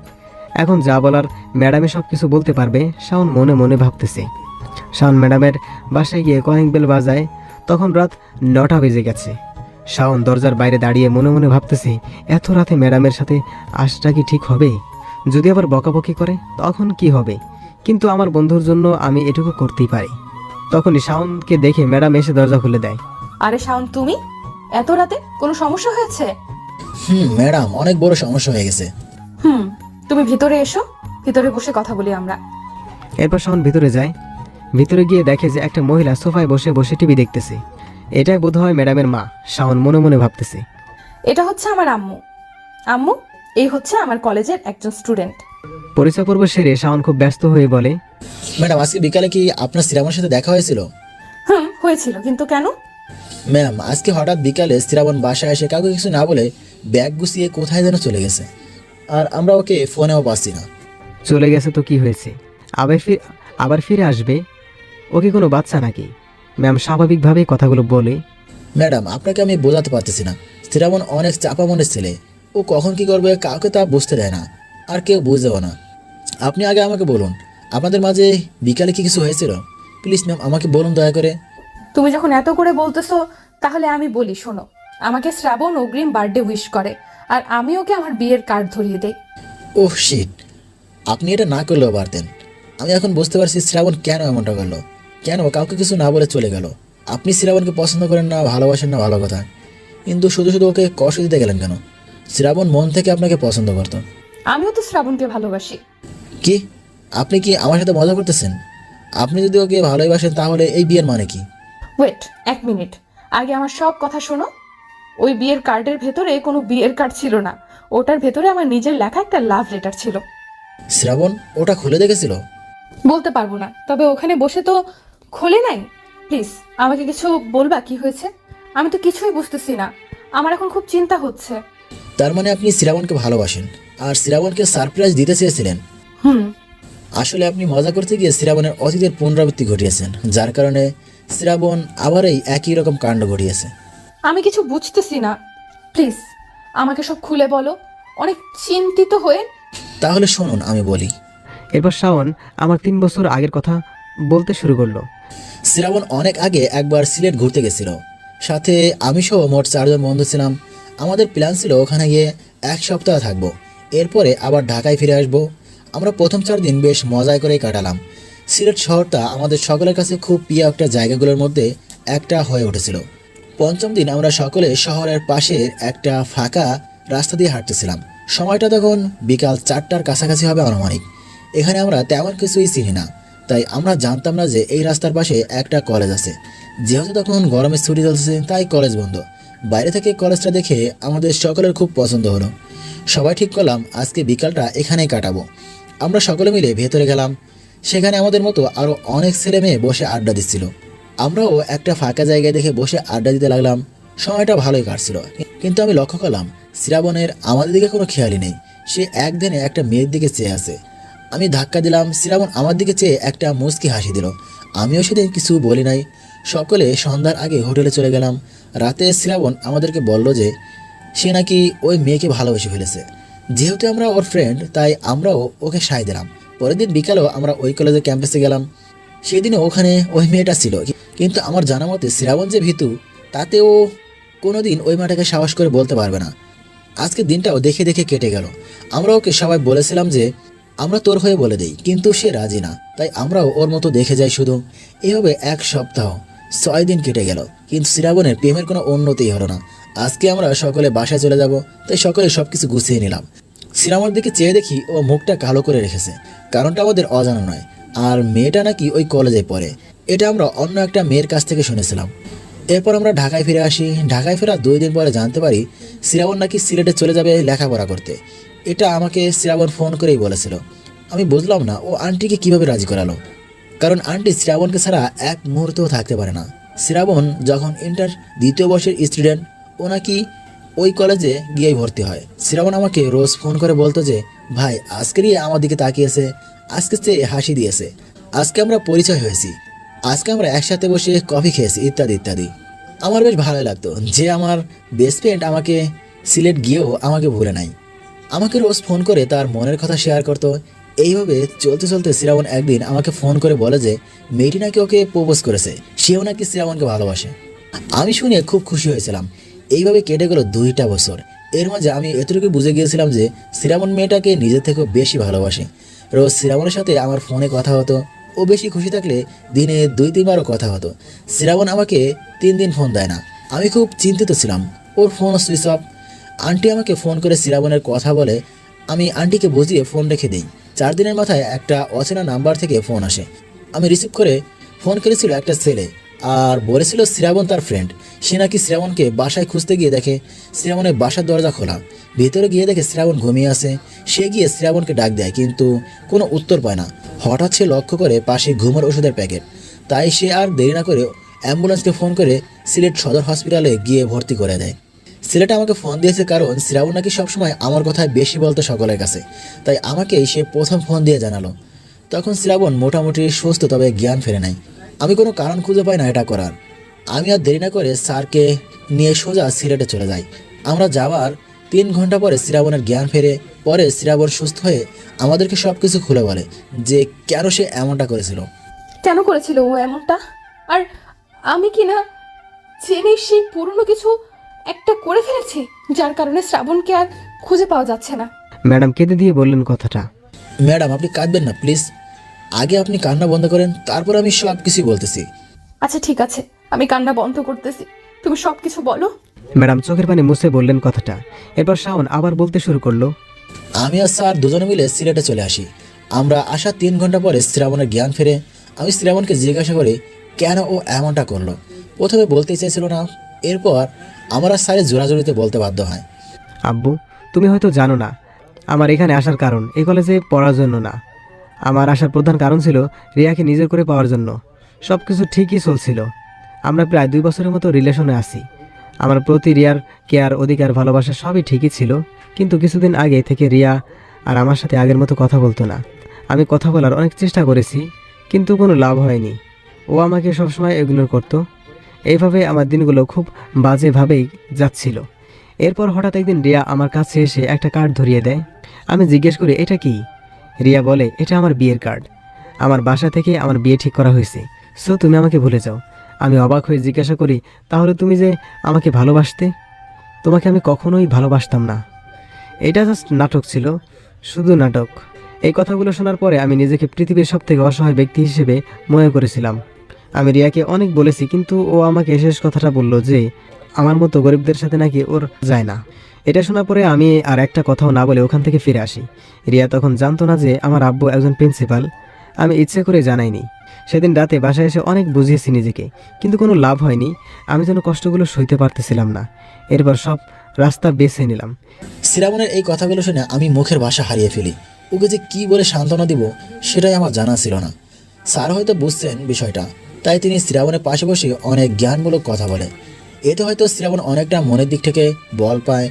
এখন যা বলার ম্যাডামে সব কিছু বলতে পারবে, শাওন মনে মনে ভাবতেছে। শাওন ম্যাডামের বাসায় গিয়ে কলিং বেল বাজায়। তখন রাত 9টা বেজে গেছে। শাওন দরজার বাইরে দাঁড়িয়ে মনে মনে ভাবতেছে, এত রাতে ম্যাডামের সাথে আসটা কি ঠিক হবে? যদি আবার বকাবকি করে তখন কি হবে? কিন্তু আমার বন্ধুর জন্য আমি এটুকু করতেই পারি। তখনই শাওনকে দেখে ম্যাডাম এসে দরজা খুলে দেয়। আরে শাওন, তুমি এত রাতে? কোনো সমস্যা হয়েছে? ম্যাডাম, অনেক বড় সমস্যা হয়ে গেছে। তুমি ভিতরে এসো, ভিতরে বসে কথা বলি আমরা। এরপর শাওন ভিতরে যায়। ভিতরে গিয়ে দেখে যে একটা মহিলা সোফায় বসে বসে টিভি দেখতেছে। এটাই বোধহয় ম্যাডামের মা। শাওন মনে মনে ভাবতেছে, এটা হচ্ছে আমার আম্মু। আম্মু, এই হচ্ছে আমার কলেজের একজন স্টুডেন্ট। পরিচয় পর্ব সেরে শাওন খুব ব্যস্ত হয়ে বলে, ম্যাডাম আজকে বিকালে কি আপনার শ্রাবণের সাথে দেখা হয়েছিল? হয়েছিল, কিন্তু কেন? ম্যাম আজকে হঠাৎ বিকালে শ্রাবণ বাসায় এসে কাউকে কিছু না বলে ব্যাগ গুছিয়ে কোথায় যেন চলে গেছে, আর আমরা ওকে ফোনেও পাচ্ছি না। চলে গেছে তো কি হয়েছে, আবার ফিরে আসবে। ওকে কোনো বাচ্চা নাকি? ম্যাম স্বাভাবিকভাবেই কথাগুলো বলে। ম্যাডাম আপনাকে আমি বোঝাতে পারতেছি না, শ্রাবণ অনেক চাপা মনের ছেলে। ও কখন কি করবে কাউকে তা বুঝতে দেয় না, আর কেউ বুঝেও না। আপনি আগে আমাকে বলুন, আপনাদের মাঝে বিকালে কি কিছু হয়েছিল? প্লিজ ম্যাম আমাকে বলুন দয়া করে। তুমি যখন এত করে বলতেছো তাহলে আমি বলি, শোনো। আমাকে শ্রাবণ অগ্রিম বার্থডে উইশ করে, আর আমি ওকে আমার বিয়ের কার্ড ধরিয়ে দেই। ওহ শিট, আপনি এটা না করলেও পারতেন। আমি এখন বুঝতে পারছি শ্রাবণ কেন এমনটা করলো, কেন কাউকে কিছু না বলে চলে গেল। আপনি শ্রাবণকে পছন্দ করেন না, ভালোবাসেন না, ভালো কথা, কিন্তু শুধু শুধু ওকে কষ্ট দিতে গেলেন কেন? শ্রাবণ মন থেকে আপনাকে পছন্দ করতো। আমিও তো শ্রাবণকে ভালোবাসি। কি? আপনি কি আমার সাথে মজা করতেছেন? আপনি যদি ওকে ভালোবাসেন তাহলে এই বিয়ের মানে কি? ওয়েট, 1 মিনিট, আগে আমার সব কথা শোনো। ওই বিয়ের কার্ডের ভেতরে কোনো বিয়ের কার্ড ছিল না, ওটার ভেতরে আমার নিজের লেখা একটা লাভ লেটার ছিল। শ্রাবণ ওটা খুলে দেখেছিল? বলতে পারবো না, তবে ওখানে বসে তো খোলে নাই। প্লিজ আমাকে কিছু বলবা, কি হয়েছে? আমি তো কিছুই বুঝতেছি না, আমার এখন খুব চিন্তা হচ্ছে। তার মানে আপনি শ্রাবণকে ভালোবাসেন আর শ্রাবণকে সারপ্রাইজ দিতে চেয়েছিলেন? আসলে আপনি মজা করতে গিয়ে শ্রাবণের অতীতের পুনরাবৃত্তি ঘটিয়েছেন, যার কারণে শ্রাবণ আবার এই একই রকম কাণ্ড ঘটিয়েছে। আমি কিছু বুঝতেছি না, প্লিজ আমাকে সব খুলে বলো, অনেক চিন্তিত হয়ে। তাহলে শুনুন আমি বলি। এরপর শাওন আমার 3 বছর আগের কথা বলতে শুরু করলো। শ্রাবণ অনেক আগে একবার সিলেট ঘুরতে গেছিল, সাথে আমি সহ মোট 4 জন বন্ধু ছিলাম। আমাদের প্ল্যান ছিল ওখানে গিয়ে 1 সপ্তাহ থাকবো, এরপরে আবার ঢাকায় ফিরে আসবো। আমরা প্রথম 4 দিন বেশ মজায় করেই কাটালাম। সিলেট শহরটা আমাদের সকলের কাছে খুব প্রিয় একটা জায়গাগুলোর মধ্যে একটা হয়ে উঠেছিল। পঞ্চম দিন আমরা সকলে শহরের পাশের একটা ফাঁকা রাস্তা দিয়ে হাঁটতেছিলাম। সময়টা তখন বিকাল 4টার কাছাকাছি হবে আনুমানিক। এখানে আমরা তেমন কিছুই চিনি না, তাই আমরা জানতাম না যে এই রাস্তার পাশে একটা কলেজ আছে। যেহেতু তখন গরমের ছুটি চলছে তাই কলেজ বন্ধ। বাইরে থেকে কলেজটা দেখে আমাদের সকলের খুব পছন্দ হলো। সবাই ঠিক করলাম আজকে বিকালটা এখানেই কাটাবো। আমরা সকলে মিলে ভেতরে গেলাম। সেখানে আমাদের মতো আরও অনেক ছেলে মেয়ে বসে আড্ডা দিচ্ছিল। আমরাও একটা ফাঁকা জায়গায় দেখে বসে আড্ডা দিতে লাগলাম। সময়টা ভালোই কাটছিল, কিন্তু আমি লক্ষ্য করলাম শ্রাবণের আমাদের দিকে কোনো খেয়ালই নেই। সে একদিনে একটা মেয়ের দিকে চেয়ে আছে। আমি ধাক্কা দিলাম, শ্রাবণ আমার দিকে চেয়ে একটা মুচকি হাসি দিল। আমিও সেদিন কিছু বলি নাই। সকলে সন্ধ্যার আগে হোটেলে চলে গেলাম। রাতে শ্রাবণ আমাদেরকে বলল যে সে নাকি ওই মেয়েকে ভালোবেসে ফেলেছে। যেহেতু আমরা ওর ফ্রেন্ড তাই আমরাও ওকে সায় দিলাম। পরের দিন বিকালেও আমরা ওই কলেজের ক্যাম্পাসে গেলাম। সেদিনও ওখানে ওই মেয়েটা ছিল, কিন্তু আমার জানা মতে শ্রাবণ যে ভীতু তাতে ও কোনোদিন ওই মেয়েটাকে সাহস করে বলতে পারবে না। আজকে দিনটাও দেখে দেখে কেটে গেল। আমরা ওকে সবাই বলেছিলাম যে আমরা তোর হয়ে বলে দিই, কিন্তু সে রাজি না, তাই আমরাও ওর মতো দেখে যাই শুধু। এভাবে 1 সপ্তাহ 6 দিন কেটে গেল, কিন্তু শ্রাবণের প্রেমের কোনো উন্নতিই হলো না। আজকে আমরা সকলে বাসায় চলে যাব, তাই সকলে সবকিছু গুছিয়ে নিলাম। শ্রাবণের দিকে চেয়ে দেখি ও মুখটা কালো করে রেখেছে। কারণটা আমাদের অজানা নয়, আর মেয়েটা নাকি ওই কলেজে পড়ে। এটা আমরা অন্য একটা মেয়ের কাছ থেকে শুনেছিলাম। এরপর আমরা ঢাকায় ফিরে আসি। ঢাকায় ফেরা 2 দিন পরে জানতে পারি শ্রাবণ নাকি সিলেটে চলে যাবে লেখাপড়া করতে। এটা আমাকে শ্রাবণ ফোন করেই বলেছিল। আমি বুঝলাম না ও আন্টিকে কিভাবে রাজি করালো, কারণ আন্টি শ্রাবণকে ছাড়া এক মুহূর্তও থাকতে পারে না। শ্রাবণ যখন ইন্টার 2য় বর্ষের স্টুডেন্ট, ও নাকি ওই কলেজে গিয়েই ভর্তি হয়। শ্রাবণ আমাকে রোজ ফোন করে বলতো যে ভাই আজকেরই আমার দিকে তাকিয়েছে, আজকে চেয়ে হাসি দিয়েছে, আজকে আমরা পরিচয় হয়েছি, আজকে আমরা একসাথে বসে কফি খেয়েছি, ইত্যাদি ইত্যাদি। আমার বেশ ভালো লাগতো যে আমার বেস্ট ফ্রেন্ড আমাকে সিলেট গিয়েও আমাকে ভুলে নাই। আমাকে রোজ ফোন করে তার মনের কথা শেয়ার করতো। এইভাবে চলতে চলতে শ্রাবণ একদিন আমাকে ফোন করে বলে যে মেয়েটি নাকি ওকে প্রপোজ করেছে, সেও নাকি শ্রাবণকে ভালোবাসে। আমি শুনে খুব খুশি হয়েছিলাম। এইভাবে কেটে গেল 2টা বছর। এর মাঝে আমি এতটুকু বুঝে গিয়েছিলাম যে শ্রাবণ মেয়েটাকে নিজের থেকেও বেশি ভালোবাসে। রোজ শ্রাবণের সাথে আমার ফোনে কথা হতো। ও বেশি খুশি থাকলে দিনে 2-3বারও কথা হতো। শ্রাবণ আমাকে 3 দিন ফোন দেয় না। আমি খুব চিন্তিত ছিলাম। ওর ফোন সুইচ অফ। আন্টি আমাকে ফোন করে শ্রাবণের কথা বলে। আমি আন্টিকে বুঝিয়ে ফোন রেখে দিই। 4 দিনের মাথায় একটা অচেনা নাম্বার থেকে ফোন আসে। আমি রিসিভ করে ফোন করেছিল একটা ছেলে, আর বলেছিল শ্রাবণ তার ফ্রেন্ড। সে নাকি শ্রাবণকে বাসায় খুঁজতে গিয়ে দেখে শ্রাবণের বাসার দরজা খোলা। ভিতরে গিয়ে দেখে শ্রাবণ ঘুমিয়ে আছে। সে গিয়ে শ্রাবণকে ডাক দেয়, কিন্তু কোনো উত্তর পায় না। হঠাৎ সে লক্ষ্য করে পাশে ঘুমের ওষুধের প্যাকেট। তাই সে আর দেরি না করে অ্যাম্বুলেন্সকে ফোন করে সিলেট সদর হসপিটালে গিয়ে ভর্তি করে দেয়। ছেলেটা আমাকে ফোন দিয়েছে কারণ শ্রাবণ নাকি সবসময় আমার কথায় বেশি বলতো সকলের কাছে, তাই আমাকেই সে প্রথম ফোন দিয়ে জানালো। তখন শ্রাবণ মোটামুটি সুস্থ, তবে জ্ঞান ফেরে নাই। আমি কোনো কারণ খুঁজে পাই না এটা করার। আমি আর দেরি না করে স্যারকে নিয়ে সোজা সিলেটে চলে যাই। আমরা যাওয়ার 3 ঘন্টা পরে শ্রাবণের জ্ঞান ফেরে। পরে শ্রাবণ সুস্থ হয়ে আমাদেরকে সব কিছু খুলে বলে যে কেন সে এমনটা করেছিল। কেন করেছিল ও এমনটা? আর আমি কি না জেনে সেই পুরনো কিছু একটা করে ফেলেছি, যার কারণে শ্রাবণকে আর খুঁজে পাওয়া যাচ্ছে না। ম্যাডাম কেঁদে দিয়ে বললেন কথাটা। ম্যাডাম আপনি কাঁদবেন না প্লিজ। আগে আপনি কান্না বন্ধ করেন, তারপর আমি সব কিছু বলতেছি। আচ্ছা ঠিক আছে, আমি কান্না বন্ধ করতেছি, তুমি সবকিছু বলো। ম্যাডাম চোখের পানি মুছে বললেন কথাটা। এরপর শাওন আবার বলতে শুরু করলো। আমি আর স্যার দুজনে মিলে সিলেটে চলে আসি। আমরা আসা 3 ঘন্টা পরে শ্রাবণের জ্ঞান ফেরে। আমি শ্রাবণকে জিজ্ঞাসা করি কেন ও এমনটা করলো। প্রথমে বলতেই চাইছিল না। এরপর আমরা স্যারের জোরাজোরিতে বলতে বাধ্য হয়। আব্বু তুমি হয়তো জানো না আমার এখানে আসার কারণ এই কলেজে পড়ার জন্য না। আমার আসার প্রধান কারণ ছিল রিয়াকে নিজের করে পাওয়ার জন্য। সব কিছু ঠিকই চলছিল। আমরা প্রায় 2 বছরের মতো রিলেশনে আছি। আমার প্রতি রিয়ার কেয়ার, অধিকার, ভালোবাসা সবই ঠিকই ছিল, কিন্তু কিছুদিন আগে থেকে রিয়া আর আমার সাথে আগের মতো কথা বলতো না। আমি কথা বলার অনেক চেষ্টা করেছি, কিন্তু কোনো লাভ হয়নি। ও আমাকে সবসময় ইগনোর করতো। এইভাবে আমার দিনগুলো খুব বাজেভাবেই যাচ্ছিল। এরপর হঠাৎ একদিন রিয়া আমার কাছে এসে একটা কার্ড ধরিয়ে দেয়। আমি জিজ্ঞেস করি এটা কি? রিয়া বলে এটা আমার বিয়ের কার্ড। আমার বাসা থেকে আমার বিয়ে ঠিক করা হয়েছে, সো তুমি আমাকে ভুলে যাও। আমি অবাক হয়ে জিজ্ঞাসা করি তাহলে তুমি যে আমাকে ভালোবাসতে? তোমাকে আমি কখনোই ভালোবাসতাম না। এটা জাস্ট নাটক ছিল, শুধু নাটক। এই কথাগুলো শোনার পরে আমি নিজেকে পৃথিবীর সব থেকে অসহায় ব্যক্তি হিসেবে মনে করেছিলাম। আমি রিয়াকে অনেক বলেছি, কিন্তু ও আমাকে শেষ কথাটা বলল যে আমার মতো গরিবদের সাথে নাকি ওর যায় না। এটা শোনার পরে আমি আর একটা কথাও না বলে ওখান থেকে ফিরে আসি। রিয়া তখন জানতো না যে আমার আব্বু একজন প্রিন্সিপাল। আমি ইচ্ছে করে জানাইনি। সেদিন রাতে বাসায় এসে অনেক বুঝিয়েছি নিজেকে, কিন্তু কোনো লাভ হয়নি। আমি যেন কষ্টগুলো সইতে পারতেছিলাম না। এরপর সব রাস্তা বেছে নিলাম। শ্রাবণের এই কথাগুলো শুনে আমি মুখের ভাষা হারিয়ে ফেলি। ওকে যে কি বলে সান্ত্বনা দিব সেটাই আমার জানা ছিল না। স্যার হয়তো বুঝছেন বিষয়টা, তাই তিনি শ্রাবণের পাশে বসে অনেক জ্ঞানমূলক কথা বলে। এতে হয়তো শ্রাবণ অনেকটা মনের দিক থেকে বল পায়।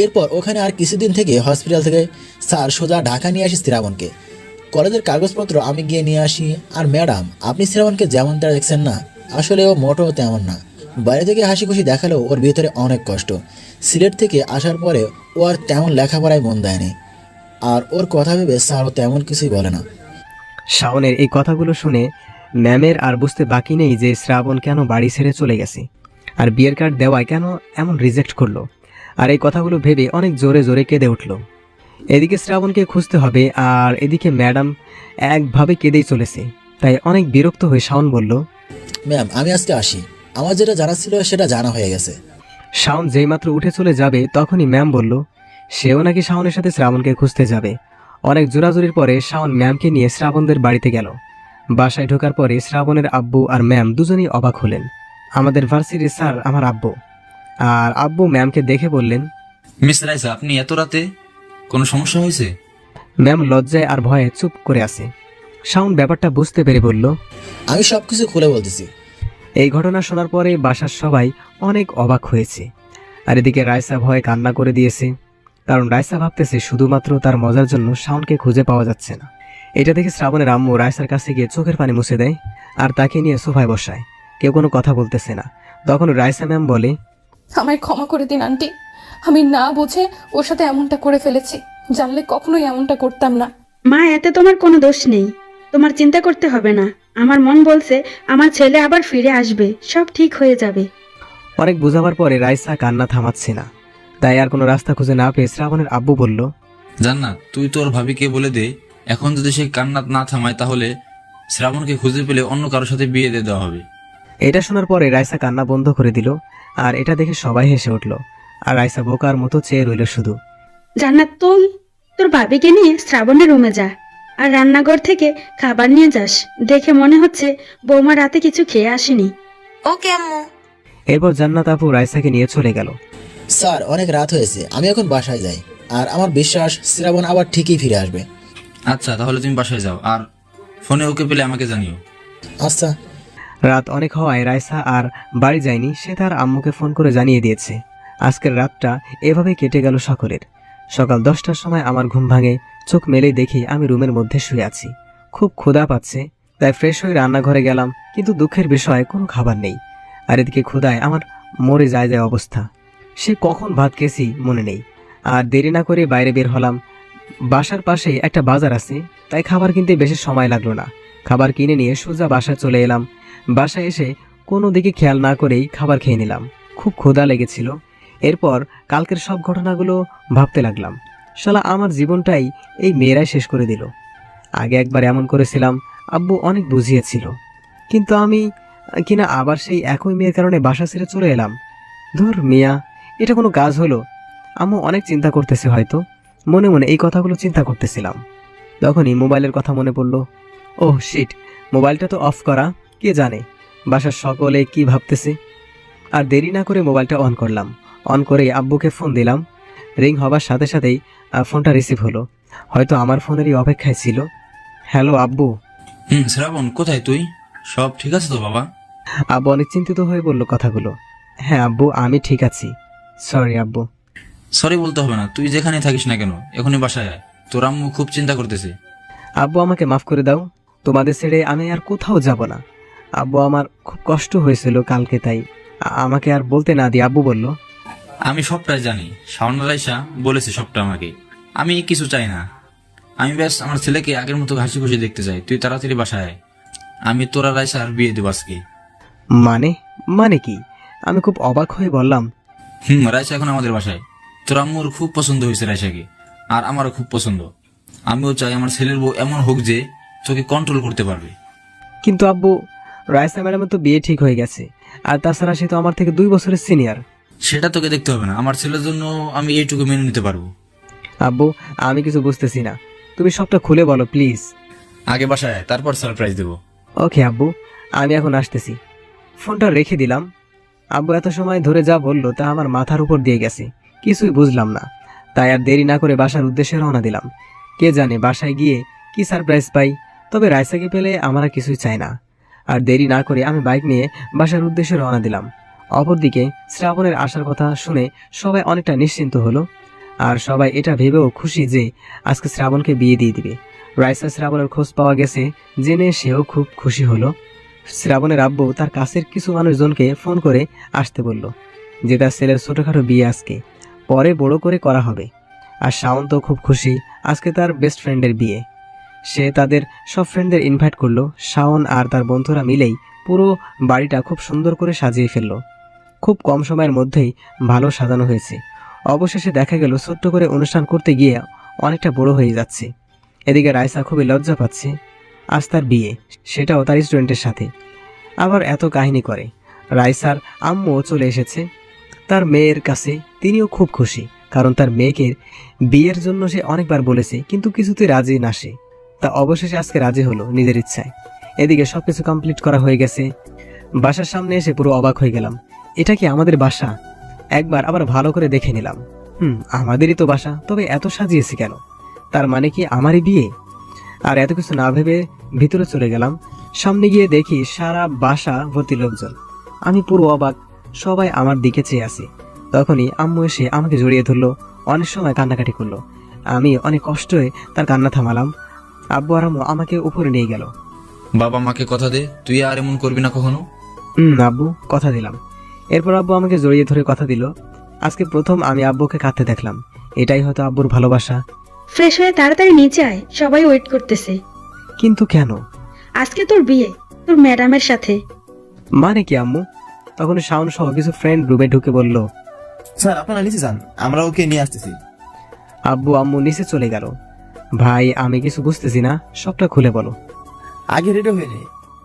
এরপর ওখানে আর কিছুদিন থেকে হসপিটাল থেকে স্যার সোজা ঢাকা নিয়ে আসি শ্রাবণকে। কলেজের কাগজপত্র আমি গিয়ে নিয়ে আসি। আর ম্যাডাম, আপনি শ্রাবণকে যেমনটা দেখছেন না, আসলে ও মোটেও তেমন না। বাইরে থেকে হাসি খুশি দেখালেও ওর ভিতরে অনেক কষ্ট। সিলেট থেকে আসার পরে ও আর তেমন লেখাপড়ায় মন দেয়নি। আর ওর কথা ভেবে স্যারও তেমন কিছুই বলে না। শাওনের এই কথাগুলো শুনে ম্যামের আর বুঝতে বাকি নেই যে শ্রাবণ কেন বাড়ি ছেড়ে চলে গেছে, আর বিয়ের কার্ড দেওয়ায় কেন এমন রিজেক্ট করলো। আর এই কথাগুলো ভেবে অনেক জোরে জোরে কেঁদে উঠল। এদিকে শ্রাবণকে খুঁজতে হবে, আর এদিকে ম্যাডাম একভাবে কেঁদেই চলেছে। তাই অনেক বিরক্ত হয়ে শাওন বলল, ম্যাম আমি আজকে আসি, আমার যেটা জানা ছিল সেটা জানা হয়ে গেছে। শাওন যেইমাত্র উঠে চলে যাবে তখনই ম্যাম বলল সেও নাকি শাওনের সাথে শ্রাবণকে খুঁজতে যাবে। অনেক জোরাজুরির পরে শাওন ম্যামকে নিয়ে শ্রাবণদের বাড়িতে গেল। বাসায় ঢোকার পরে শ্রাবণের আব্বু আর ম্যাম দুজনেই অবাক হলেন। আমাদের ভার্সিটির স্যার আমার আব্বু, আর আব্বু ম্যামকে দেখে বললেন, মিস রাইসা, আপনি এত রাতে, কোনো সমস্যা হয়েছে? ম্যাম লজ্জায় আর ভয়ে চুপ করে আছে। শাওন ব্যাপারটা বুঝতে পেরে বলল, আমি সবকিছু খুলে বলতেছি। এই ঘটনা শোনার পরে বাসার সবাই অনেক অবাক হয়েছে। আর এদিকে রাইসা ভয়ে কান্না করে দিয়েছে, কারণ রাইসা ভাবতেছে শুধুমাত্র তার মজার জন্য শাওনকে খুঁজে পাওয়া যাচ্ছে না। এটা দেখে শ্রাবণের আম্মু রাইসার কাছে গিয়ে চোখের পানি মুছে দেয় আর তাকে নিয়ে সোফায় বসায়। কেউ কোনো কথা বলতেছে না। তখন রাইসা ম্যাম বলে, আমায় ক্ষমা করে দিন আন্টি, আমি না বুঝে ওর সাথে এমনটা করে ফেলেছি। জানলে কখনোই এমনটা করতাম না। মা, এতে তোমার কোনো দোষ নেই। তোমার চিন্তা করতে হবে না। আমার মন বলছে আমার ছেলে আবার ফিরে আসবে, সব ঠিক হয়ে যাবে। অনেক বোঝাবার পরে রাইসা কান্না থামাচ্ছে না। তাই আর কোনো রাস্তা খুঁজে না পেয়ে শ্রাবণের আব্বু বলল, জান্নাত, তুই তোর ভাবিকে বলে দে, এখন যদি সে কান্না না থামায় তাহলে শ্রাবণকে খুঁজে পেলে অন্য কারোর সাথে বিয়ে দিয়ে দেওয়া হবে। এটা শোনার পরে রাইসা কান্না বন্ধ করে দিল। আর এটা দেখে সবাই হেসে উঠল। আর রাইসা বোকার মতো চেয়ে রইল শুধু। জান্নাত, তুই তোর ভাবিকে নিয়ে শ্রাবণের রুমে যা, আর রান্নাঘর থেকে খাবার নিয়ে যাস। দেখে মনে হচ্ছে বৌমা রাতে কিছু খেয়ে আসেনি। ওকে আম্মু। এরপর জান্নাত আপু রাইসাকে নিয়ে চলে গেল। স্যার অনেক রাত হয়েছে, আমি এখন বাসায় যাই। আর আমার বিশ্বাস শ্রাবণ আবার ঠিকই ফিরে আসবে। আচ্ছা, তাহলে তুমি বাসায় যাও, আর ফোনে ওকে পেলে আমাকে জানিও। আচ্ছা। রাত অনেক হওয়ায় রাইসা আর বাড়ি যায়নি। সে তার আম্মুকে ফোন করে জানিয়ে দিয়েছে। আজকের রাতটা এভাবে কেটে গেল সকলের। সকাল 10টার সময় আমার ঘুম ভাঙে। চোখ মেলেই দেখি আমি রুমের মধ্যে শুয়ে আছি। খুব ক্ষুধা পাচ্ছে, তাই ফ্রেশ হয়ে রান্নাঘরে গেলাম, কিন্তু দুঃখের বিষয় কোনো খাবার নেই। আর এদিকে ক্ষুধায় আমার মরে যায় অবস্থা। সে কখন ভাত খেয়েছি মনে নেই। আর দেরি না করে বাইরে বের হলাম। বাসার পাশে একটা বাজার আছে, তাই খাবার কিনতে বেশি সময় লাগলো না। খাবার কিনে নিয়ে সোজা বাসায় চলে এলাম। বাসায় এসে কোনো দিকে খেয়াল না করেই খাবার খেয়ে নিলাম। খুব ক্ষুধা লেগেছিল। এরপর কালকের সব ঘটনাগুলো ভাবতে লাগলাম। শালা আমার জীবনটাই এই মেয়েরাই শেষ করে দিল। আগে একবার এমন করেছিলাম, আব্বু অনেক বুঝিয়েছিল, কিন্তু আমি কিনা আবার সেই একই মেয়ের কারণে বাসা ছেড়ে চলে এলাম। ধুর মিয়া, এটা কোনো কাজ হলো? আম্মু অনেক চিন্তা করতেছে হয়তো। মনে মনে এই কথাগুলো চিন্তা করতেছিলাম। তখনই মোবাইলের কথা মনে পড়লো। ওহ শিট, মোবাইলটা তো অফ করা। কে জানে বাসার সকলে কি ভাবতেছে। আর দেরি না করে মোবাইলটা অন করলাম। অন করে আব্বুকে ফোন দিলাম। রিং হবার সাথে সাথেই ফোনটা রিসিভ হলো। হয়তো আমার ফোনেরই অপেক্ষায় ছিল। হ্যালো আব্বু। শ্রাবণ, কোথায় তুই? সব ঠিক আছে তো বাবা? আব্বু অনেক চিন্তিত হয়ে বলল কথাগুলো। হ্যাঁ আব্বু, আমি ঠিক আছি। সরি আব্বু। সরি বলতে হবে না, তুই যেখানে থাকিস না কেন এখনই বাসায় আয়। তোর আম্মু খুব চিন্তা করতেছে। আব্বু আমাকে মাফ করে দাও। তোমাদের ছেড়ে আমি আর কোথাও যাব না। আব্বু আমার খুব কষ্ট হয়েছিল কালকে, তাই আমাকে আর বলতে না দিয়ে আব্বু বলল, আমি সবটাই জানি। শাওন রাইসা বলেছে সবটা আমাকে। আমি কিছু চাই না। আমি ব্যাস আমার ছেলেকে আগের মতো হাসি খুশি দেখতে চাই। তুই তাড়াতাড়ি বাসায় আয়। আমি তোরা রাইসার বিয়ে দেব আজকে। মানে কি? আমি খুব অবাক হয়ে বললাম, রাইসা এখন আমাদের বাসায়। তোর আম্মুর খুব পছন্দ হয়েছে রাইসাকে, আর আমারও খুব পছন্দ। আমিও চাই আমার ছেলের বউ এমন হোক যে তোকে কন্ট্রোল করতে পারবে। কিন্তু আব্বু, রাইসা ম্যাডামের তো বিয়ে ঠিক হয়ে গেছে, আর তাছাড়া সে তো আমার থেকে 2 বছরের সিনিয়র। সেটা তোকে দেখতে হবে না, আমার ছেলের জন্য আমি এইটুকু মেনে নিতে পারবো। আব্বু, আমি কিছু বুঝতেছি না, তুমি সবটা খুলে বলো প্লিজ। আগে বাসায় আয়, তারপর সারপ্রাইজ দেবো। ওকে আব্বু, আমি এখন আসতেছি। ফোনটা রেখে দিলাম। আব্বু এত সময় ধরে যা বললো তা আমার মাথার উপর দিয়ে গেছে, কিছুই বুঝলাম না। তাই আর দেরি না করে বাসার উদ্দেশ্যে রওনা দিলাম। কে জানে বাসায় গিয়ে কি সারপ্রাইজ পাই। তবে রাইসাকে পেলে আমার আর কিছুই চাই না। আর দেরি না করে আমি বাইক নিয়ে বাসার উদ্দেশ্যে রওনা দিলাম। অপরদিকে শ্রাবণের আসার কথা শুনে সবাই অনেকটা নিশ্চিন্ত হলো। আর সবাই এটা ভেবেও খুশি যে আজকে শ্রাবণকে বিয়ে দিয়ে দিবে। রাইসা শ্রাবণের খোঁজ পাওয়া গেছে জেনে সেও খুব খুশি হলো। শ্রাবণের আব্বু তার কাছের কিছু মানুষজনকে ফোন করে আসতে বলল যে তার ছেলের ছোটখাটো বিয়ে আজকে পরে বড় করে করা হবে। আর শাওন তো খুব খুশি, আজকে তার বেস্ট ফ্রেন্ডের বিয়ে। সে তাদের সব ফ্রেন্ডদের ইনভাইট করলো। শাওন আর তার বন্ধুরা মিলেই পুরো বাড়িটা খুব সুন্দর করে সাজিয়ে ফেললো। খুব কম সময়ের মধ্যেই ভালো সাজানো হয়েছে। অবশেষে দেখা গেল ছোট্ট করে অনুষ্ঠান করতে গিয়ে অনেকটা বড় হয়ে যাচ্ছে। এদিকে রাইসা খুবই লজ্জা পাচ্ছে, আজ তার বিয়ে, সেটাও তার স্টুডেন্টের সাথে। আবার এত কাহিনী করে। রাইসার আম্মুও চলে এসেছে তার মেয়ের কাছে। তিনিও খুব খুশি, কারণ তার মেয়েকে বিয়ের জন্য সে অনেকবার বলেছে, কিন্তু কিছুতেই রাজি না সে। তা অবশেষে আজকে রাজি হলো নিজের ইচ্ছায়। এদিকে সবকিছু কমপ্লিট করা হয়ে গেছে। বাসার সামনে এসে পুরো অবাক হয়ে গেলাম, এটা কি আমাদের বাসা? একবার আবার ভালো করে দেখে নিলাম। আমাদেরই তো বাসা, তবে এত সাজিয়েছি কেন? তার মানে কি আমারই বিয়ে? আর এত কিছু না ভেবে ভিতরে চলে গেলাম। সামনে গিয়ে দেখি সারা বাসা ভর্তি লোকজন। আমি পুরো অবাক, সবাই আমার দিকে চেয়ে আছে। তখনই আম্মু এসে আমাকে জড়িয়ে ধরলো, অনেক সময় কান্নাকাটি করলো। আমি অনেক কষ্টে তার কান্না থামালাম। আব্বু আর আম্মু আমাকে উপরে নিয়ে গেল। বাবা মাকে কথা দে তুই আর এমন করবি না কখনো। আব্বু, কথা দিলাম। এরপর আব্বু আমাকে জড়িয়ে ধরে কথা দিল। আজকে প্রথম আমি আব্বুকে কাঁদতে দেখলাম। এটাই হয়তো আব্বুর ভালোবাসা। ফ্রেশ হয়ে তাড়াতাড়ি নিচে আয়, সবাই ওয়েট করতেছে। কিন্তু কেন? আজকে তোর বিয়ে, তোর ম্যাডামের সাথে। মানে কি আম্মু? তখন শাওন সহ কিছু ফ্রেন্ড রুমে ঢুকে বলল, স্যার আপনারা নিচে যান, আমরা ওকে নিয়ে আসতেছি। আব্বু আম্মু নিচে চলে গেল। ভাই, আমি কিছু বুঝতেছি না, সবটা খুলে বলো। আগে রেডি হয়ে নে,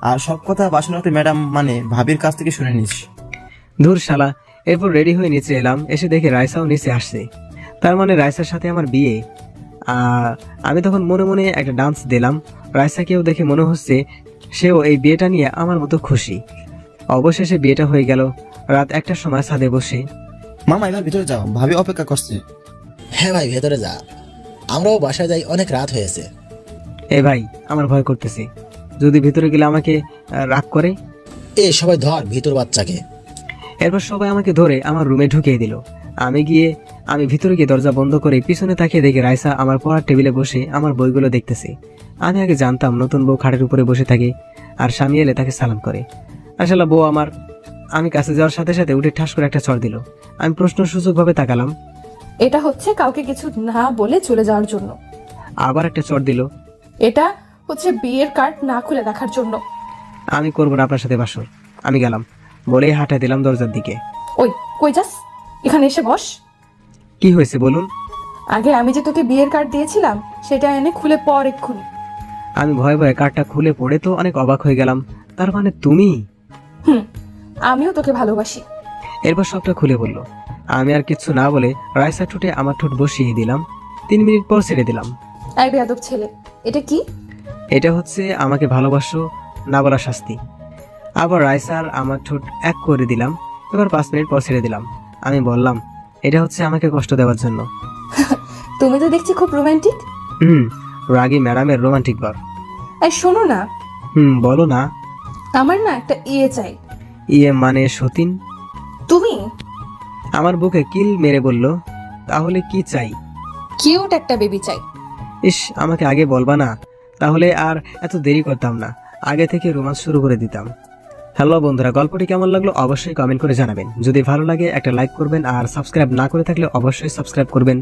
আর সব কথা বাসনাতে ম্যাডাম মানে ভাবির কাছ থেকে শুনে নিস। ধুর শালা। এরপর রেডি হয়ে নিচে এলাম। এসে দেখে রাইসাও নিচে আসছে। তার মানে রাইসার সাথে আমার বিয়ে। আমি তখন মনে মনে একটা ডান্স দিলাম। রাইসাকেও দেখে মনে হচ্ছে সেও এই বিয়েটা নিয়ে আমার মতো খুশি। অবশেষে বিয়েটা হয়ে গেল। রাত 1টার সময় ছাদে বসে, মামা এবার ভিতরে যাও, ভাবি অপেক্ষা করছে। হ্যাঁ ভাই, ভেতরে যা, আমরাও বাসায় যাই, অনেক রাত হয়েছে। এ ভাই, আমার ভয় করতেছে, যদি ভিতরে গেলে আমাকে রাগ করে। এ সবাই ধর ভিতর বাচ্চাকে। এরপর সবাই আমাকে ধরে আমার রুমে ঢুকিয়ে দিল। আমি ভিতরে গিয়ে দরজা বন্ধ করে পিছনে তাকিয়ে দেখি রাইসা আমার পড়ার টেবিলে বসে আমার বইগুলো দেখতেছে। আমি আগে জানতাম নতুন বউ খাটের উপরে বসে থাকে আর স্বামী এলে তাকে সালাম করে। আসলে বউ আমার। আমি কাছে যাওয়ার সাথে সাথে উঠে ঠাস করে একটা চড় দিল। আমি প্রশ্নসূচকভাবে তাকালাম। এটা হচ্ছে কাউকে কিছু না বলে চলে যাওয়ার জন্য। আবার একটা চড় দিল। এটা হচ্ছে বিয়ের কার্ড না খুলে দেখার জন্য। আমি করবো না আপনার সাথে বাসর, আমি গেলাম বলেই হাঁটা দিলাম দরজার দিকে। ওই কই যাস? এখানে এসে বস। কি হয়েছে বলুন? আগে আমি যে তোকে বিয়ের কার্ড দিয়েছিলাম সেটা এনে খুলে পর এক্ষুনি। আমি ভয়ে ভয়ে কার্ডটা খুলে পড়ে তো অনেক অবাক হয়ে গেলাম। তার মানে তুমি? আমিও তোকে ভালোবাসি। এরপর সবটা খুলে বলল। আমি আর কিচ্ছু না বলে রাইসা ঠোঁটে আমার ঠোঁট বসিয়ে দিলাম। 3 মিনিট পর ছেড়ে দিলাম। এই বেয়াদব ছেলে, এটা কি? এটা হচ্ছে আমাকে ভালোবাসো না বলা শাস্তি। আবার রাইসার আমার ঠোঁট এক করে দিলাম। এবার 5 মিনিট পর ছেড়ে দিলাম। আমি বললাম, এটা হচ্ছে আমাকে কষ্ট দেওয়ার জন্য। তুমি তো দেখছি খুব রোমান্টিক। রাগী ম্যাডামের রোমান্টিক বার। এই শোনো না। বলো না। আমার না একটা ইয়ে চাই। ইয়ে মানে সতীন? তুমি? আমার বুকে কিল মেরে বলল, তাহলে কি চাই? কিউট একটা বেবি চাই। ইস, আমাকে আগে বলবা না, তাহলে আর এত দেরি করতাম না, আগে থেকে রোমান্স শুরু করে দিতাম। হ্যালো বন্ধুরা, গল্পটি কেমন লাগলো অবশ্যই কমেন্ট করে জানাবেন। যদি ভালো লাগে একটা লাইক করবেন, আর সাবস্ক্রাইব না করে থাকলে অবশ্যই সাবস্ক্রাইব করবেন।